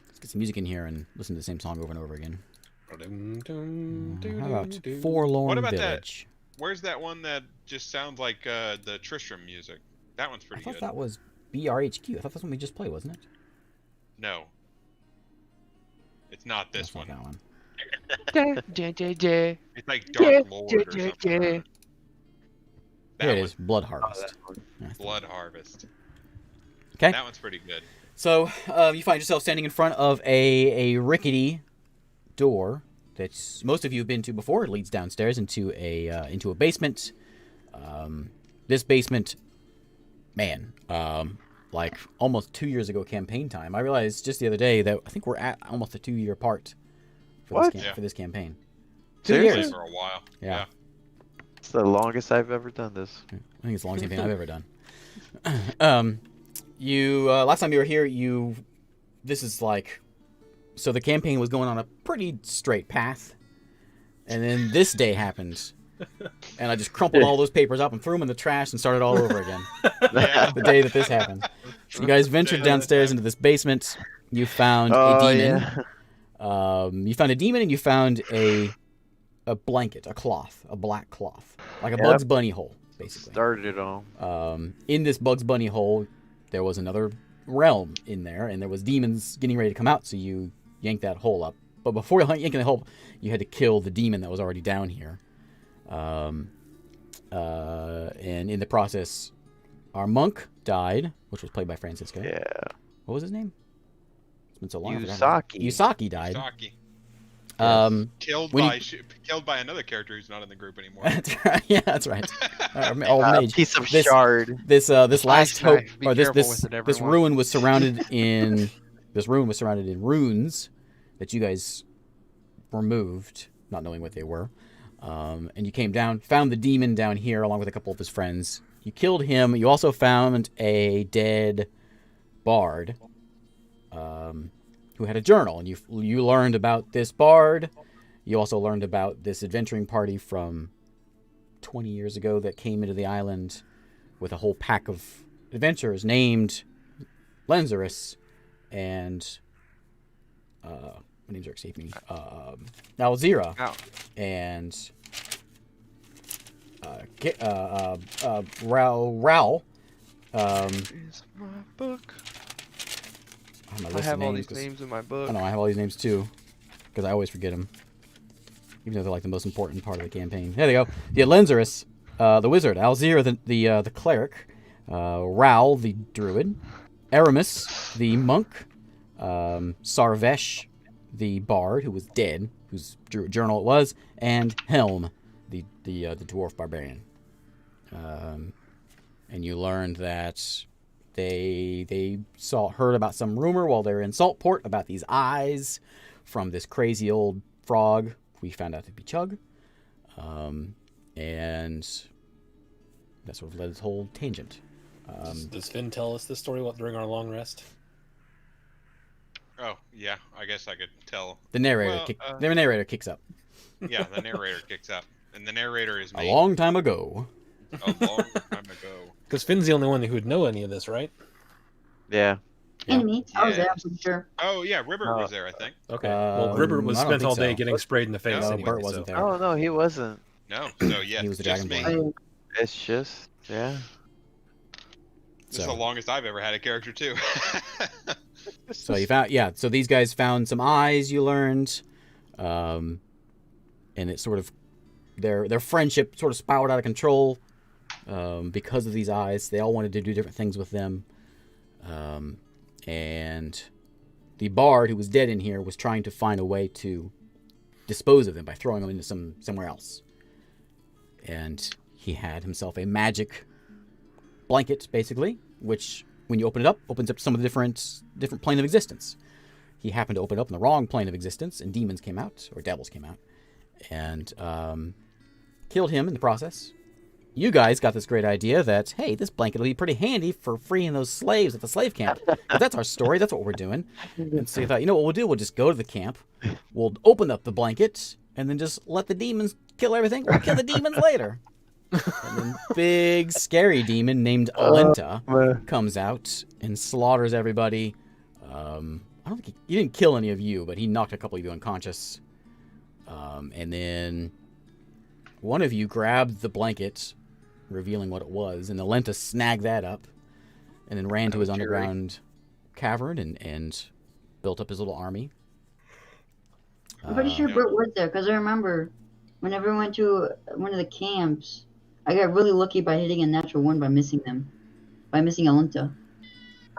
Let's get some music in here and listen to the same song over and over again. How about Forlorn Forlorn What about that? Village? Where's that one that just sounds like the Tristram music? That one's I pretty thought good. that was BRHQ. I thought that's one we just played, wasn't it? No. It's not this That's not one. that one. It's like Dark Lord or something. Here That it one, is, Blood Oh, Harvest. that one. That's the Blood Harvest. Okay. That one's pretty good. So you find yourself standing in front of a rickety door that most of you have been to before. It leads downstairs into a basement. This basement, man, like almost 2 years ago campaign time. I realized just the other day that I think we're at almost a 2-year part What? for this campaign. 2 Seriously? years. For a while. Yeah. It's the longest I've ever done this. I think it's the longest campaign I've ever done. You last time you were here, this is like, so the campaign was going on a pretty straight path, and then this day happened, and I just crumpled all those papers up and threw them in the trash and started all over again. Yeah. The day that this happened. So you guys ventured downstairs into this basement. You found a demon. Yeah. You found a demon, and you found a blanket, a cloth, a black cloth, like a Bugs Bunny hole, basically. Started it all. In this Bugs Bunny hole, there was another realm in there, and there was demons getting ready to come out, so you yanked that hole up. But before yanking the hole, you had to kill the demon that was already down here. And in the process, our monk died, which was played by Francisco. Yeah. What was his name? It's been so long. I forgot. Usaki. Usaki died. Saki. Killed Killed by another character who's not in the group anymore. That's right. Yeah, that's right. Old mage. Piece of This- shard. This last hope, Be or this careful with it, this everyone. ruin was surrounded in runes that you guys removed, not knowing what they were. And you came down, found the demon down here along with a couple of his friends. You killed him. You also found a dead bard, who had a journal, and you learned about this bard. You also learned about this adventuring party from 20 years ago that came into the island with a whole pack of adventurers named Lenzerus and what names are escaping me? Alzira Oh. and Raul. Is my book. On my I list have of all names, these 'cause- names in my book. I know I have all these names too, because I always forget them, even though they're like the most important part of the campaign. There they go. Yeah, Lenzerus, the wizard, Alzira, the cleric, Raul, the druid, Aramis, the monk, Sarvesh, the bard who was dead, whose journal it was, and Helm, the dwarf barbarian. And you learned that they heard about some rumor while they were in Saltport about these eyes from this crazy old frog we found out to be Chug. And that sort of led this whole tangent. Does Finn tell us this story during our long rest? Oh, yeah, I guess I could tell. The narrator, Well, the narrator kicks up. Yeah, the narrator kicks up. And the narrator is A me. long time ago. A long time ago. Because Finn's the only one who would know any of this, right? Yeah. And me. I was there, Yeah. I'm pretty sure. Oh, yeah, River was there, I think. Okay. Well, River was I don't spent think all day so. getting sprayed in the face. No, No, anyway, Bert wasn't so. there. Oh no, he wasn't. No, so yeah, He was the just me. Dragonborn. It's just yeah. This is So- the longest I've ever had a character, too. So you found, yeah. So these guys found some eyes. You learned, and it sort of their friendship sort of spiraled out of control because of these eyes. They all wanted to do different things with them, and the bard who was dead in here was trying to find a way to dispose of them by throwing them into somewhere else. And he had himself a magic blanket, basically, which, when you open it up, opens up some of the different plane of existence. He happened to open it up in the wrong plane of existence, and demons came out, or devils came out, and killed him in the process. You guys got this great idea that, hey, this blanket will be pretty handy for freeing those slaves at the slave camp. But that's our story. That's what we're doing. And so you thought, you know what we'll do? We'll just go to the camp. We'll open up the blanket, and then just let the demons kill everything. We'll kill the demons later. And then big, scary demon named Alenta comes out and slaughters everybody. I don't think he didn't kill any of you, but he knocked a couple of you unconscious. And then one of you grabbed the blanket, revealing what it was, and Alenta snagged that up, and then ran to his underground cavern and built up his little army. I'm pretty sure Yeah. Bert was there because I remember whenever I went to one of the camps, I got really lucky by hitting a natural one by missing them, by missing Alenta.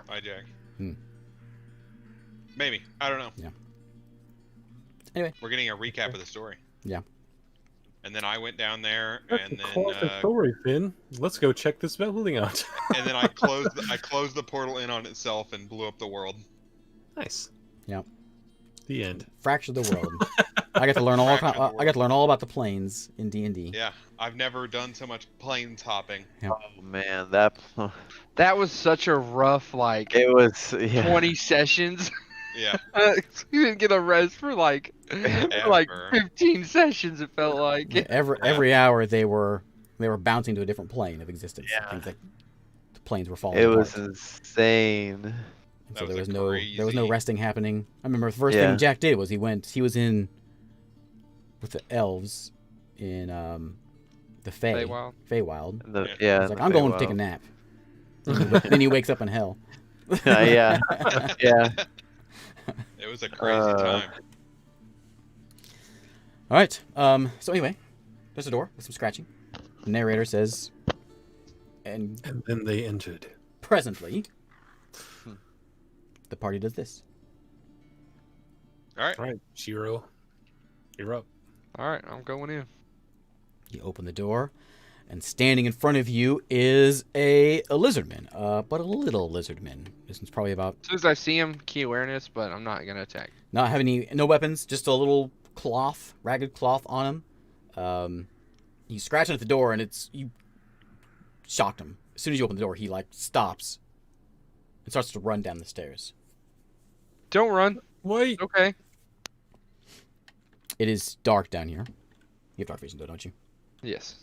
Hi, Jack. Hmm. Maybe. I don't know. Yeah. Anyway. We're getting a recap of the story. Yeah. And then I went down there, That's and a then classic story, Finn. Let's go check this building out. and then I closed the portal in on itself and blew up the world. Nice. Yep. The end. Fractured the world. I got to learn all. Fraction of the I got to learn all about the planes in D&D. Yeah, I've never done so much planes hopping. Oh man, that That was such a rough like it was. Yeah. 20 sessions. Yeah. We didn't get a rest for like 15 sessions. It felt like. Every hour they were bouncing to a different plane of existence. Yeah. Things like the planes were falling It apart. was insane. And so That was there was no crazy. resting happening. I remember the first Yeah. thing Jack did was he was in with the elves in the Feywild. Feywild. And the, Yeah. yeah. He's like, the I'm going to take a Feywild. nap. Then he wakes up in hell. Yeah. Yeah. It was a crazy time. All right. So anyway, there's a door with some scratching. The narrator says, and And then they entered. presently, the party does this. All right. All right, Shiro, you're up. All right, I'm going in. You open the door, and standing in front of you is a lizardman, but a little lizardman. This one's probably about As soon as I see him, key awareness, but I'm not gonna attack. not having no weapons, just a little cloth, ragged cloth on him. He's scratching at the door, and you shocked him. As soon as you open the door, he like stops and starts to run down the stairs. Don't run. Wait. Okay. It is dark down here. You have dark vision, though, don't you? Yes.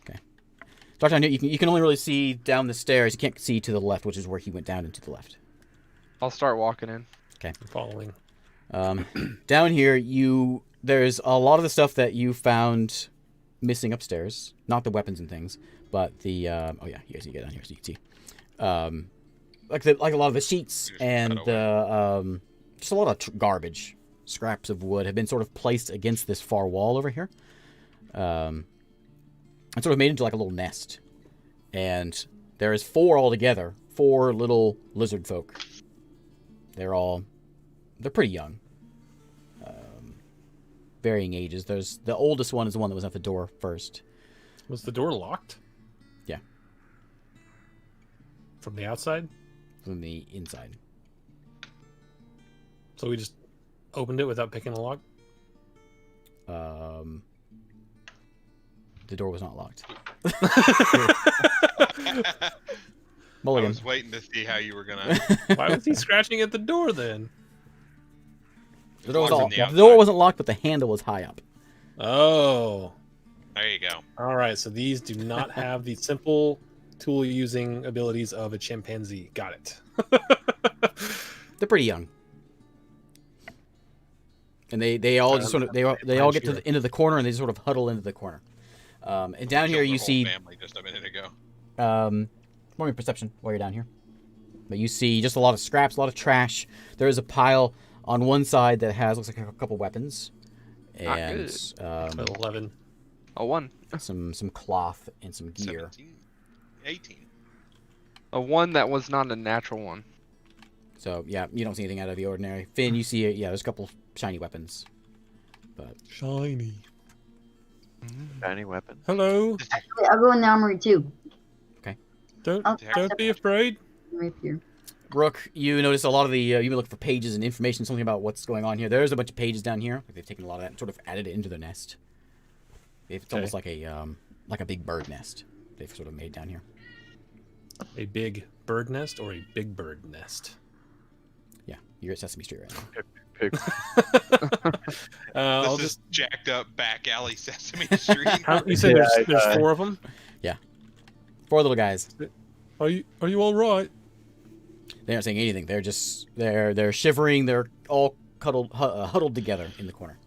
Dark down here. You can only really see down the stairs. You can't see to the left, which is where he went down into the left. I'll start walking in. I'm following. Down here, there's a lot of the stuff that you found missing upstairs. Not the weapons and things, but the oh yeah, you guys can get down here so you can see. Like a lot of the sheets Just and cut the just a lot of garbage, scraps of wood have been sort of placed against this far wall over here, and sort of made into like a little nest. And there is 4 altogether, 4 little lizard folk. They're pretty young. Varying ages. There's the oldest one is the one that was at the door first. Was the door locked? Yeah. From the outside? From the inside. So we just opened it without picking a lock? The door was not locked. I Mulligan. was waiting to see how you were gonna. Why was he scratching at the door then? The door, Locked on the the door outside. wasn't locked, but the handle was high up. Oh. There you go. All right, so these do not have the simple tool using abilities of a chimpanzee. Got it. They're pretty young. And they all just sort of they all get to into the corner and they just sort of huddle into the corner. And down here Killed you her whole see family just a minute ago. more perception while you're down here. But you see just a lot of scraps, a lot of trash. There is a pile on one side that looks like a couple weapons, and 11. A 1. some cloth and some gear. 17, 18. A 1 that was not a natural one. So yeah, you don't see anything out of the ordinary. Finn, you see there's a couple shiny weapons. But Shiny. Shiny weapon. Hello. Actually, I'll go in the armory too. Don't I'll don't be afraid. Rapier. Rook, you notice a lot of the you've been looking for pages and information, something about what's going on here. There's a bunch of pages down here. They've taken a lot of that and sort of added it into their nest. It's almost like a big bird nest they've sort of made down here. A big bird nest or a big bird nest? Yeah, you're at Sesame Street right now. Pig. I'll This just. is jacked up back alley Sesame Street. You said Yeah, there's 4 of them. 4 little guys. Are you all right? They aren't saying anything. They're just they're shivering. They're all huddled together in the corner.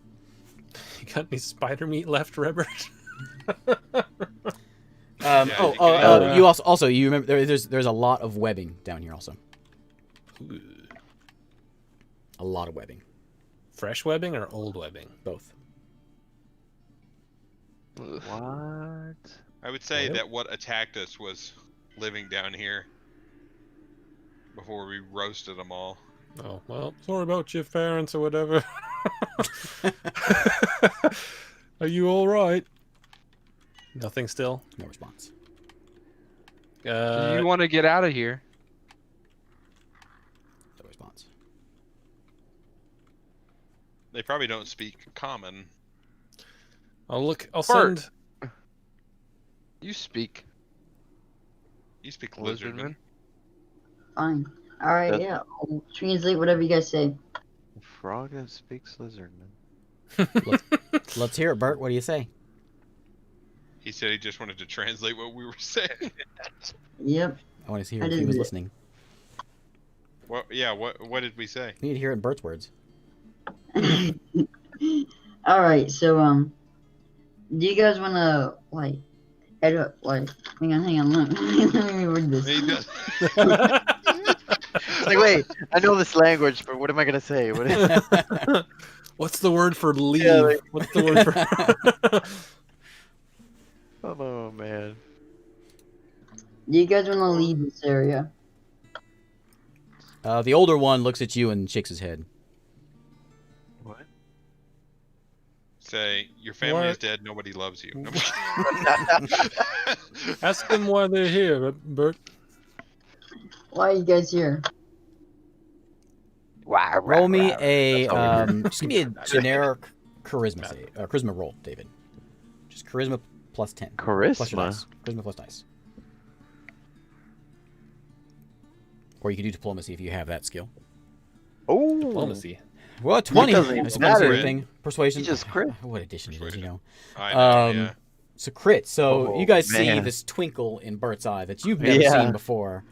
You got any spider meat left, Rebert? You also you remember there's a lot of webbing down here also. A lot of webbing, Fresh webbing or old webbing? both. Ugh. What? I would say Yep. that what attacked us was living down here before we roasted them all. Oh well, sorry about your parents or whatever. Are you all right? Nothing still. No response. Do you want to get out of here? No response. They probably don't speak common. I'll look. I'll Bart. send. You speak, You speak lizardman. Fine. Alright, That's- yeah. I'll translate whatever you guys say. A frog that speaks lizardman. Let's hear it, Bert. What do you say? He said he just wanted to translate what we were saying. Yep. I want to hear I if he didn't was do it. listening. What? Yeah. What did we say? We need to hear it in Bert's words. Alright, so, do you guys want to, like, head up, like, hang on, let me read this. He does. It's like, wait, I know this language, but what am I gonna say? What is... What's the word for leave? Yeah, like- What's the word for? Oh man. Do you guys want to leave this area? The older one looks at you and shakes his head. What? Say your family is What? dead. Nobody loves you. No, Ask them why they're here, Bert. Why are you guys here? Roll me a That's all we just give me a generic charisma roll, David. Just charisma plus 10. Plus your Charisma. dice. Charisma plus dice. Or you can do diplomacy if you have that skill. Oh. Diplomacy. Well, 20. doesn't I even suppose matter. everything. Persuasion. You just crit. What addition it is, you know. I know. Yeah. So crit. So Oh, you guys see man. this twinkle in Bert's eye that you've never Yeah. seen before.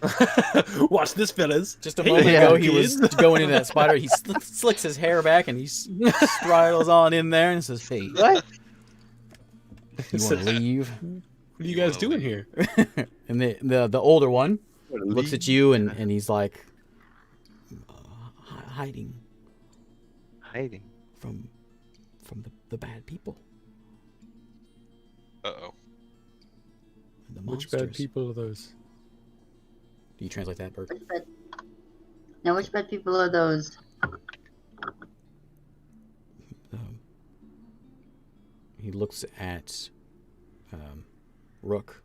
Watch this, fellas. Just a Hey, moment yeah, ago, he was kids. going into that spider. He slicks his hair back and he stridles on in there and says, "Hey, What? you want to leave?" What are you guys doing here? And the older one looks at you and he's like, hiding Hiding. from the bad people, Uh-oh. the Which monsters. bad people are those? Do you translate that, Bert? Which bad... Now, which bad people are those? He looks at Rook.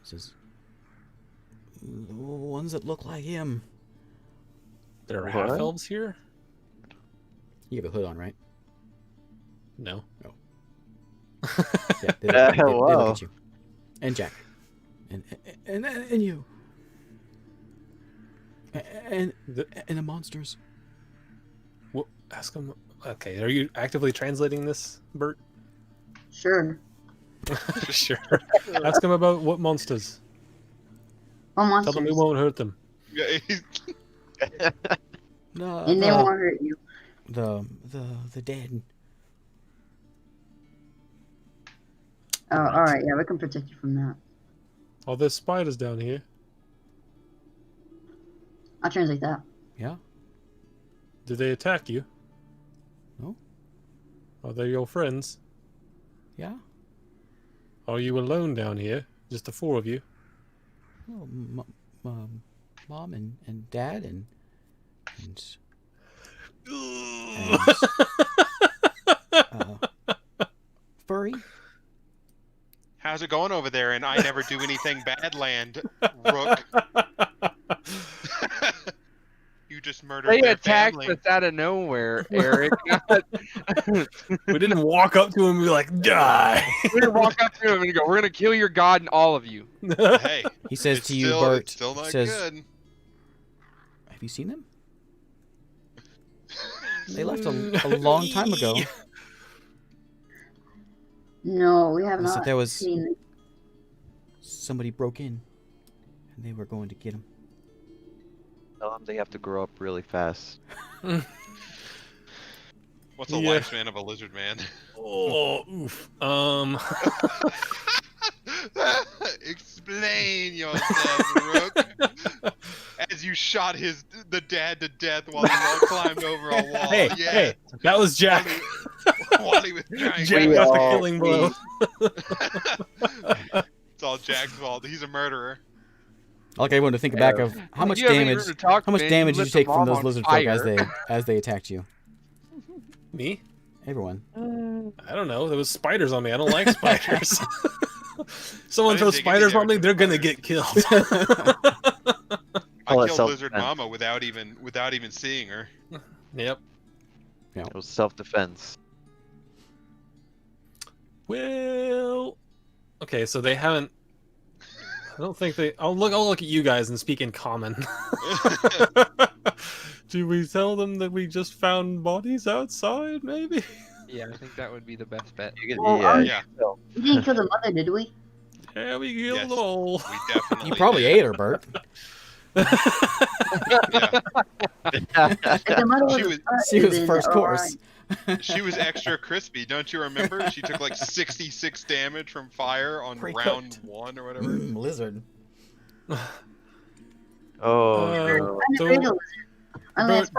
He says, "The ones that look like him." There are What? half elves here? You have a hood on, right? No. Yeah, they look Whoa. at you. And Jack. And you. And the monsters. Well, ask them. Okay, are you actively translating this, Bert? Sure. Sure. Ask them about what monsters. What Tell monsters? them we won't hurt them. Yeah, And they won't hurt you. The dead. Oh, alright, yeah, we can protect you from that. Oh, there's spiders down here. I'll translate that. Yeah. Did they attack you? No. Are they your friends? Yeah. Are you alone down here? Just the four of you? Oh, mom and dad and Furry. how's it going over there? And I never do anything bad, land Rook. You just murdered They their attacked family. us out of nowhere, Eric. We didn't walk up to him and be like, die! We're gonna walk up to him and go, "We're gonna kill your god and all of you." Hey, He says it's to you, still, Bert. it's still not says, good. "Have you seen them? They left a long time ago." No, we have He said not there was seen... somebody broke in, and they were going to get him. Tell them they have to grow up really fast. What's the Yeah. lifespan of a lizard man? Oh, oof. Explain yourself, Rook. As you shot the dad to death while he climbed over a wall. Hey, yeah. hey, that was Jack. While he was trying Jack to... got the all- killing blow. It's all Jack's fault. He's a murderer. I like everyone to think back of how much You haven't damage. even to talk, How much man. damage You did you lit take the from mom those on lizard folk fire. as they attacked you? Me? Everyone. I don't know. There was spiders on me. I don't like spiders. Someone I didn't throws take any spiders on me, damage they're from gonna spiders. get killed. I Call it killed Lizard self-defense. Mama without even seeing her. Yep. It was self-defense. Well, okay, so they haven't. I don't think they. I'll look at you guys and speak in common. Do we tell them that we just found bodies outside? Maybe. Yeah, I think that would be the best bet. You can, Well, yeah, Yeah. We didn't kill the mother, did we? Yeah, we killed Yes. them all. We definitely. You probably did. ate her, Bert. Yeah. If the mother She was, was- She was then first all course. She was extra crispy, don't you remember? She took like 66 damage from fire on Pre-cooked. round 1 or whatever. Lizard. Oh, Uh, no. I'm So, afraid of lizard. Unless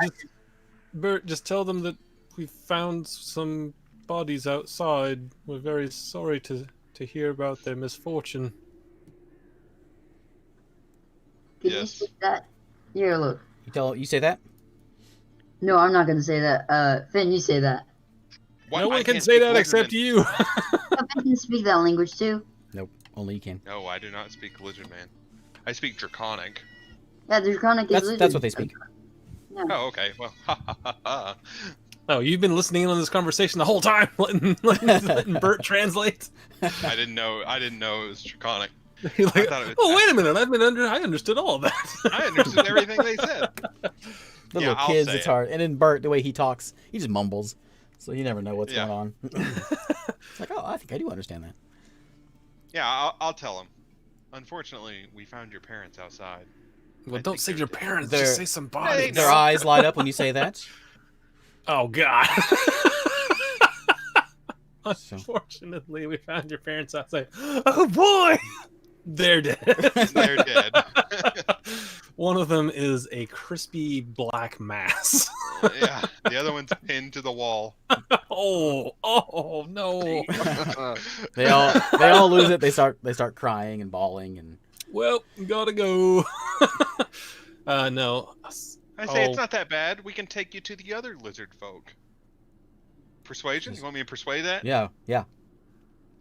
Bert, just tell them that we found some bodies outside. We're very sorry to hear about their misfortune. Can Yes. you speak that? Here, look. You say that? No, I'm not gonna say that. Finn, you say that. What? No I one can can't say speak that except lizardman. you. Finn can speak that language too. Nope. Only you can. No, I do not speak lizard man. I speak draconic. Yeah, the draconic is lizard. That's what they speak. Oh, okay. Well, ha ha ha ha. Oh, you've been listening in on this conversation the whole time, letting Bert translate. I didn't know it was draconic. You're I like, thought it was- oh, wait a minute! I understood all of that. I understood everything they said. The Yeah, little I'll kids, say it's it. hard. And then Bert, the way he talks, he just mumbles. So you never know what's Yeah. going on. It's like, oh, I think I do understand that. Yeah, I'll tell him. Unfortunately, we found your parents outside. Well, I don't think say they're your dead. parents. They're- Just say some bodies. Their eyes light up when you say that. Oh God. So- Unfortunately, we found your parents outside. Oh boy, they're dead. They're dead. One of them is a crispy black mass. Yeah, the other one's pinned to the wall. Oh no. They all lose it. They start crying and bawling and Well, gotta go. No. I say Oh. it's not that bad. We can take you to the other lizard folk. Persuasion? You want me to persuade that? yeah.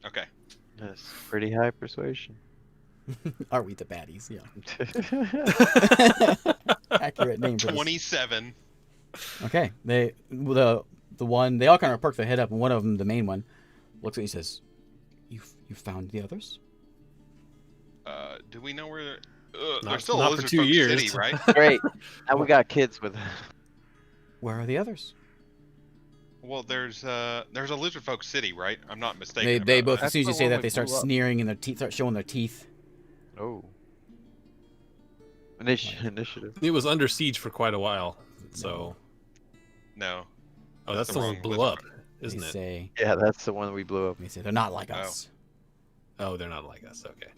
Okay. That's pretty high persuasion. Are we the baddies? Yeah. Accurate name for this. 27. Okay. The one they all kind of perk their head up, and one of them, the main one, looks at you and says, "You found the others?" Do we know where? Not- There's still a not for lizard 2 folk years. city, right? Great. Now we got kids with. Where are the others? Well, there's a lizard folk city, right? I'm not mistaken. They about both, that. as soon as you the say one that, we they start blew up. sneering and their teeth start showing their teeth. Oh. Initiative. It was under siege for quite a while. So, No. oh, that's the the one wrong that blew lizard. up, isn't they it? say Yeah, that's the one we blew up. they say they're not like Oh. us. Oh, they're not like us. Okay.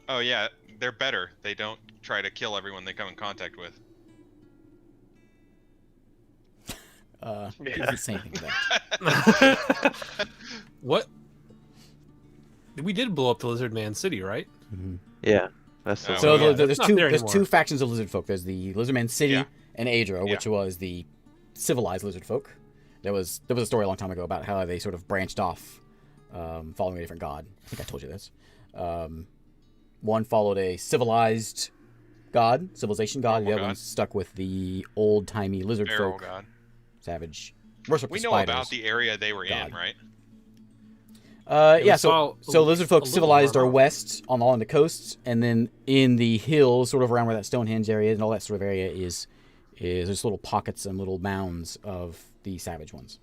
Oh yeah, they're better. They don't try to kill everyone they come in contact with. He doesn't say anything to that. What? We did blow up the Lizard Man City, right? Mhm. Yeah, that's the Oh, So yeah, there's not two there there's anymore. two factions of lizard folk. There's the Lizardman City Yeah. and Adro, Yeah. which was the civilized lizard folk. There was a story a long time ago about how they sort of branched off, following a different god. I think I told you this. One followed a civilization god. The other God. one stuck with the old timey lizard Feral folk, god. savage. Worship We the know spiders. about the area they were God. in, right? Yeah, we saw so a- lizard a folk little civilized more are about- west along the coasts, and then in the hills, sort of around where that Stonehenge area and all that sort of area is there's little pockets and little mounds of the savage ones.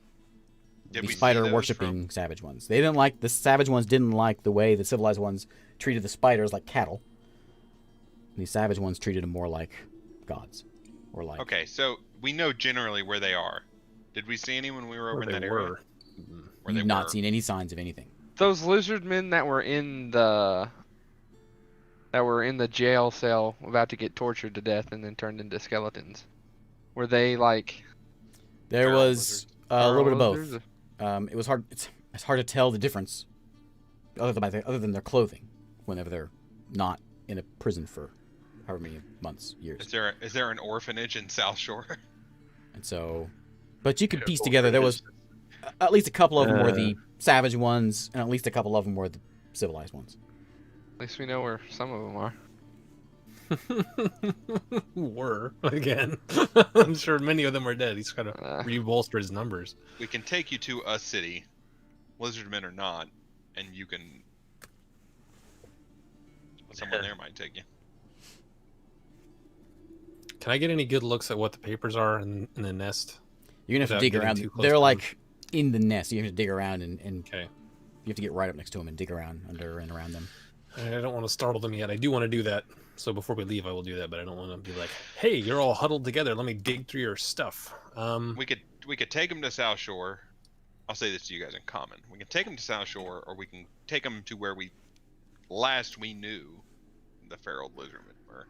Did The we see spider those worshipping savage ones. They didn't like the savage ones. Didn't like the way the civilized ones treated the spiders like cattle. And the savage ones treated them more like gods, or like. Okay, so we know generally where they are. Did we see any when we were over Where in they that area? were. Where they You've not were? seen any signs of anything. Those lizard men that were in the jail cell about to get tortured to death and then turned into skeletons. Were they like There Feral was lizards. a little bit of both. lizards? It was hard. It's hard to tell the difference, other than their clothing, whenever they're not in a prison for however many months, years, Is there an orphanage in South Shore? and so. But you could Yeah, piece together there was at least a couple of them were the savage ones, and at least a couple of them were the civilized ones. At least we know where some of them are. Were again. I'm sure many of them are dead. He's got to rebolster his numbers. We can take you to a city, lizard men or not, and you can. Someone there might take you. Can I get any good looks at what the papers are in the nest? You're gonna have to Without dig getting around. too close They're to like in the nest. You have to dig around and Okay. you have to get right up next to them and dig around under and around them. I don't want to startle them yet. I do want to do that. So before we leave, I will do that. But I don't want to be like, "Hey, you're all huddled together. Let me dig through your stuff." We could take them to South Shore. I'll say this to you guys in common. We can take them to South Shore, or we can take them to where we knew the feral lizardmen were.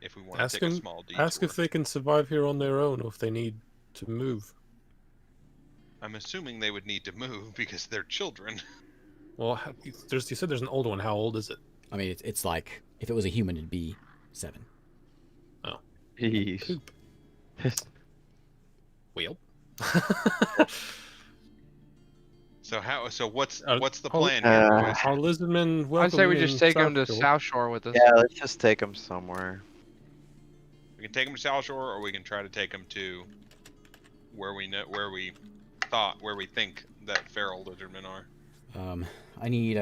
If we want to take a small detour. Ask if they can survive here on their own, or if they need to move. I'm assuming they would need to move because they're children. Well, you said there's an old one. How old is it? I mean, it's like if it was a human, it'd be 7. Jeez. Poop. Well. So what's the plan uh, here, boys? Our lizardmen welcome I'd say we just take them to Shore. South Shore with us. Yeah, let's just take them somewhere. We can take them to South Shore, or we can try to take them to where we think that feral lizardmen are. I need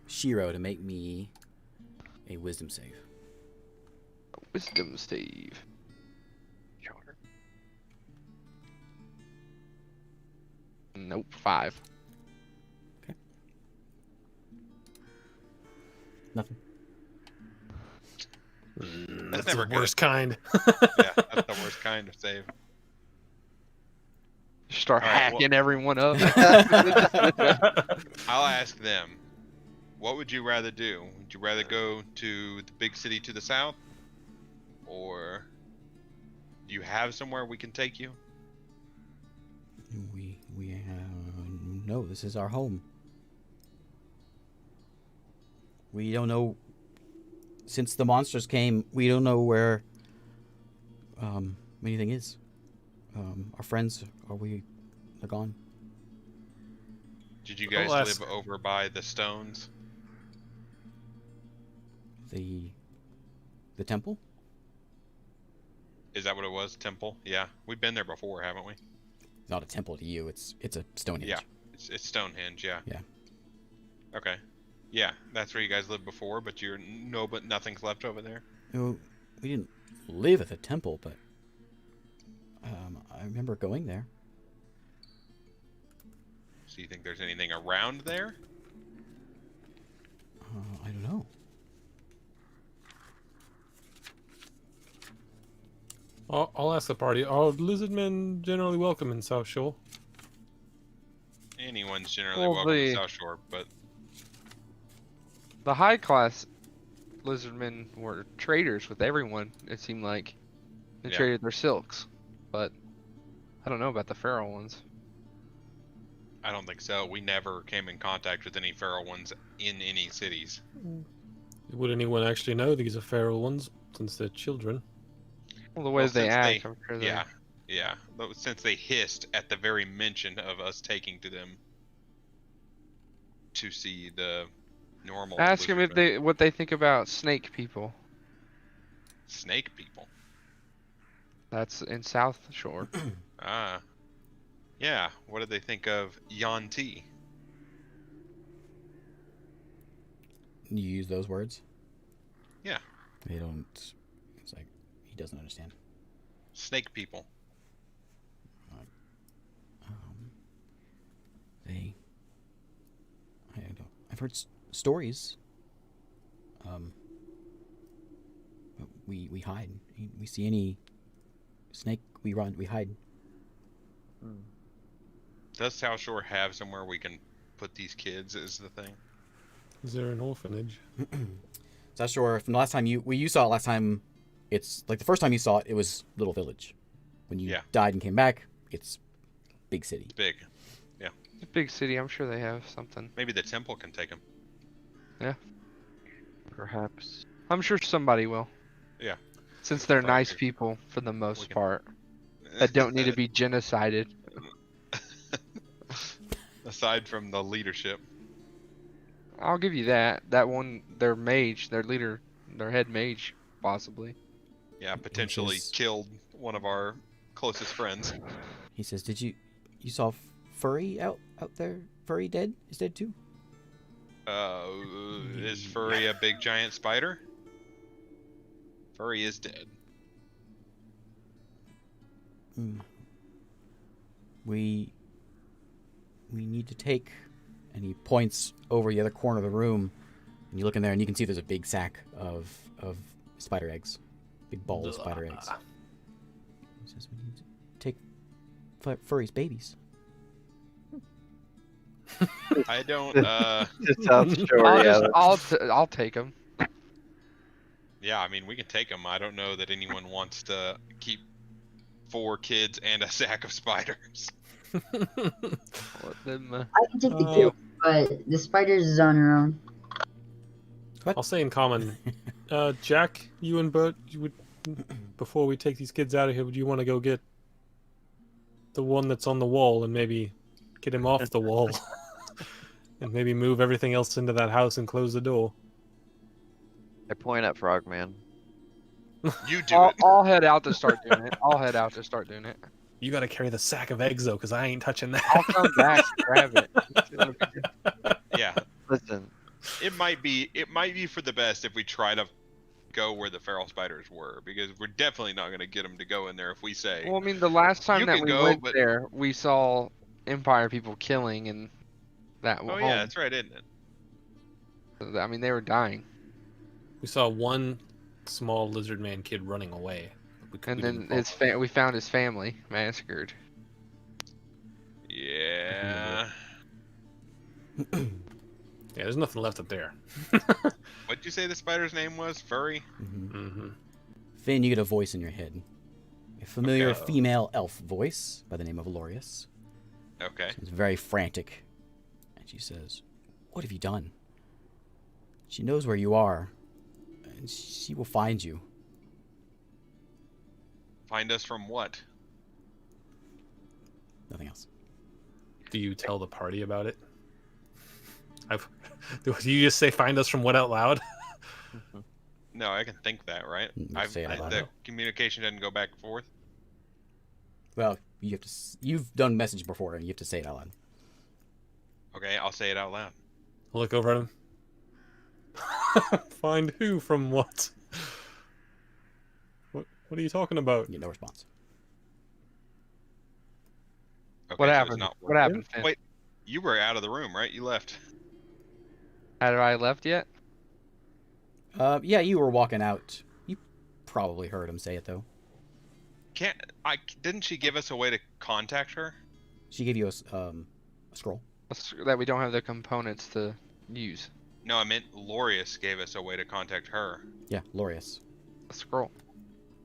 Shiro to make me a wisdom save. Wisdom save. Sure. Nope, 5. Nothing. That's never the good. worst kind. Yeah, that's the worst kind of save. Start All right, hacking everyone up. I'll ask them. What would you rather do? Would you rather go to the big city to the south, or do you have somewhere we can take you? We no, this is our home. We don't know. Since the monsters came, we don't know where anything is. Our friends are gone. Did you guys I'll live over by the stones? The temple? Is that what it was? Temple? Yeah, we've been there before, haven't we? It's not a temple to you. It's a Stonehenge. Yeah, it's Stonehenge. Yeah. Yeah. Okay. Yeah, that's where you guys lived before, but but nothing's left over there. No, we didn't live at the temple, but I remember going there. So you think there's anything around there? I don't know. I'll ask the party. Are lizardmen generally welcome in South Shore? Anyone's generally Well, welcome to the- South Shore, but The high class lizardmen were traders with everyone, it seemed like. They Yeah. traded their silks. But I don't know about the feral ones. I don't think so. We never came in contact with any feral ones in any cities. Would anyone actually know these are feral ones, since they're children? Well, the way Well, they since act, they- I'm sure Yeah. But since they hissed at the very mention of us taking to them to see the normal. Ask them if lizardmen. what they think about snake people. Snake people. That's in South Shore. Ah. Yeah. What did they think of Yanti? You use those words? Yeah. They don't. It's like he doesn't understand. Snake people. I don't know. I've heard stories. But we hide. We see any snake, we run. We hide. Does South Shore have somewhere we can put these kids? Is the thing. Is there an orphanage? South Shore. From the last time you saw it last time, it's like the first time you saw it. It was little village. When you Yeah. died and came back, it's big city. It's big. It's a big city. I'm sure they have something. Maybe the temple can take them. Perhaps. I'm sure somebody will. Yeah. Since they're Fine, nice here. people for the most can- part. That don't need to be genocided. Aside from the leadership. I'll give you that. That one, their mage, their leader, their head mage, possibly. Yeah, potentially is- killed one of our closest friends. He says, "Did you saw Furry out there? Furry dead? Is dead too? Is Furry a big giant spider? Furry is dead. We need to take, and he points over the other corner of the room, and you look in there and you can see there's a big sack of spider eggs, big ball of spider eggs. He says we need to take Furry's babies. I don't. Just sounds short. I'll take them. Yeah, I mean we can take them. I don't know that anyone wants to keep 4 kids and a sack of spiders. Let them, I can take the kill, but the spiders is on her own. I'll say in common, Jack, you and Bert, you would, before we take these kids out of here, would you want to go get the one that's on the wall and maybe get him off the wall, and maybe move everything else into that house and close the door? I point at Frogman. You do it. I'll head out to start doing it. You got to carry the sack of eggs though, because I ain't touching that. I'll come back and grab it. Yeah, Listen, it might be for the best if we try to go where the feral spiders were, because we're definitely not going to get them to go in there if we say. Well, I mean, the last time You that can we go, went but- there, we saw Empire people killing, and that. Oh yeah, that's right, isn't it? I mean, they were dying, We saw one small lizard man kid running away. and then we found his family massacred. Yeah. Yeah, there's nothing left up there. What'd you say the spider's name was? Furry? Mm-hmm. Finn, you get a voice in your head. A familiar Okay. female elf voice by the name of Lorius. Okay. She's very frantic. And she says, "What have you done? She knows where you are. And she will find you." Find us from what? Nothing else. Do you tell the party about it? Do you just say "find us from what" out loud? No, I can think that, right? You say it out loud. The communication doesn't go back and forth. Well, you have to. You've done message before, and you have to say it out loud. Okay, I'll say it out loud. I'll look over at him. Find who from what? What are you talking about? You get no response. Okay, What so it's happened? not What happened? working. Wait, you were out of the room, right? You left. Had I left yet? Yeah, you were walking out. You probably heard him say it though. Didn't she give us a way to contact her? She gave you a scroll. That we don't have the components to use. No, I meant Lorius gave us a way to contact her. Yeah, Lorius. A scroll.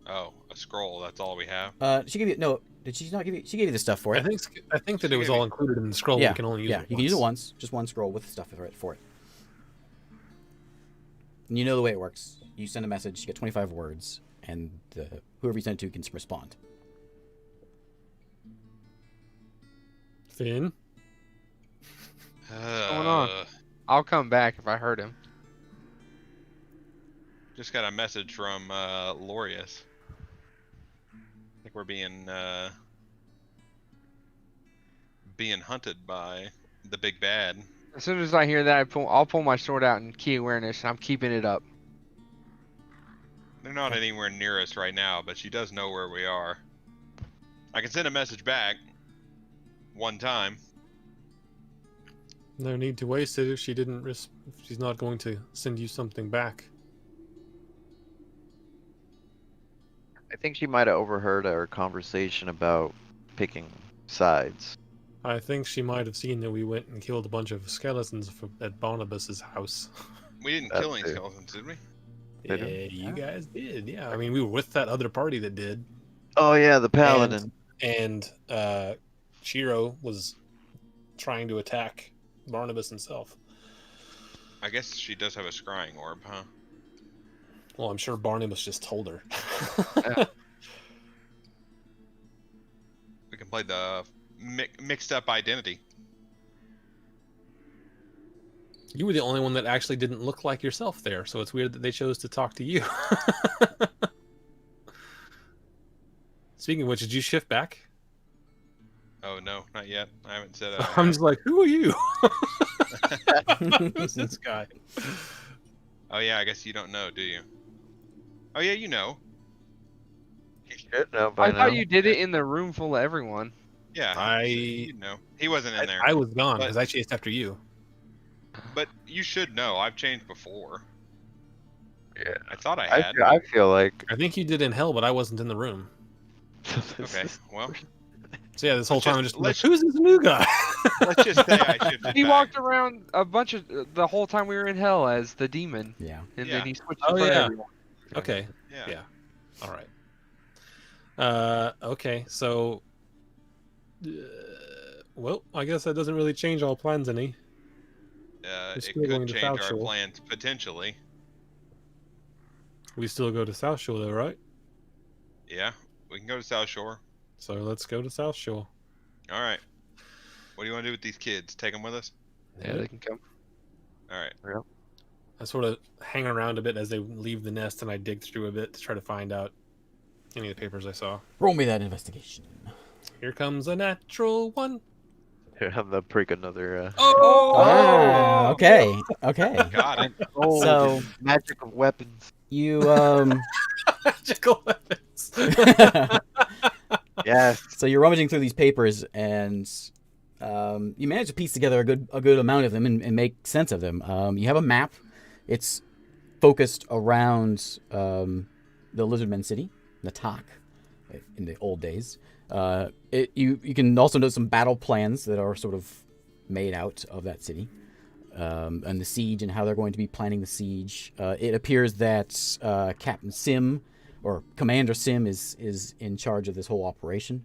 Oh, a scroll. That's all we have. She gave you no. Did she not give you? She gave you the stuff for it. I think that it was all included in the scroll. Yeah, We can only use yeah. it You can use it once. Just one scroll with stuff for it. And you know the way it works. You send a message. You get 25 words, and whoever you send it to can respond. Finn? What's going on? I'll come back if I heard him. Just got a message from Lorius. I think we're being hunted by the big bad. As soon as I hear that, I'll pull my sword out and key awareness, and I'm keeping it up. They're not anywhere near us right now, but she does know where we are. I can send a message back one time. No need to waste it if she didn't. If she's not going to send you something back. I think she might have overheard our conversation about picking sides. I think she might have seen that we went and killed a bunch of skeletons at Barnabas's house. We didn't That kill any too. skeletons, did we? Yeah, Did you guys did. Yeah, I mean, we were with that other party that did. Oh yeah, the paladin. And Chiro was trying to attack Barnabas himself. I guess she does have a scrying orb, huh? Well, I'm sure Barnabas just told her. We can play the mixed up identity. You were the only one that actually didn't look like yourself there, so it's weird that they chose to talk to you. Speaking of which, did you shift back? Oh no, not yet. I haven't said it. I'm just like, who are you? Who's this guy? Oh yeah, I guess you don't know, do you? Oh yeah, you know. You should know by I now. thought you did it in the room full of everyone. Yeah, you know. He wasn't in there. I was gone But- because I chased after you. But you should know. I've changed before. Yeah. I thought I I had. feel, I feel like. I think you did in hell, but I wasn't in the room. Okay, well, So yeah, this whole Let's time I'm just- just like, let's- who's this new guy? let's just say I shifted He back. walked around a bunch of the whole time we were in hell as the demon, Yeah. and Yeah. then he switched Oh, in front of yeah. everyone. Okay. Yeah. Yeah. All right. Okay. So, well, I guess that doesn't really change our plans any. We're It still going could to change South our Shore. plans potentially. We still go to South Shore, though, right? Yeah, we can go to South Shore. So let's go to South Shore. All right. What do you want to do with these kids? Take them with us? Yeah, they can come. All right. I sort of hang around a bit as they leave the nest, and I dig through a bit to try to find out any of the papers I saw. Roll me that investigation. Here comes a natural one. Here, I'm gonna break another. Ah, okay. Okay. Got it. Oh, So magic of weapons. you Magical weapons. Yes. so you're rummaging through these papers and you manage to piece together a good amount of them and make sense of them. You have a map. It's focused around the Lizardmen City, Natak, in the old days. You can also note some battle plans that are sort of made out of that city, and the siege and how they're going to be planning the siege. It appears that Captain Sim or Commander Sim is in charge of this whole operation,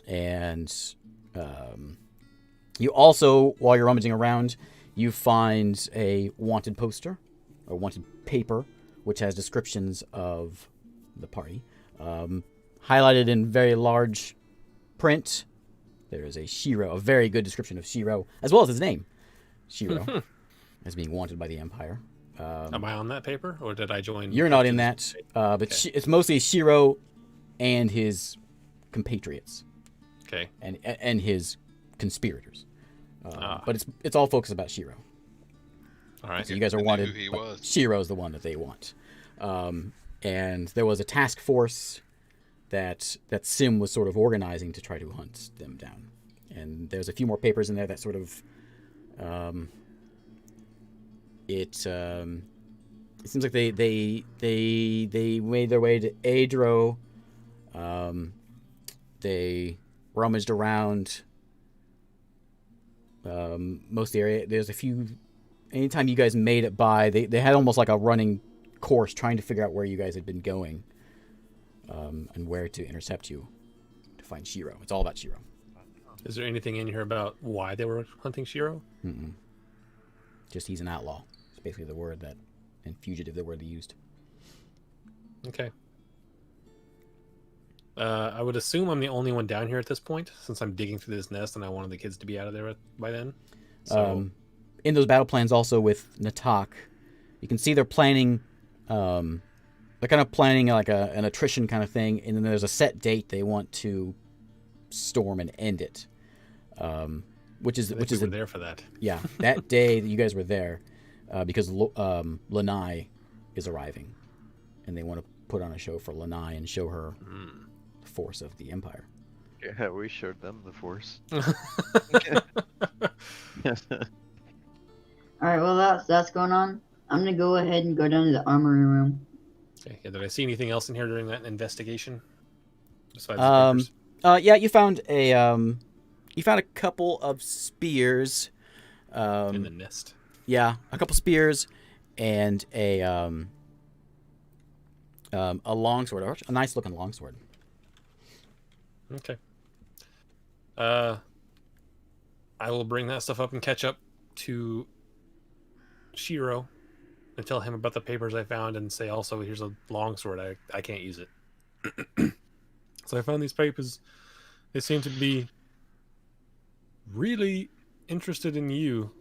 and you also, while you're rummaging around, you find a wanted poster or wanted paper, which has descriptions of the party. Highlighted in very large print, there is a Shiro, a very good description of Shiro, as well as his name, Shiro, as being wanted by the Empire. Am I on that paper, or did I join? You're not in that, but Okay. it's mostly Shiro and his compatriots Okay. and his conspirators. Ah. But it's all focused about Shiro. All right. So you guys are I knew wanted. who he but was. Shiro's the one that they want. And there was a task force that Sim was sort of organizing to try to hunt them down. And there's a few more papers in there that sort of it seems like they made their way to Adro. They rummaged around most of the area. There's a few. Anytime you guys made it by, they had almost like a running course trying to figure out where you guys had been going, and where to intercept you to find Shiro. It's all about Shiro. Is there anything in here about why they were hunting Shiro? Mm-mm. Just he's an outlaw. It's basically the word that, and fugitive, the word they used. Okay. I would assume I'm the only one down here at this point, since I'm digging through this nest and I wanted the kids to be out of there by then. So, In those battle plans, also with Natak, you can see they're planning. They're kind of planning like an attrition kind of thing, and then there's a set date they want to storm and end it. Which is I think we the were there for that. yeah, that day that you guys were there, because Lanai is arriving, and they want to put on a show for Lanai and show her the force of the Empire. Yeah, we showed them the force. Alright, well that's going on. I'm gonna go ahead and go down to the armory room. Okay. Yeah, did I see anything else in here during that investigation? Besides Um, the papers? Yeah, you found a couple of spears. In the nest. Yeah, a couple spears and a longsword, a nice looking longsword. Okay. I will bring that stuff up and catch up to Shiro and tell him about the papers I found and say also, here's a longsword. I can't use it. So I found these papers. They seem to be really interested in you.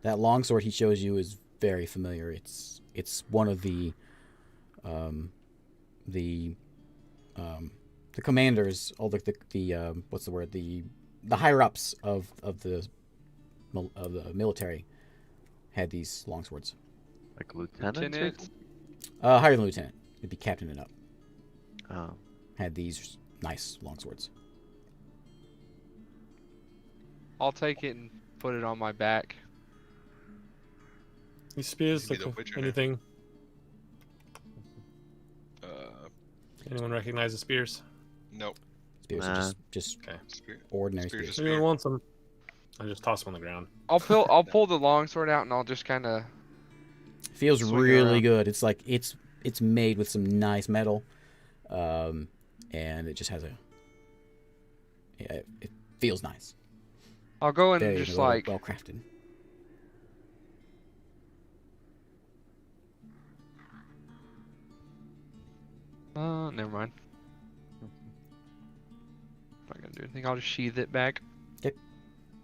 That longsword he shows you is very familiar. It's one of the the commanders, all the what's the word, the higher ups of the military had these longswords. Like lieutenants? Lieutenant. Higher than lieutenant. It'd be captain and up. Oh. Had these nice longswords. I'll take it and put it on my back. These spears, Maybe like the Witcher now. anything. Uh, Anyone recognize the spears? nope. Spears Nah. are just Okay. Spear. ordinary Spears spears. are Anyone spear. wants them? I just toss them on the ground. I'll pull the longsword out and I'll just kind of. Feels Swing really around. good. It's like it's made with some nice metal, and it just has it feels nice. I'll go and Very just like. well crafted. Never mind. Not gonna do anything. I'll just sheath it back.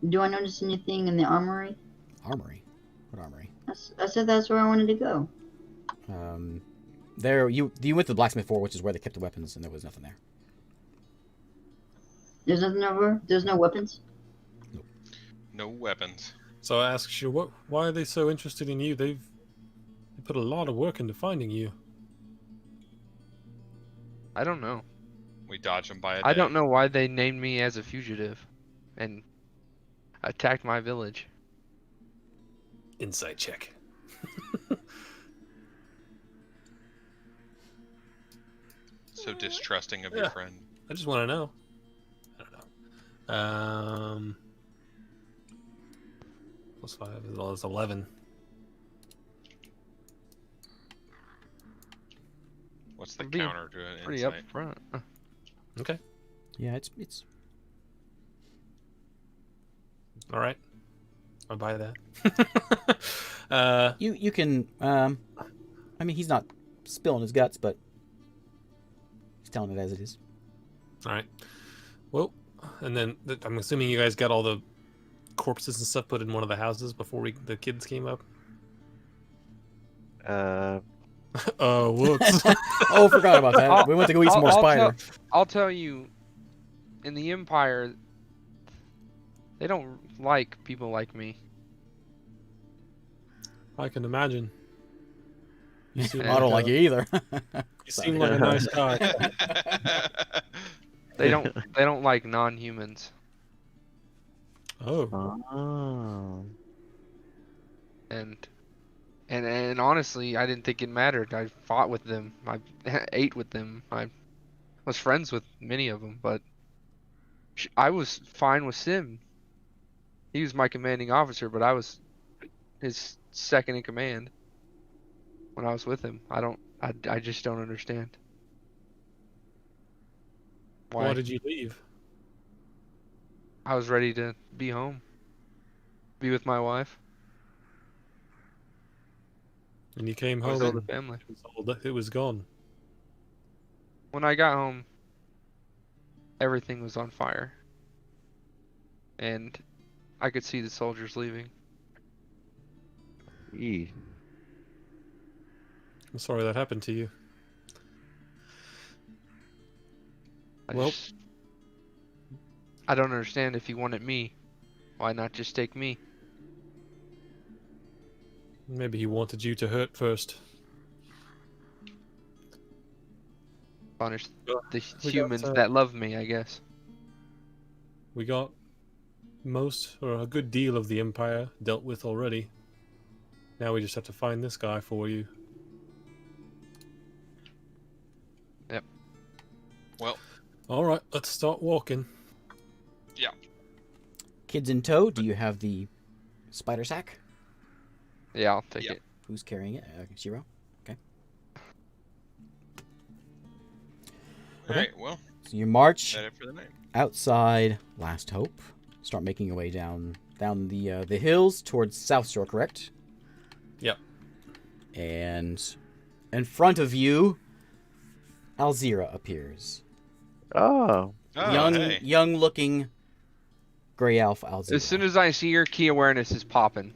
Do I notice anything in the armory? Armory. What armory? I said that's where I wanted to go. There you went to the blacksmith floor, which is where they kept the weapons, and there was nothing there. There's nothing over. There's no weapons. No weapons. So I asked you, why are they so interested in you? They put a lot of work into finding you. I don't know. We dodge them by a day. I don't know why they named me as a fugitive, and attacked my village. Insight check. So distrusting of your friend. I just want to know. I don't know. Plus 5 as well as 11. What's the I'm being counter to an Pretty insight? upfront. Okay. Yeah, it's All right. I'll buy that. you can I mean, he's not spilling his guts, but he's telling it as it is. All right. Well, and then I'm assuming you guys got all the corpses and stuff put in one of the houses before the kids came up. Whoops. Oh, forgot about that. We went to go eat some more spider. I'll tell you, in the Empire, they don't like people like me. I can imagine. You seem I don't like you either. You seem like a nice guy. They don't like non-humans. Oh. Oh. And honestly, I didn't think it mattered. I fought with them. I ate with them. I was friends with many of them, but I was fine with Sim. He was my commanding officer, but I was his second in command when I was with him. I just don't understand. Why did you leave? I was ready to be home. Be with my wife. And you came With home all the and family. it was gone. When I got home, everything was on fire. And I could see the soldiers leaving. Eee. I'm sorry that happened to you. I don't understand. If he wanted me, why not just take me? Maybe he wanted you to hurt first. Punish the We got, humans that love me, I guess. We got most, or a good deal of the Empire dealt with already. Now we just have to find this guy for you. Yep. Well, Alright, let's start walking. yeah. Kids in tow, do you have the spider sack? Yeah, I'll take Yep. it. Who's carrying it? Shiro? Okay. All right. Well, So you march that it for the night. outside Last Hope. Start making your way down the hills towards South Shore, correct? Yep. And in front of you, Alzira appears. Oh. Oh, hey. Young looking gray elf Alzira. As soon as I see her, key awareness is popping.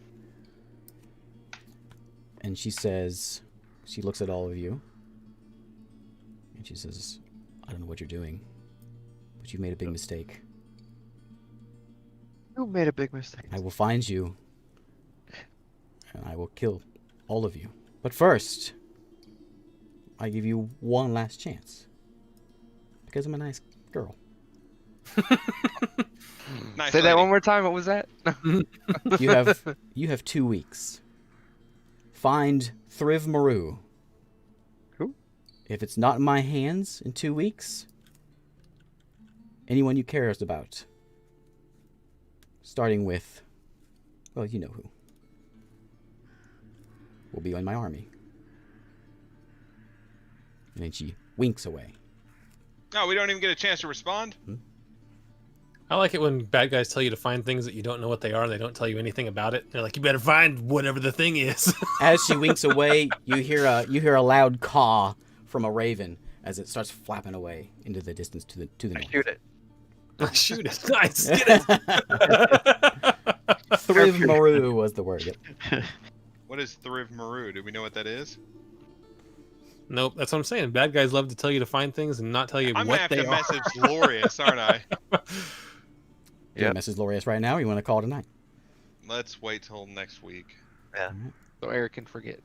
And she says, she looks at all of you. And she says, I don't know what you're doing. But you made a big mistake. You made a big mistake. I will find you. And I will kill all of you. But first, I give you one last chance. Because I'm a nice girl. Nice Say that lady. one more time. What was that? You have 2 weeks. Find Thriv Maru. Who? If it's not in my hands in 2 weeks, anyone you cares about. Starting with, well, you know who. Will be in my army. And then she winks away. No, we don't even get a chance to respond. I like it when bad guys tell you to find things that you don't know what they are. They don't tell you anything about it. They're like, you better find whatever the thing is. As she winks away, you hear a loud caw from a raven as it starts flapping away into the distance to the north. Shoot it. Shoot it. Nice. Get it. Thriv Maru was the word. Yep. What is Thriv Maru? Do we know what that is? Nope, that's what I'm saying. Bad guys love to tell you to find things and not tell you I'm what gonna have they to are. message Glorious, aren't I? Yeah. Message Lorius right now. Or you want to call tonight? Let's wait till next week. Yeah. So Eric can forget.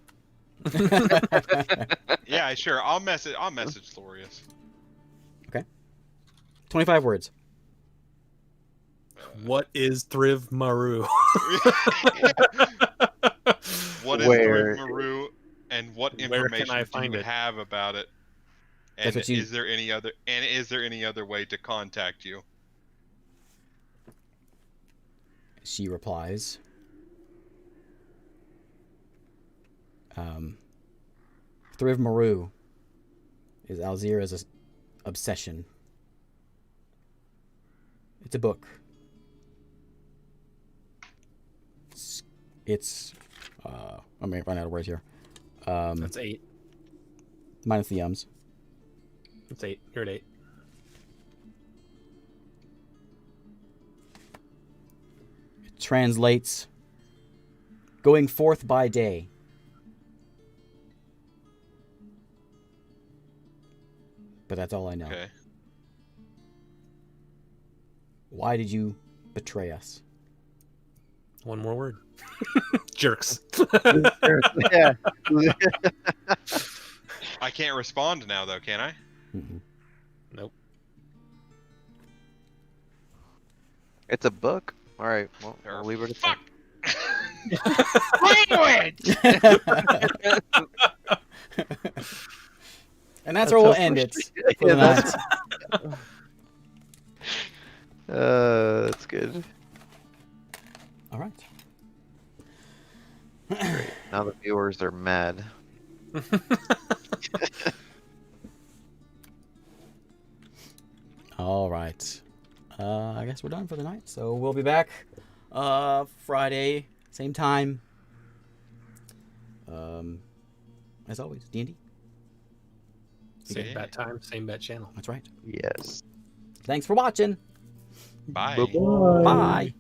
Yeah, sure. I'll message Glorious. 25 words. What is Thriv Maru? What is Where- Thriv Maru, and what Where can information I do find you it? have about it? And That's what you- is there any other way to contact you? She replies. Thriv Maru is Alzira's obsession. It's a book. It's I'm gonna run out of words here. That's 8. Minus the ums. That's 8. You're at 8. It translates going forth by day. But that's all I know. Okay. Why did you betray us? One more word. Jerks. Yeah. I can't respond now, though, can I? Mm-mm. Nope. It's a book. All right. Well, Or we'll leave it at fuck. that. And that's where we'll end it for the night. That's good. All right. Now the viewers are mad. All right. I guess we're done for the night. So we'll be back Friday, same time. As always, D&D. Same bat time, same bat channel. That's right. Yes. Thanks for watching. Bye. Bye-bye. Bye.